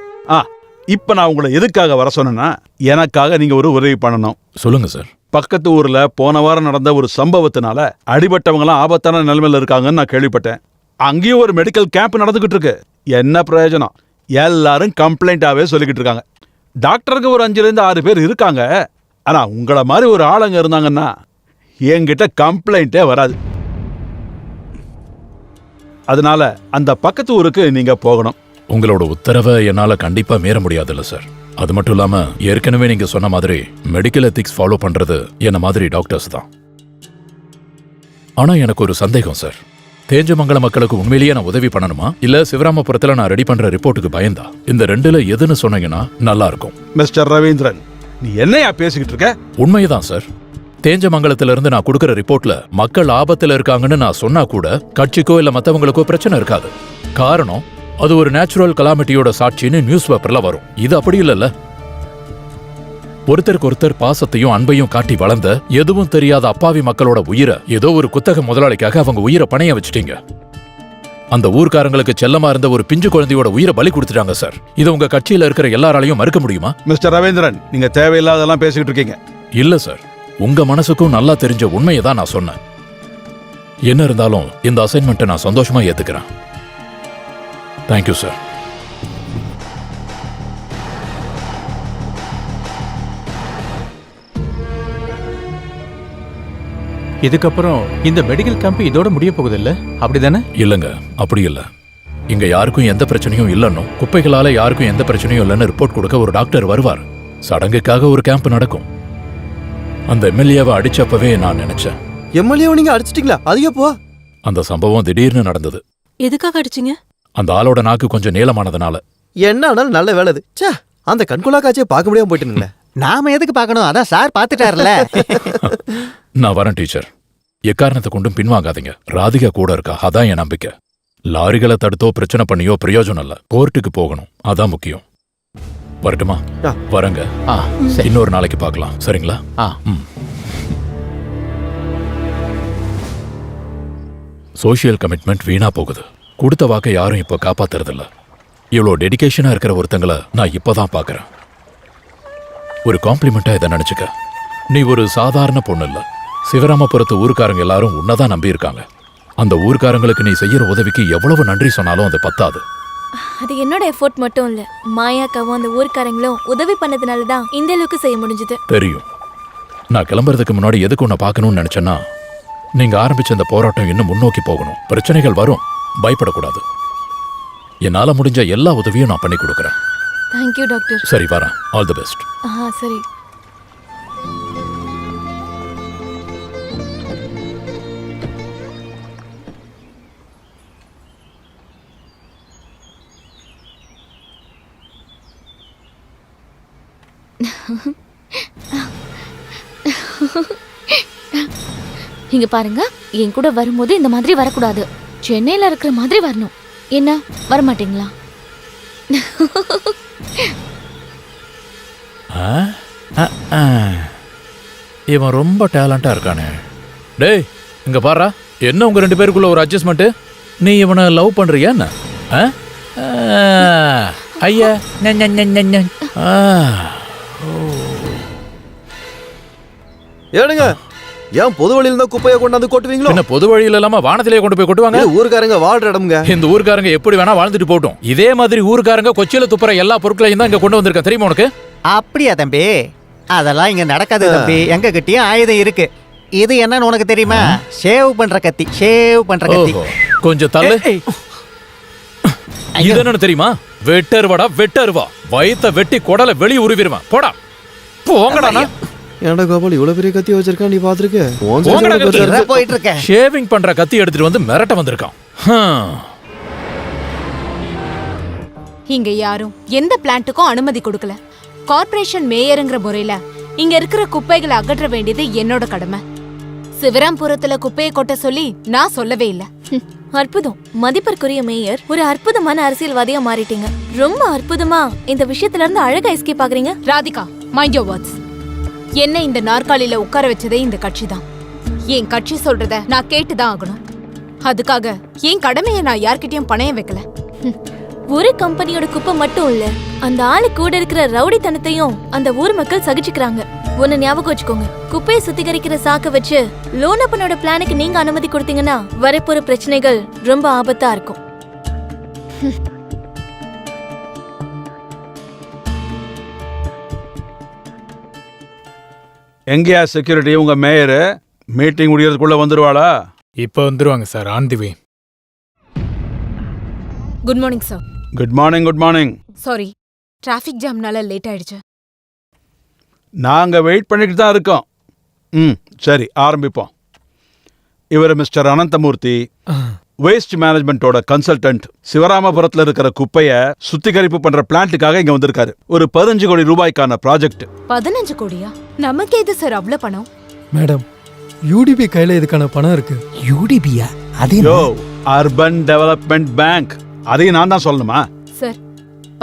இப்ப நான் உங்களை எதுக்காக வர சொன்னேன்னா, எனக்காக நீங்க ஒரு உதவி பண்ணணும். சொல்லுங்க சார். பக்கத்து ஊர்ல போன வாரம் நடந்த ஒரு சம்பவத்தினால அடிபட்டவங்களாம் ஆபத்தான நிலைமையில இருக்காங்கன்னு நான் கேள்விப்பட்டேன். அங்கேயும் ஒரு மெடிக்கல் கேம்ப் நடந்துகிட்டு இருக்கு. என்ன பிரயோஜனம்? எல்லாரும் கம்ப்ளைண்டாவே சொல்லிக்கிட்டு இருக்காங்க. டாக்டருக்கு ஒரு 5-6 பேர் இருக்காங்க. ஆனா உங்களை மாதிரி ஒரு ஆளுங்க இருந்தாங்கன்னா என்கிட்ட கம்ப்ளைண்டே வராது. அதனால அந்த பக்கத்து ஊருக்கு நீங்க போகணும். உங்களோட உத்தரவை என்னால கண்டிப்பா மீற முடியாதுல்ல சார். அது மட்டும் இல்லாம ஏற்கனவே நீங்க சொன்ன மாதிரி மெடிக்கல் எத்திக்ஸ் ஃபாலோ பண்றது என்ன மாதிரி டாக்டர்ஸ் தான். ஆனா எனக்கு ஒரு சந்தேகம் சார். தேஞ்சமங்கல மக்களுக்கு உண்மையிலேயே நான் உதவி பண்ணணுமா, இல்ல சிவராமபுரத்துல நான் ரெடி பண்ற ரிப்போர்ட்டுக்கு பயந்தா? இந்த ரெண்டுல எதுன்னு சொன்னீங்கன்னா நல்லா இருக்கும். மிஸ்டர் ரவீந்திரன், நீ என்னையா பேசிக்கிட்டு இருக்க? உண்மைதான் சார். தேஞ்சமங்கலத்துல இருந்து நான் கொடுக்கற ரிப்போர்ட்ல மக்கள் ஆபத்துல இருக்காங்கன்னு நான் சொன்னா கூட கட்சிக்கோ இல்ல மத்தவங்களுக்கோ பிரச்சனை இருக்காது. காரணம், அது ஒரு நேச்சுரல் கலாமிட்டியோட சாட்சின்னு நியூஸ் பேப்பர்ல வரும். இது அப்படி இல்லல்ல. ஒருத்தருக்கு ஒருத்தர் பாசத்தையும் அன்பையும் காட்டி வளர்ந்த எதுவும் தெரியாத அப்பாவி மக்களோட உயிரை ஏதோ ஒரு குத்தக முதலாளிக்காக அவங்க உயிரை பணைய வச்சுட்டீங்க. அந்த ஊர்க்காரங்களுக்கு செல்லமா இருந்த ஒரு பிஞ்சு குழந்தையோட உயிரை பலி கொடுத்துட்டாங்க சார். இது உங்க கட்சியில இருக்கிற எல்லாராலையும் மறுக்க முடியுமா? மிஸ்டர் ரவீந்திரன், நீங்க தேவையில்லாதெல்லாம் பேசிக்கிட்டு இருக்கீங்க. இல்ல சார், உங்க மனசுக்கும் நல்லா தெரிஞ்ச உண்மையை தான் நான் சொன்னேன். என்ன இருந்தாலும் இந்த அசைன்மெண்ட்டை நான் சந்தோஷமா ஏத்துக்கிறேன். Thank you sir. இதுக்கப்புறம் இந்த மெடிக்கல் கேம்ப் இதோட முடிய போகுது இல்ல, அப்படிதானே? இல்லங்க, அப்படி இல்ல. இங்க யாருக்கும் எந்த பிரச்சனையும் இல்லைன்னு, குப்பைகளால யாருக்கும் எந்த பிரச்சனையும் இல்லைன்னு ரிப்போர்ட் கொடுக்க ஒரு டாக்டர் வருவார். சடங்குக்காக ஒரு கேம்ப் நடக்கும். அந்த எம்எல்ஏவை அடிச்சப்பவே நான் நினைச்சேன். எம்எல்ஏவை நீங்க அடிச்சிட்டீங்களா? அது எப்போ? அந்த சம்பவம் திடீர்னு நடந்தது. எதுக்காக அடிச்சீங்க? அந்த ஆளோட நாக்கு கொஞ்சம் நீளமானதுனால. என்ன ஆனாலும் நல்ல வேலை. அந்த கண்கொள்ளா காட்சியை பார்க்க முடியாம போயிட்டுங்களே. நாம எதுக்கு பார்க்கணும்? அதான் சார் பார்த்துட்டாருல. நான் வரேன் டீச்சர். எக்காரணத்தை கொண்டும் பின்வாங்காதீங்க. ராதிகா கூட இருக்கா, அதான் என் நம்பிக்கை. லாரிகளை தடுத்தோ பிரச்சனை பண்ணியோ பிரயோஜனம் இல்ல. கோர்ட்டுக்கு போகணும், அதான் முக்கியம். வரட்டுமா? வரங்க. இன்னொரு நாளைக்கு பார்க்கலாம், சரிங்களா? சோஷியல் கமிட்மெண்ட் வீணா போகுது. கொடுத்த வாக்கை யாரும் இப்ப காப்பாத்துறதில்ல. இவ்வளோ டெடிகேஷனா இருக்கிற ஒருத்தங்களை நான் இப்பதான் பாக்குறேன். ஒரு காம்ப்ளிமெண்டா இதை நினைச்சுக்க. நீ ஒரு சாதாரண பொண்ணு இல்ல. சிவராமபுரத்து ஊர்க்காரங்க எல்லாரும் உன்னதான் நம்பி இருக்காங்க. அந்த ஊர்க்காரங்களுக்கு நீ செய்யற உதவிக்கு எவ்வளவு நன்றி சொன்னாலும் அது பத்தாது. அது என்னோட எஃபோர்ட் மட்டும் இல்ல, மாயாக்காவும் அந்த ஊர்க்காரங்களும் உதவி பண்ணதுனால தான் இந்த அளவுக்கு செய்ய முடிஞ்சது. தெரியும். நான் கிளம்புறதுக்கு முன்னாடி எதுக்கு உன்னை பார்க்கணும்னு நினைச்சேன்னா, நீங்க ஆரம்பிச்ச இந்த போராட்டம் இன்னும் முன்னோக்கி போகணும். பிரச்சனைகள் வரும், பயப்படக்கூடாது. என்னால முடிஞ்ச எல்லா உதவியும் நான் பண்ணி கொடுக்குறேன். Thank you doctor. சரி, வரேன். All the best. சரி. இங்க பாருங்க, என் கூட வரும்போது இந்த மாதிரி வரக்கூடாது. சென்னையில இருக்கிற மாதிரி வரணும். என்ன, வரமாட்டீங்களா? இவன் ரொம்ப டேலண்டா இருக்கானே. டேய், இங்க பாரு, என்ன உங்க 2 பேருக்குள்ள ஒரு அட்ஜஸ்ட்மெண்ட்? நீ இவனை லவ் பண்றியா என்ன? ஐயா, ஏனுங்க, ஏன் பொது வழியில தான் குப்பையை கொண்டாந்து கொட்டுவீங்களோ? என்ன பொது வழியில இல்லாம வானத்திலேயே கொண்டு போய் கொட்டுவாங்க? ஊர்க்காரங்க வாழ்ற இடம்ங்க. இந்த ஊர்க்காரங்க எப்படி வேணா வாழ்ந்துட்டு போட்டும். இதே மாதிரி ஊர்க்காரங்க கொச்சியில துப்புற எல்லா பொருட்களையும் தான் இங்க கொண்டு வந்திருக்க, தெரியுமா உனக்கு? அப்படியா தம்பி? அதெல்லாம் இங்க நடக்காது தம்பி. எங்க கிட்டயும் ஆயுதம் இருக்கு. இது என்னன்னு உனக்கு தெரியுமா? ஷேவ் பண்ற கத்தி. ஷேவ் பண்ற கத்தி. கொஞ்சம் தள்ளு. இது என்னன்னு தெரியுமா? வெட்டருவாடா, வெட்டருவா. வயித்தை வெட்டி குடலை வெளியே உருவிடுவான். போடா, போங்கடா. ஏன்டா கோபால் இவ்வளவு பெரிய கத்தி வச்சிருக்கா? நீ பாத்துருக்க? போயிட்டு இருக்க. ஷேவிங் பண்ற கத்தி எடுத்துட்டு வந்து மிரட்ட வந்திருக்கான். இங்க யாரும் எந்த பிளான்ட்டுக்கும் அனுமதி கொடுக்கல. கார்ப்பரேஷன் மேயருங்கிற முறையில இங்க இருக்கிற குப்பைகளை அகற்ற வேண்டியது என்னோட கடமை. சிவராம்புரத்துல குப்பையை கொட்ட சொல்லி நான் சொல்லவே இல்ல. அற்புதம். மதிப்பிற்குரிய மேயர், ஒரு அற்புதமான அரசியல்வாதியா மாறிட்டீங்க. ரொம்ப அற்புதமா இந்த விஷயத்துல இருந்து அழகா எஸ்கேப் ஆகுறீங்க. Radhika, mind your words. என்ன இந்த நாற்காலியில உட்கார வச்சதே இந்த கட்சி தான். என் கட்சி சொல்றத நான் கேட்டுதான் ஆகணும். அதுக்காக என் கடமையை நான் யார்கிட்டயும் பணையம் வைக்கல. ஒரு கம்பெனியோட குப்பை மட்டும் இல்ல, அந்த ஆளு கூட இருக்கிற ரவுடித்தனத்தையும் அந்த ஊர் மக்கள் சகிச்சுக்கிறாங்க. ஒன்னு ஞாபகம் வச்சுக்கோங்க, குப்பையை சுத்திகரிக்கிற சாக்க வச்சு லோனப்பனோட பிளானுக்கு நீங்க அனுமதி கொடுத்தீங்கன்னா வரப்போற பிரச்சனைகள் ரொம்ப ஆபத்தா இருக்கும். எங்கேயா செக்யூரிட்டி? உங்க மேயர் மீட்டிங் முடியறதுக்குள்ள வந்துருவாளா? இப்போ வந்துருவாங்க sir. On the way. Good morning sir. Good morning. Good morning. Sorry, traffic ஜாம்னால லேட் ஆயிடுச்சு. நாங்க வெயிட் பண்ணிட்டு தான் இருக்கோம். சரி, ஆரம்பிப்போம். இவர் மிஸ்டர் அனந்தமூர்த்தி, வேஸ்ட் மேனேஜ்மெண்டோட கன்சல்டன்ட். சிவராமபுரத்துல இருக்கிற குப்பையை சுத்திகரிப்பு பண்ற பிளான்ட்டுக்காக இங்க வந்திருக்காரு. ஒரு 15 கோடி ரூபாய்க்கான ப்ராஜெக்ட். 15 கோடியா? நமக்கு எது சார் அவ்வளவு பணம்? மேடம், யூடிபி கையில இதுக்கான பணம் இருக்கு. யூடிபியா? அது அர்பன் டெவலப்மெண்ட் பேங்க். அதையும் நான் தான் சொல்லணுமா? சார்,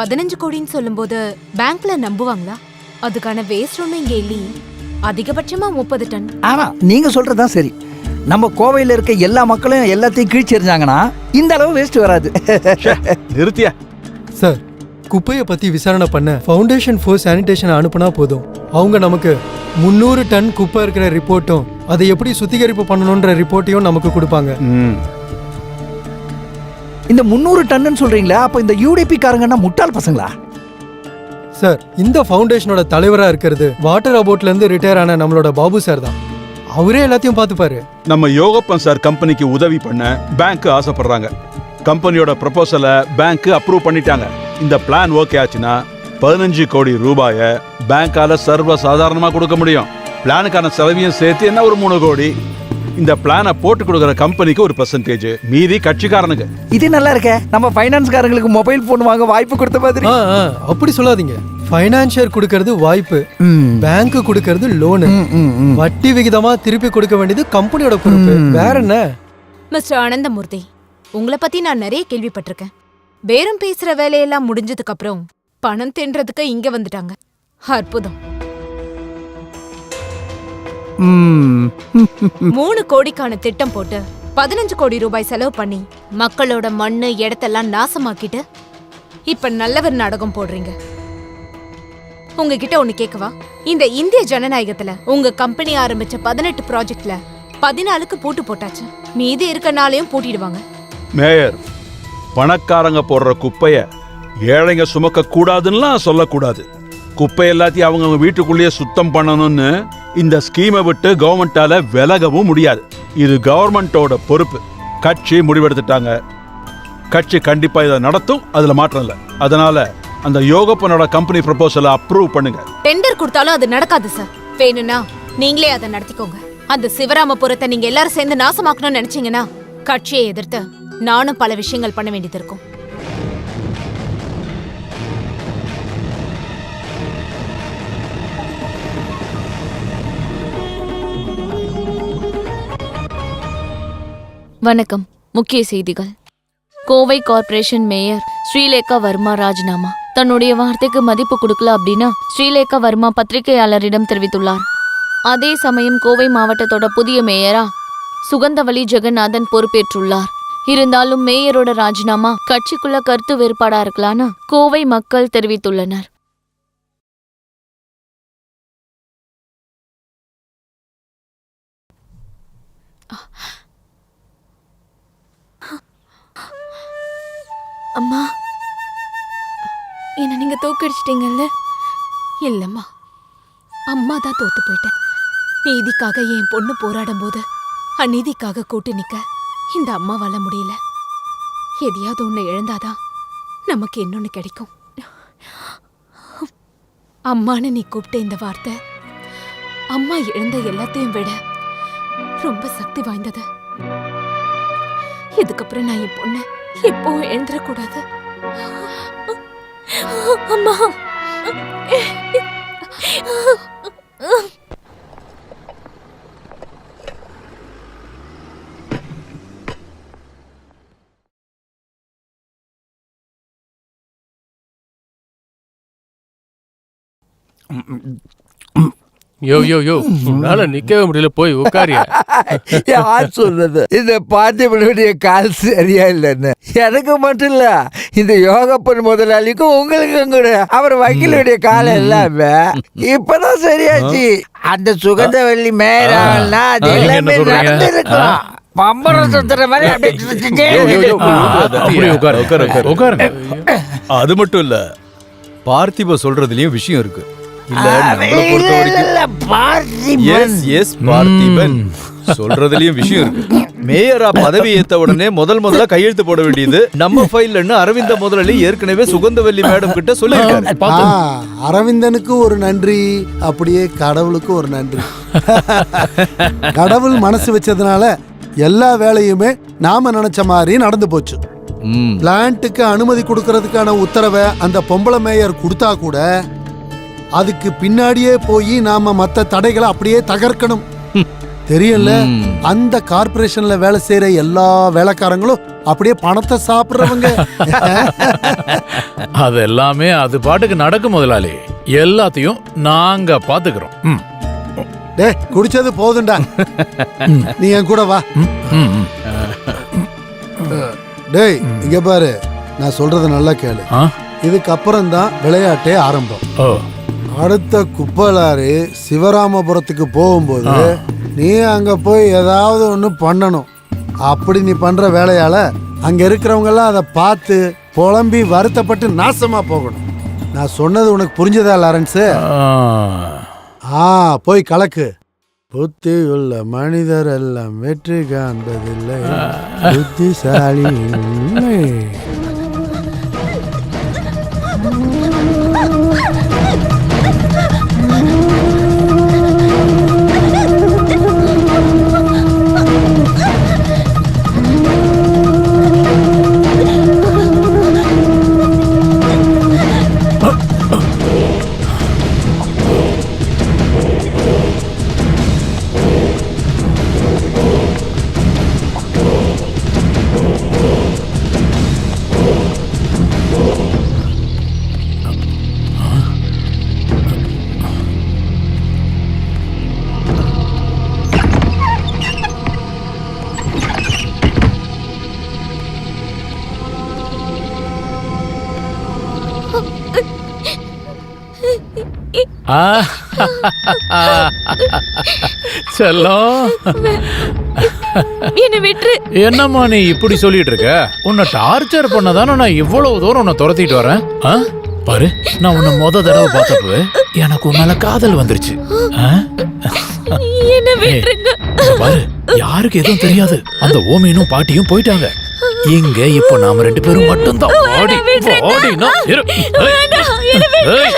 15 கோடின்னு சொல்லும்போது பேங்க்ல நம்புவாங்களா? அதுக்கான வேஸ்ட் ஒன்றும் இங்கே இல்லையே. அதிகபட்சமா 30 டன். ஆமா, நீங்க சொல்றதுதான் சரி. நம்ம கோவையில இருக்க எல்லா மக்களும் எல்லாத்தையும் கிழிச்சிருந்தாங்கன்னா இந்த அளவு வேஸ்ட் வராது. நிறுத்தியா சார்? குப்பையை பத்தி விசாரணை பண்ண ஃபவுண்டேஷன் ஃபார் சானிடேஷன் அனுப்புனா போதும். அவங்க நமக்கு 300 டன் குப்பை இருக்கிற ரிப்போர்ட்டும் அதை எப்படி சுத்திகரிப்பு பண்ணணும்ன்ற ரிப்போர்ட்டையும் நமக்கு கொடுப்பாங்க. இந்த 300 டன்னு சொல்றீங்களா? அப்ப இந்த யூடிபி காரங்கன்னா முட்டாள் பசங்களா? சார், இந்த ஃபவுண்டேஷனோட தலைவரா இருக்கிறது வாட்டர் அபோட்ல இருந்து ரிட்டையர் ஆன நம்மளோட பாபு சார் தான். அவரே எல்லாத்தையும் பார்த்துப்பாரு. நம்ம யோகப்பன் சார் கம்பெனிக்கு உதவி பண்ண பேங்க் ஆசைப்படுறாங்க. கம்பெனியோட ப்ரொபோசலை பேங்க் அப்ரூவ் பண்ணிட்டாங்க. இந்த பிளான் ஓகே ஆச்சுன்னா 15 கோடி ரூபாயை பேங்கால சர்வ சாதாரணமா கொடுக்க முடியும். பிளானுக்கான செலவையும் சேர்த்து என்ன ஒரு 3 கோடி. இந்த பிளானை போட்டு கொடுக்குற கம்பெனிக்கு ஒரு பெர்சன்டேஜ், மீதி கட்சிக்காரனுக்கு. இது நல்லா இருக்கே, நம்ம ஃபைனான்ஸ்காரங்களுக்கு மொபைல் போன் வாங்க வாய்ப்பு கொடுத்த மாதிரி. அப்படி சொல்லாதீங்க. ஃபைனான்சியர் கொடுக்கறது வாய்ப்பு, பேங்க் கொடுக்கறது லோனு, வட்டி விகிதமா திருப்பி கொடுக்க வேண்டியது கம்பெனியோட பொறுப்பு. வேற என்ன? மிஸ்டர் ஆனந்தமூர்த்தி, உங்களை பத்தி நான் நிறைய கேள்விப்பட்டிருக்கேன். பேரம் பேசுற வேலையெல்லாம் முடிஞ்சதுக்கு அப்புறம் பணம் தின்றதுக்கு இங்க வந்துட்டாங்க. அற்புதம். 3 கோடிக்கான திட்டம் போட்டு 15 கோடி ரூபாய் செலவு பண்ணி மக்களோட மண்ணு இடத்தெல்லாம் நாசமாக்கிட்டு இப்ப நல்லவர் நாடகம் போடுறீங்க. உங்ககிட்ட ஒண்ணு கேட்கவா? இந்த இந்திய ஜனநாயகத்துல உங்க கம்பெனி ஆரம்பிச்ச 18 ப்ராஜெக்ட்ல 14க்கு பூட்டு போட்டாச்சு. மீதி இருக்கனாலையும் பூட்டிடுவாங்க. மேயர், பணக்காரங்க போடுற குப்பைய ஏழைங்க சுமக்க கூடாதுன்னா சொல்லக்கூடாது. குப்பை எல்லாத்தையும் அவங்க வீட்டுக்குள்ளேயே சுத்தம் பண்ணணும்னு இந்த ஸ்கீமை விட்டு கவர்மெண்டால விலகவும் முடியாது. இது கவர்மெண்டோட பொறுப்பு. கட்சி முடிவெடுத்துட்டாங்க. கட்சி கண்டிப்பா இதை நடத்தும், அதுல மாற்றம் இல்லை. அதனால அந்த யோகப்பனோட கம்பெனி ப்ரொபோசலை அப்ரூவ் பண்ணுங்க. டெண்டர் கொடுத்தாலும் அது நடக்காது சார். வேணும்னா நீங்களே அதை நடத்திக்கோங்க. அந்த சிவராமபுரத்தை நீங்க எல்லாரும் சேர்ந்து நாசமாக்கணும்னு நினைச்சீங்கன்னா கட்சியை எதிர்த்து நானும் பல விஷயங்கள் பண்ண வேண்டியது இருக்கும். வணக்கம். முக்கிய செய்திகள். கோவை கார்ப்பரேஷன் மேயர் ஸ்ரீலேகா வர்மா ராஜினாமா. தன்னுடைய வார்த்தைக்கு மதிப்பு கொடுக்கல அப்படின்னு ஸ்ரீலேகா வர்மா பத்திரிகையாளரிடம் தெரிவித்துள்ளார். அதே சமயம் கோவை மாவட்டத்தோட புதிய மேயரா சுகந்தவலி ஜெகநாதன் பொறுப்பேற்றுள்ளார். இருந்தாலும் மேயரோட ராஜினாமா கட்சிக்குள்ள கருத்து வேறுபாடா இருக்கலான்னு கோவை மக்கள் தெரிவித்துள்ளனர். அம்மா, என்ன நீங்க தோக்கடிச்சிட்டீங்கல்ல? இல்லம்மா, அம்மா தான் தோத்து போயிட்டேன். நீதிக்காக என் பொண்ணு போராடும் போது அநீதிக்காக கூட்டு நிக்க இந்த அம்மாவால முடியல. எதையாவது ஒண்ணு இழந்தாதான் நமக்கு இன்னொன்னு கிடைக்கும். அம்மான்னு நீ கூப்பிட்ட இந்த வார்த்தை அம்மா இழந்த எல்லாத்தையும் விட ரொம்ப சக்தி வாய்ந்தது. இதுக்கப்புறம் நான் என் பொண்ணு எப்பவும் எழுந்துடக்கூடாது. அம்மா, யோ யோ யோ, உன்னால நிக்கவே முடியல, போய் உட்காரியா. யார் சொல்றது இந்த பார்த்திபனுடைய கால் சரியா இல்லைன்னு? எனக்கு மட்டும் இல்ல, இந்த யோகப்பன் முதலாளிக்கும் உங்களுக்கும் கூட. அவர் வக்கீலுடைய காலம் எல்லாமே இப்பதான் சரியாச்சு. அந்த சுகந்தவல்லி மேயரானா அது எல்லாமே நடந்திருக்கலாம். பம்பரம் சுத்துற மாதிரி அது மட்டும் இல்ல, பார்த்திப சொல்றதுலயும் விஷயம் இருக்கு. இல்ல, நம்மள பொறுத்த வரைக்கும் எஸ் பார்த்திபன் சொல்றதுலயும் விஷயம் இருக்கு. மேயரா பதவி ஏத்த உடனே முதல்ல கையெழுத்து போட வேண்டியது நம்ம ஃபைல்ல அரவிந்த முதலாளி ஏற்கனவே சுகந்தவல்லி மேடம் கிட்ட சொல்லிருக்காரு. அரவிந்தனுக்கு ஒரு நன்றி, அப்படியே கடவுளுக்கு ஒரு நன்றி. கடவுள் மனசு வச்சதுனால எல்லா வேலையுமே நாம நினைச்ச மாதிரி நடந்து போச்சு. பிளான்ட்டுக்கு அனுமதி கொடுக்கறதுக்கான உத்தரவை அந்த பொம்பளை மேயர் கொடுத்தா கூட அதுக்கு பின்னாடியே போய் நாம மத்த தடைகளை அப்படியே தகர்க்கணும். தெரியல, அந்த கார்பரேஷன்ல வேலை செய்யற எல்லா வேலைக்காரங்களும் அப்படியே பணத்தை சாப்பிடுறவங்க. அது எல்லாமே அது பாட்டுக்கு நடக்கும் முதலாளி. எல்லாத்தையும் நாங்க பாத்துக்கிறோம். டேய், குடிச்சது போதுண்டா, நீ என் கூட வா. டேய், இங்க பாரு, நான் சொல்றத நல்லா கேளு. இதுக்கப்புறம் தான் விளையாட்டே ஆரம்பம். அடுத்த குப்பலாரி சிவராமபுரத்துக்கு போகும்போது நீ அங்க போய் ஏதாவது ஒன்று பண்ணணும். அப்படி நீ பண்ற வேலையால அங்க இருக்கிறவங்க எல்லாம் அதை பார்த்து புலம்பி வருத்தப்பட்டு நாசமா போகணும். நான் சொன்னது உனக்கு புரிஞ்சதா லாரன்ஸ்? போய் கலக்கு. புத்தியுள்ள மனிதர் எல்லாம் வெற்றி காண்பதில்லை, புத்திசாலி இல்லை. செல்லம், என்ன விட்டுரு. என்னம்மா நீ இப்படி சொல்லிட்டு இருக்க? உன்னை டார்ச்சர் பண்ணதானே நான் இவ்வளவு தூரம் உன்னை துரத்திட்டு வரேன். பாரு, நான் உன்னை தடவை பார்த்தப்ப எனக்கு உன் மேல காதல் வந்துருச்சு. என்ன விட்டுருங்க. பாரு, யாருக்கு எதுவும் தெரியாது. அந்த ஓமீனும் பாட்டியும் போயிட்டாங்க. இங்க இப்ப நாம 2 பேரும் மட்டும்தான். ஓடி ஓடினா இரு. ஏய்.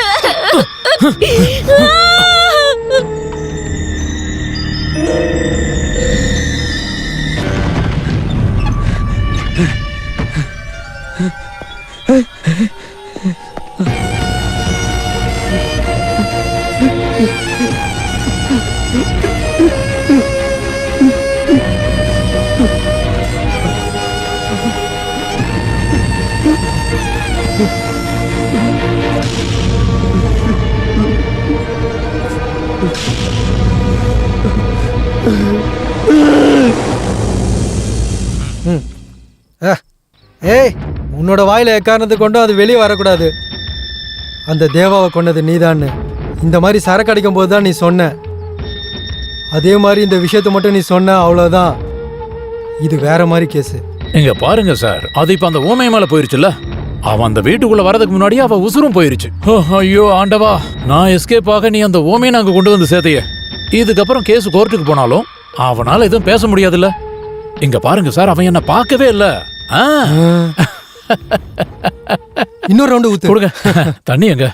ஏய், உன்னோட வாயில எக்காரணத்தை கொண்டும் அது வெளியே வரக்கூடாது. அந்த தேவாவை கொண்டது நீதான்னு இந்த மாதிரி சரக்கு அடிக்கும் போது தான் நீ சொன்ன. அதே மாதிரி இந்த விஷயத்த மட்டும் நீ சொன்ன, அவ்வளோதான். இது வேற மாதிரி கேஸு. இங்க பாருங்க சார், அது இப்ப அந்த ஊமை மேல போயிருச்சுல்ல. அவன் அந்த வீட்டுக்குள்ள வரதுக்கு முன்னாடி அவ உசுரும் போயிருச்சு. ஐயோ ஆண்டவா, நான் எஸ்கேப் ஆக நீ அந்த ஊமையை அங்க கொண்டு வந்து சேர்த்தைய. இதுக்கப்புறம் கேஸ் கோர்ட்டுக்கு போனாலும் அவனால எதுவும் பேச முடியாதுல்ல. இங்க பாருங்க சார், அவன் என்ன பார்க்கவே இல்ல. இன்னொரு ரவுண்டு ஊத்து கொடுங்க. தண்ணி எங்க?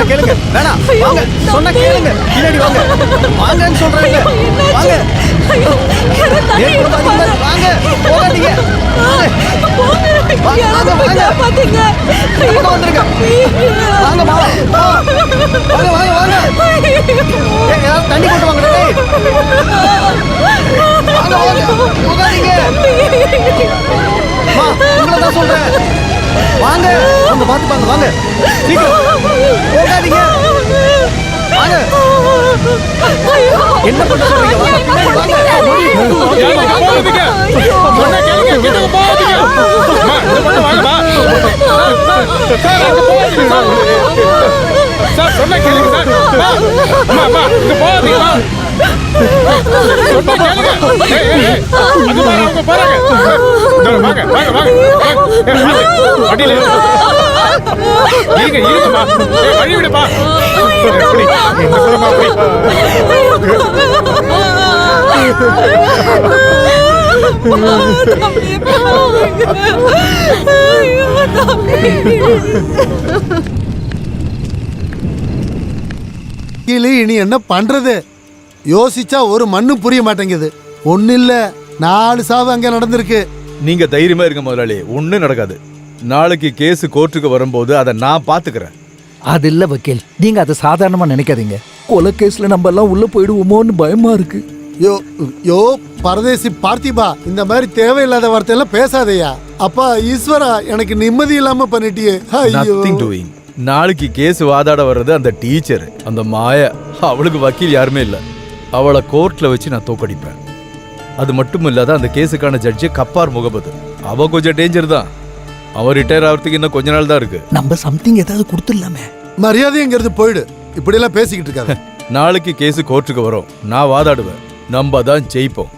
சொன்னா கேளுங்க. வேணாம், வாங்க. சொன்னா கேளுங்க. பின்னாடி வாங்க. வாங்கன்னு சொல்றேன்ல. வாங்க. ஏன் போகாதீங்க? வாங்க. போகாதீங்க. வாங்க, வாங்க, வாங்க. பக்கம் வந்துருங்க. வாங்க, மாமா. வாங்க, வாங்க, வாங்க. ஏய், யாராவது தண்ணி கொண்டு வாங்க. டேய். வாங்க, வாங்க. போகாதீங்க. மா, உங்களை தான் சொல்றேன். வாங்க, அவங்க பாத்துப்பாங்க. வாங்க, சீக்கிரம். போகாதீங்க. வாங்க. என்ன பண்ண சொல்றீங்க? வாங்க, பின்னாடி வாங்க. போகாதீங்க. சொன்னா கேளுங்க, கிட்ட போகாதீங்க. அம்மா, இந்த பக்கம் வாங்கம்மா. சார், அங்க போகாதீங்க சார். சார், சொன்னா கேளுங்க சார். அம்மா, அம்மா, இங்க போகாதீங்கம்மா. சொன்னா கேளுங்க. ஏய், ஏய், ஏய். அங்க பாரு, அவங்க போறாங்க. வாங்க, வாங்க, வாங்க. அடியில இருங்க, இருங்கம்மா. ஏய், வழி விடுப்பா. எப்படி? இந்த பக்கமா போய். இனி என்ன பண்றது? யோசிச்சா ஒரு மண்ணும் புரிய மாட்டேங்குது. ஒண்ணு இல்ல 4 சாவு அங்க நடந்திருக்கு. நீங்க தைரியமா இருங்க முதலாளி, ஒண்ணும் நடக்காது. நாளைக்கு கேஸ் கோர்ட்டுக்கு வரும்போது அதை நான் பாத்துக்கிறேன். அது இல்ல வக்கீல், நீங்க அதை சாதாரணமா நினைக்காதீங்க. கொலை கேஸ்ல நம்ம எல்லாம் உள்ள போயிடுவோமோன்னு பயமா இருக்கு. யோ யோ பரதேசி பார்த்திபா, இந்த மாதிரி தேவையில்லாத வார்த்தையெல்லாம் பேசாதேயா. அப்பா ஈஸ்வரா, எனக்கு நிம்மதி இல்லாம பண்ணிட்டியே. Nothing doing. நாளைக்கு கேஸ் வாதாட வர்றது அந்த டீச்சர், அந்த மாயா. அவளுக்கு வக்கீல் யாருமே இல்ல. அவளை கோர்ட்ல வச்சு நான் தோக்கடிப்பேன். அது மட்டும் இல்லாத அந்த கேஸுக்கான ஜட்ஜி கப்பார் முகமது. அவ கொஞ்சம் டேஞ்சர் தான். அவன் ரிட்டையர் ஆகிறதுக்கு இன்னும் கொஞ்ச நாள் தான் இருக்கு. நம்ம சம்திங் ஏதாவது கொடுத்துடலாமே. மரியாதைங்கிறது போயிடு. இப்படி எல்லாம் பேசிக்கிட்டு இருக்காங்க. நாளைக்கு கேஸ் கோர்ட்டுக்கு வரும், நான் வாதாடுவேன். நம்ம தான் ஜெயிப்போம்.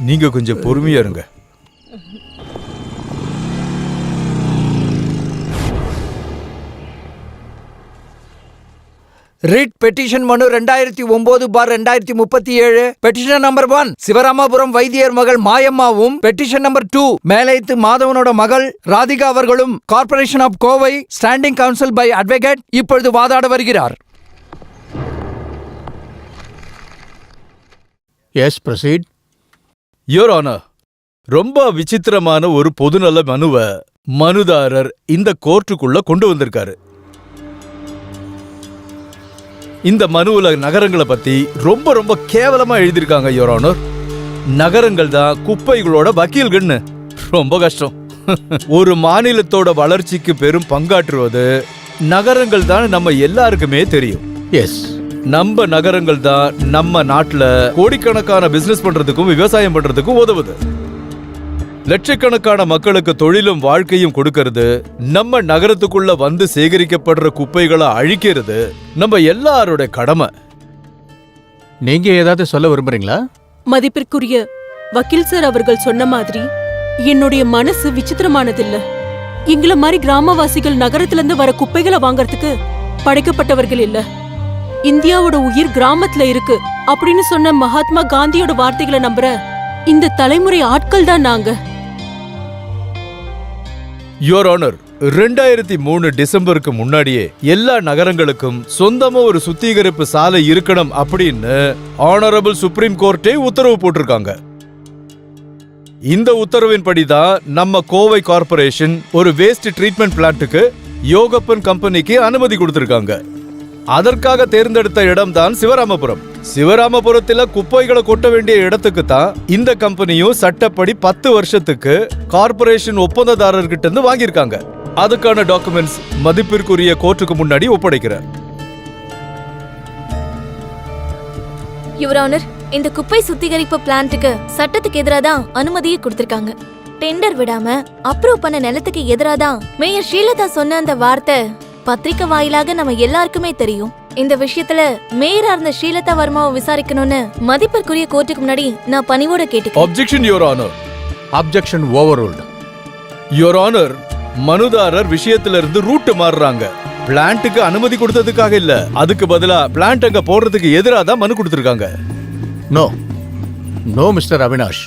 நீங்க கொஞ்சம் பொறுமையா இருங்க. ரிட் பெட்டிஷன் மனு 2009/2037. பெட்டிஷன் நம்பர் 1 சிவராமபுரம் வைத்தியர் மகள் மாயம்மாவும், பெட்டிஷன் நம்பர் 2 மேலைத்து மாதவனோட மகள் ராதிகா அவர்களும் corporation of Kovai standing council by advocate இப்பொழுது வாதாட வருகிறார். S, proceed. யுவர் ஆனர், ரொம்ப விசித்திரமான ஒரு பொதுநல மனுவை மனுதாரர் இந்த கோர்ட்டுக்குள்ள கொண்டு வந்திருக்காரு. இந்த மனுவுல நகரங்களை பத்தி ரொம்ப ரொம்ப கேவலமா எழுதியிருக்காங்க யுவர் ஆனர். நகரங்கள் தான் குப்பைகளோட வக்கீல்கள்னு. ரொம்ப கஷ்டம். ஒரு மாநிலத்தோட வளர்ச்சிக்கு பெரும் பங்காற்றுவது நகரங்கள் தான் நம்ம எல்லாருக்குமே தெரியும். எஸ், நம்ம நகரங்கள் தான் நம்ம நாட்டுல கோடிக்கணக்கான பிசினஸ் பண்றதுக்கும் விவசாயம் பண்றதுக்கும் உதவுது. லட்சக்கணக்கான மக்களுக்கு தொழிலும் வாழ்க்கையும் கொடுக்கறது, நம்ம நகரத்துக்குள்ள வந்து சேகரிக்கப்படுற குப்பைகளை அழிக்கிறது நம்ம எல்லாரோட கடமை. நீங்க ஏதாவது சொல்ல விரும்புறீங்களா? மதிப்பிற்குரிய வக்கீல் சார் அவர்கள் சொன்ன மாதிரி என்னுடைய மனசு விசித்திரமானதில்ல. எங்களை மாதிரி கிராமவாசிகள் நகரத்துல இருந்து வர குப்பைகளை வாங்கறதுக்கு படைக்கப்பட்டவர்கள் இல்ல. இந்தியாவோட உயிர் கிராமத்துல இருக்கு அப்படின்னு சொன்ன மகாத்மா காந்தியோட வார்த்தைகளை நம்புற இந்த தலைமுறை ஆட்கள் தான் நாங்க. யுவர் ஆனர், 2003 டிசம்பருக்கு முன்னாடியே எல்லா நகரங்களுக்கும் சொந்தமா ஒரு சுத்திகரிப்பு சாலை இருக்கணும் அப்படின்னு ஆனரபிள் சுப்ரீம் கோர்ட்டே உத்தரவு போட்டிருக்காங்க. இந்த உத்தரவின்படிதான் நம்ம கோவை கார்ப்பரேஷன் ஒரு வேஸ்ட் ட்ரீட்மெண்ட் பிளான்ட்டுக்கு யோகப்பன் கம்பெனிக்கு அனுமதி கொடுத்திருக்காங்க. அதற்காக தேர்ந்தெடுத்த இடம் தான் சிவராமபுரம். சிவராமபுரத்துல குப்பைகளை கொட்ட வேண்டிய இடத்துக்கு தான் இந்த கம்பெனியும் சட்டப்படி 10 வருஷத்துக்கு கார்ப்பரேஷன் ஒப்பந்ததாரர்கிட்ட இருந்து வாங்கியிருக்காங்க. அதுக்கான டாக்குமெண்ட்ஸ் மதிப்பிற்குரிய கோர்ட்டுக்கு முன்னாடி ஒப்படைக்கிறேன். யுவர் ஆனர், இந்த குப்பை சுத்திகரிப்பு பிளான்ட்டுக்கு சட்டத்துக்கு எதிராக தான் அனுமதியை கொடுத்திருக்காங்க. டெண்டர் விடாம அப்ரூவ் பண்ண நிலத்துக்கு எதிராக தான் மேயர் ஸ்ரீலதா சொன்ன அந்த வார்த்தை பத்திரிக்கை வாயிலாக நம்ம எல்லாருக்குமே தெரியும். இந்த விஷயத்துல மேயரா இருந்த ஸ்ரீலதா வர்மாவை விசாரிக்கணும்னு மதிப்பிற்குரிய கோர்ட்டுக்கு முன்னாடி நான் பணிவோட கேட்டேன். Objection your honour. Objection overruled. Your honour, மனுதாரர் விஷயத்துல இருந்து ரூட் மாறுறாங்க. பிளான்ட்டுக்கு அனுமதி கொடுத்ததுக்காக இல்ல, அதுக்கு பதிலா பிளான்ட் அங்க போடுறதுக்கு எதிராக தான் மனு கொடுத்திருக்காங்க. நோ நோ மிஸ்டர் அவினாஷ்,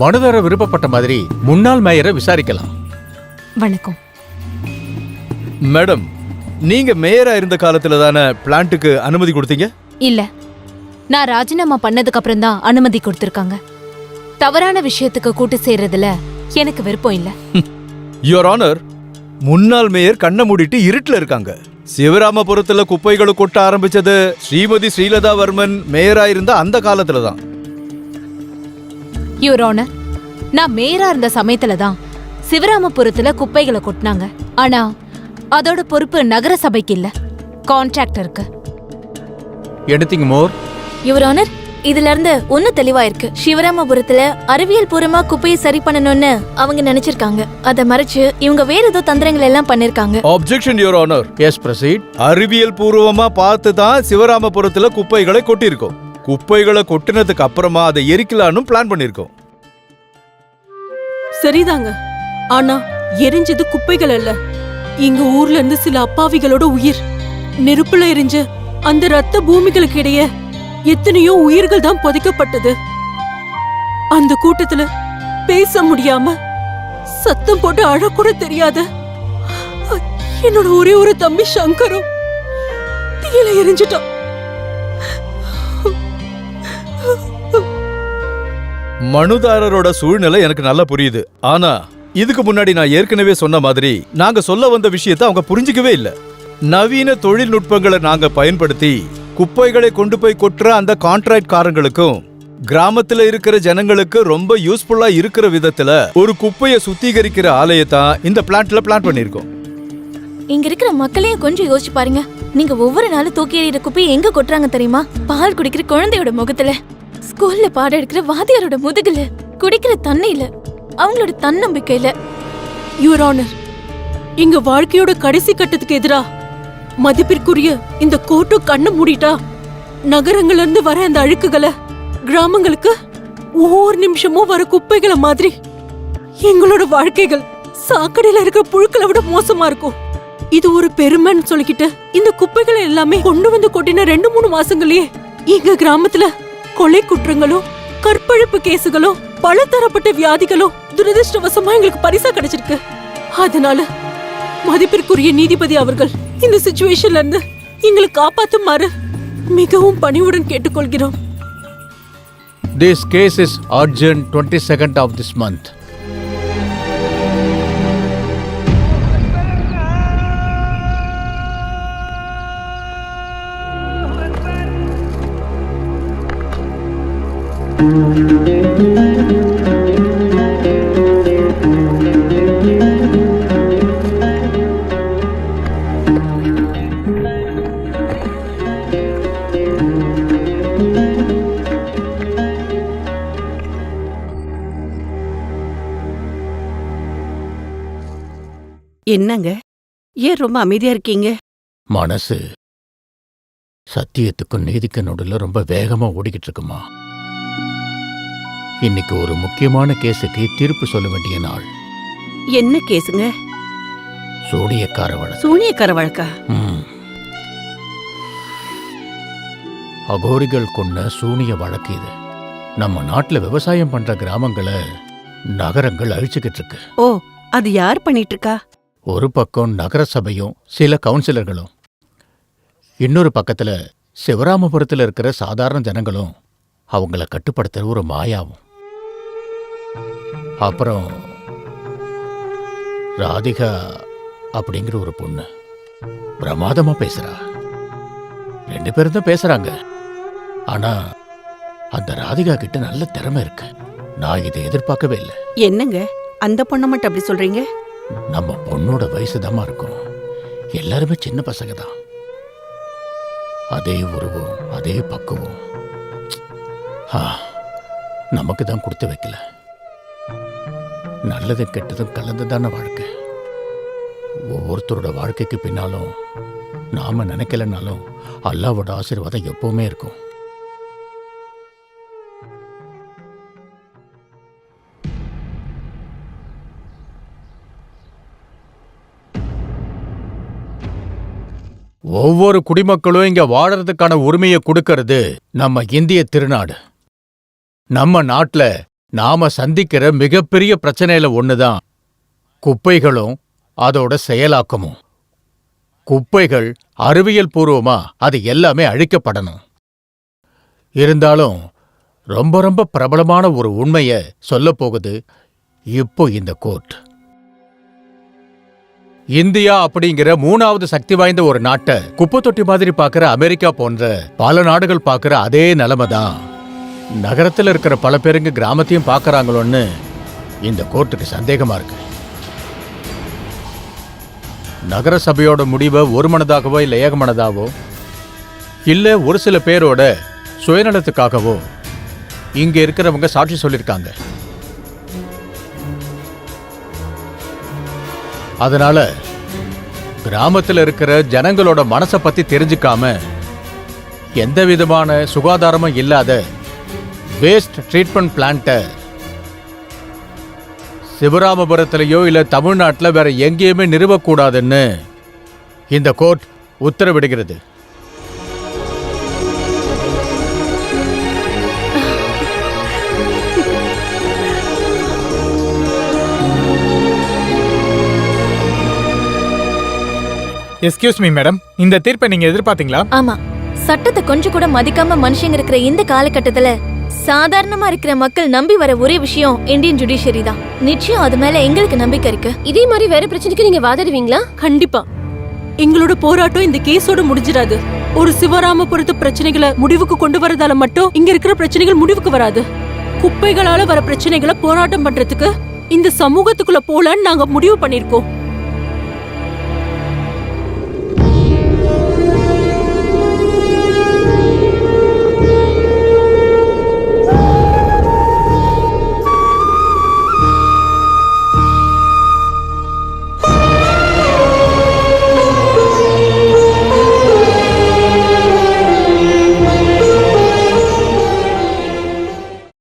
மனுதாரர் விருப்பப்பட்ட மாதிரி முன்னாள் மேயரை விசாரிக்கலாம். வணக்கம் மேடம், நீங்க மேயரா இருந்த காலத்துல தானே பிளான்ட்டுக்கு அனுமதி கொடுத்தீங்க? இல்ல, நான் ராஜினாமா பண்ணதுக்கு அப்புறம் தான் அனுமதி கொடுத்திருக்காங்க. தவறான விஷயத்துக்கு கூட்டு சேர்றதுல எனக்கு விருப்பம் இல்ல. யுவர் ஆனர், முன்னாள் மேயர் கண்ணை மூடிட்டு இருட்டுல இருக்காங்க. சிவராமபுரத்துல குப்பைகளை கொட்ட ஆரம்பிச்சது ஸ்ரீமதி ஸ்ரீலதா வர்மன் மேயரா இருந்த அந்த காலத்துல தான். யுவர் ஆனர், நான் மேயரா இருந்த சமயத்துல தான் சிவராமபுரத்துல குப்பைகளை கொட்டினாங்க. ஆனா அதோட பொறுப்பு நகர சபைக்கு இல்ல, கான்ட்ராக்டருக்கு. Anything more? யுவர் ஆனர், இதுல இருந்து ஒண்ணு தெளிவா இருக்கு. சிவராமபுரத்துல அறிவியல் பூர்வமா குப்பையை சரி பண்ணணும்னு அவங்க நினைச்சிருக்காங்க. அதை மறைச்சு இவங்க வேற ஏதோ தந்திரங்கள் எல்லாம் பண்ணிருக்காங்க. Objection your honour. Yes, proceed. அறிவியல் பூர்வமா பார்த்து தான் சிவராமபுரத்துல குப்பைகளை கொட்டியிருக்கோம். குப்பைகளை கொட்டினதுக்கு அப்புறமா அதை எரிக்கலான்னு பிளான் பண்ணிருக்கோம். சரிதாங்க, ஆனா எரிஞ்சது குப்பைகள் அல்ல, இங்க ஊர்ல இருந்து சில அப்பாவிகளோட உயிர். நெருப்புல எரிஞ்ச அந்த ரத்த பூமிகளுக்கு இடையே எத்தனையோ உயிர்கள் தான் புதைக்கப்பட்டது. அந்த கூட்டத்துல பேச முடியாம சத்தம் போட்டு அழக்கூட தெரியாத என்னோட ஒரே ஒரு தம்பி சங்கரும் தீயில எரிஞ்சிட்டான். மனுதாரரோட சூழ்நிலை எனக்கு நல்லா புரியுது. ஆனா இதுக்கு முன்னாடி நான் ஏற்கனவே சொன்ன மாதிரி நாங்க சொல்ல வந்த விஷயத்தை அவங்க புரிஞ்சுக்கவே இல்ல. நவீன தொழில்நுட்பங்களை நாங்க பயன்படுத்தி குப்பைகளை கொண்டு போய் கொட்டுற அந்த கான்ட்ராக்ட் காரங்களுக்கும் கிராமத்துல இருக்கிற ஜனங்களுக்கு ரொம்ப யூஸ்ஃபுல்லா இருக்கிற விதத்துல ஒரு குப்பையை சுத்திகரிக்கிற ஆலயத்தான் இந்த பிளான்ட்ல பிளான் பண்ணிருக்கோம். இங்க இருக்கிற மக்களையும் கொஞ்சம் யோசிச்சு பாருங்க. நீங்க ஒவ்வொரு நாளும் தூக்கி எறிகிற குப்பையை எங்க கொட்டுறாங்க தெரியுமா? பால் குடிக்கிற குழந்தையோட முகத்துல, ஸ்கூல்ல பாடம் எடுக்கிற வாத்தியாரோட முதுகுல, குடிக்கிற தண்ணியில, அவங்களோட தன்னம்பிக்கையில. யுவர் ஆனர், இங்க வாழ்க்கையோட கடைசி கட்டத்துக்கு எதிரா மதிப்பிற்குரிய இந்த கோர்ட்டும் கண்ணை மூடிட்டா நகரங்கள்ல இருந்து வர அந்த அழுக்குகளை கிராமங்களுக்கு ஒவ்வொரு நிமிஷமும் வர குப்பைகளை மாதிரி எங்களோட வாழ்க்கைகள் சாக்கடையில இருக்கிற புழுக்களை விட மோசமா இருக்கும். இது ஒரு பெருமைன்னு சொல்லிக்கிட்டு இந்த குப்பைகளை எல்லாமே கொண்டு வந்து கொட்டின 2-3 மாசங்களே எங்க கிராமத்துல கொலை குற்றங்களும் கற்பழிப்பு கேசுகளும் பலதரப்பட்ட வியாதிகளும் துரதிருஷ்டவசமா எங்களுக்கு பரிசா கிடைச்சிருக்கு. அதனால மதிப்பிற்குரிய நீதிபதி அவர்கள் இந்த சிச்சுவேஷன்ல இருந்து எங்களை காப்பாத்துமாறு மிகவும் பணிவுடன் கேட்டுக்கொள்கிறோம். This case is urgent 22nd of this month. என்னங்க, ஏன் ரொம்ப அமைதியா இருக்கீங்க? மனசு சத்தியத்துக்கும் நீதிக்கு நடுவில் ரொம்ப வேகமா ஓடிக்கிட்டு இருக்குமா. இன்னைக்கு ஒரு முக்கியமான கேஸுக்கு தீர்ப்பு சொல்ல வேண்டிய நாள். என்ன கேஸுங்க? சூனியக்கார வழக்கு. சூனியக்கார வழக்கா? அகோரிகள் கொண்ட சூனிய வழக்கு இது. நம்ம நாட்டுல விவசாயம் பண்ற கிராமங்களை நகரங்கள் அழிச்சுக்கிட்டு இருக்கு. ஓ, அது யார் பண்ணிட்டு இருக்கா? ஒரு பக்கம் நகர சபையும் சில கவுன்சிலர்களும், இன்னொரு பக்கத்துல சிவராமபுரத்தில் இருக்கிற சாதாரண ஜனங்களும் அவங்கள கட்டுப்படுத்துற ஒரு மாயாவும். அப்புறம் ராதிகா அப்படிங்கிற ஒரு பொண்ணு பிரமாதமா பேசுறா. 2 பேரும் தான் பேசுறாங்க. ஆனா அந்த ராதிகா கிட்ட நல்ல திறமை இருக்கு. நான் இதை எதிர்பார்க்கவே இல்லை. என்னங்க, அந்த பொண்ணை மட்டும் அப்படி சொல்றீங்க? நம்ம பொண்ணோட வயசுதாமா இருக்கும். எல்லாருமே சின்ன பசங்க தான். அதே உருவம், அதே பக்குவம். நமக்கு தான் கொடுத்து வைக்கல. நல்லதும் கெட்டதும் கலந்துதான வாழ்க்கை. ஒவ்வொருத்தரோட வாழ்க்கைக்கு பின்னாலும் நாம நினைக்கலனாலும் அல்லாவோட ஆசீர்வாதம் எப்பவுமே இருக்கும். ஒவ்வொரு குடிமக்களும் இங்க வாழறதுக்கான உரிமையை கொடுக்கறது நம்ம இந்திய திருநாடு. நம்ம நாட்டுல நாம சந்திக்கிற மிகப்பெரிய பிரச்சனையில ஒண்ணுதான் குப்பைகளும் அதோட செயலாக்கமும். குப்பைகள் அறிவியல் பூர்வமா அது எல்லாமே அழிக்கப்படணும். இருந்தாலும் ரொம்ப ரொம்ப பிரபலமான ஒரு உண்மைய சொல்ல போகுது இப்போ இந்த கோர்ட். இந்தியா அப்படிங்கிற 3வது சக்தி வாய்ந்த ஒரு நாட்டை குப்பை தொட்டி மாதிரி பார்க்கிற அமெரிக்கா போன்ற பல நாடுகள் பார்க்கிற அதே நிலைமை தான் நகரத்தில் இருக்கிற பல பேருங்க கிராமத்தையும் பார்க்கறாங்களோன்னு இந்த கோர்ட்டுக்கு சந்தேகமா இருக்கு. நகர சபையோட முடிவை ஒருமனதாகவோ இல்லை ஏகமனதாவோ இல்லை ஒரு சில பேரோட சுயநலத்துக்காகவோ இங்க இருக்கிறவங்க சாட்சி சொல்லியிருக்காங்க. அதனால கிராமத்தில் இருக்கிற ஜனங்களோட மனசை பத்தி தெரிஞ்சுக்காம எந்த விதமான சுகாதாரமும் இல்லாத வேஸ்ட் ட்ரீட்மெண்ட் பிளான்ட்டை சிவராமபுரத்திலேயோ இல்ல தமிழ்நாட்டில் வேற எங்கேயுமே நிறுவக்கூடாதுன்னு இந்த கோர்ட் உத்தரவிடுகிறது. எஸ்கியூஸ் மீ மேடம், இந்த தீர்ப்பை நீங்க எதிர்பார்த்தீங்களா? ஆமா, சட்டத்தை கொஞ்சம் கூட மதிக்காம மனுஷங்க இருக்கிற இந்த காலகட்டத்துல சாதாரணமா இருக்கிற மக்கள் நம்பி வர ஒரே விஷயம் இந்தியன் ஜுடிஷியரி தான். நிச்சயம் அது மேல எங்களுக்கு நம்பிக்கை இருக்கு. இதே மாதிரி வேற பிரச்சனைக்கு நீங்க வாதாடுவீங்களா? கண்டிப்பா எங்களோட போராட்டம் இந்த கேஸோட முடிஞ்சிடாது. ஒரு சிவராமபுரத்து பிரச்சனைகளை முடிவுக்கு கொண்டு வரதால மட்டும் இங்க இருக்கிற பிரச்சனைகள் முடிவுக்கு வராது. குப்பைகளால வர பிரச்சனைகளை போராட்டம் பண்றதுக்கு இந்த சமூகத்துக்குள்ள போலான்னு நாங்க முடிவு பண்ணிருக்கோம்.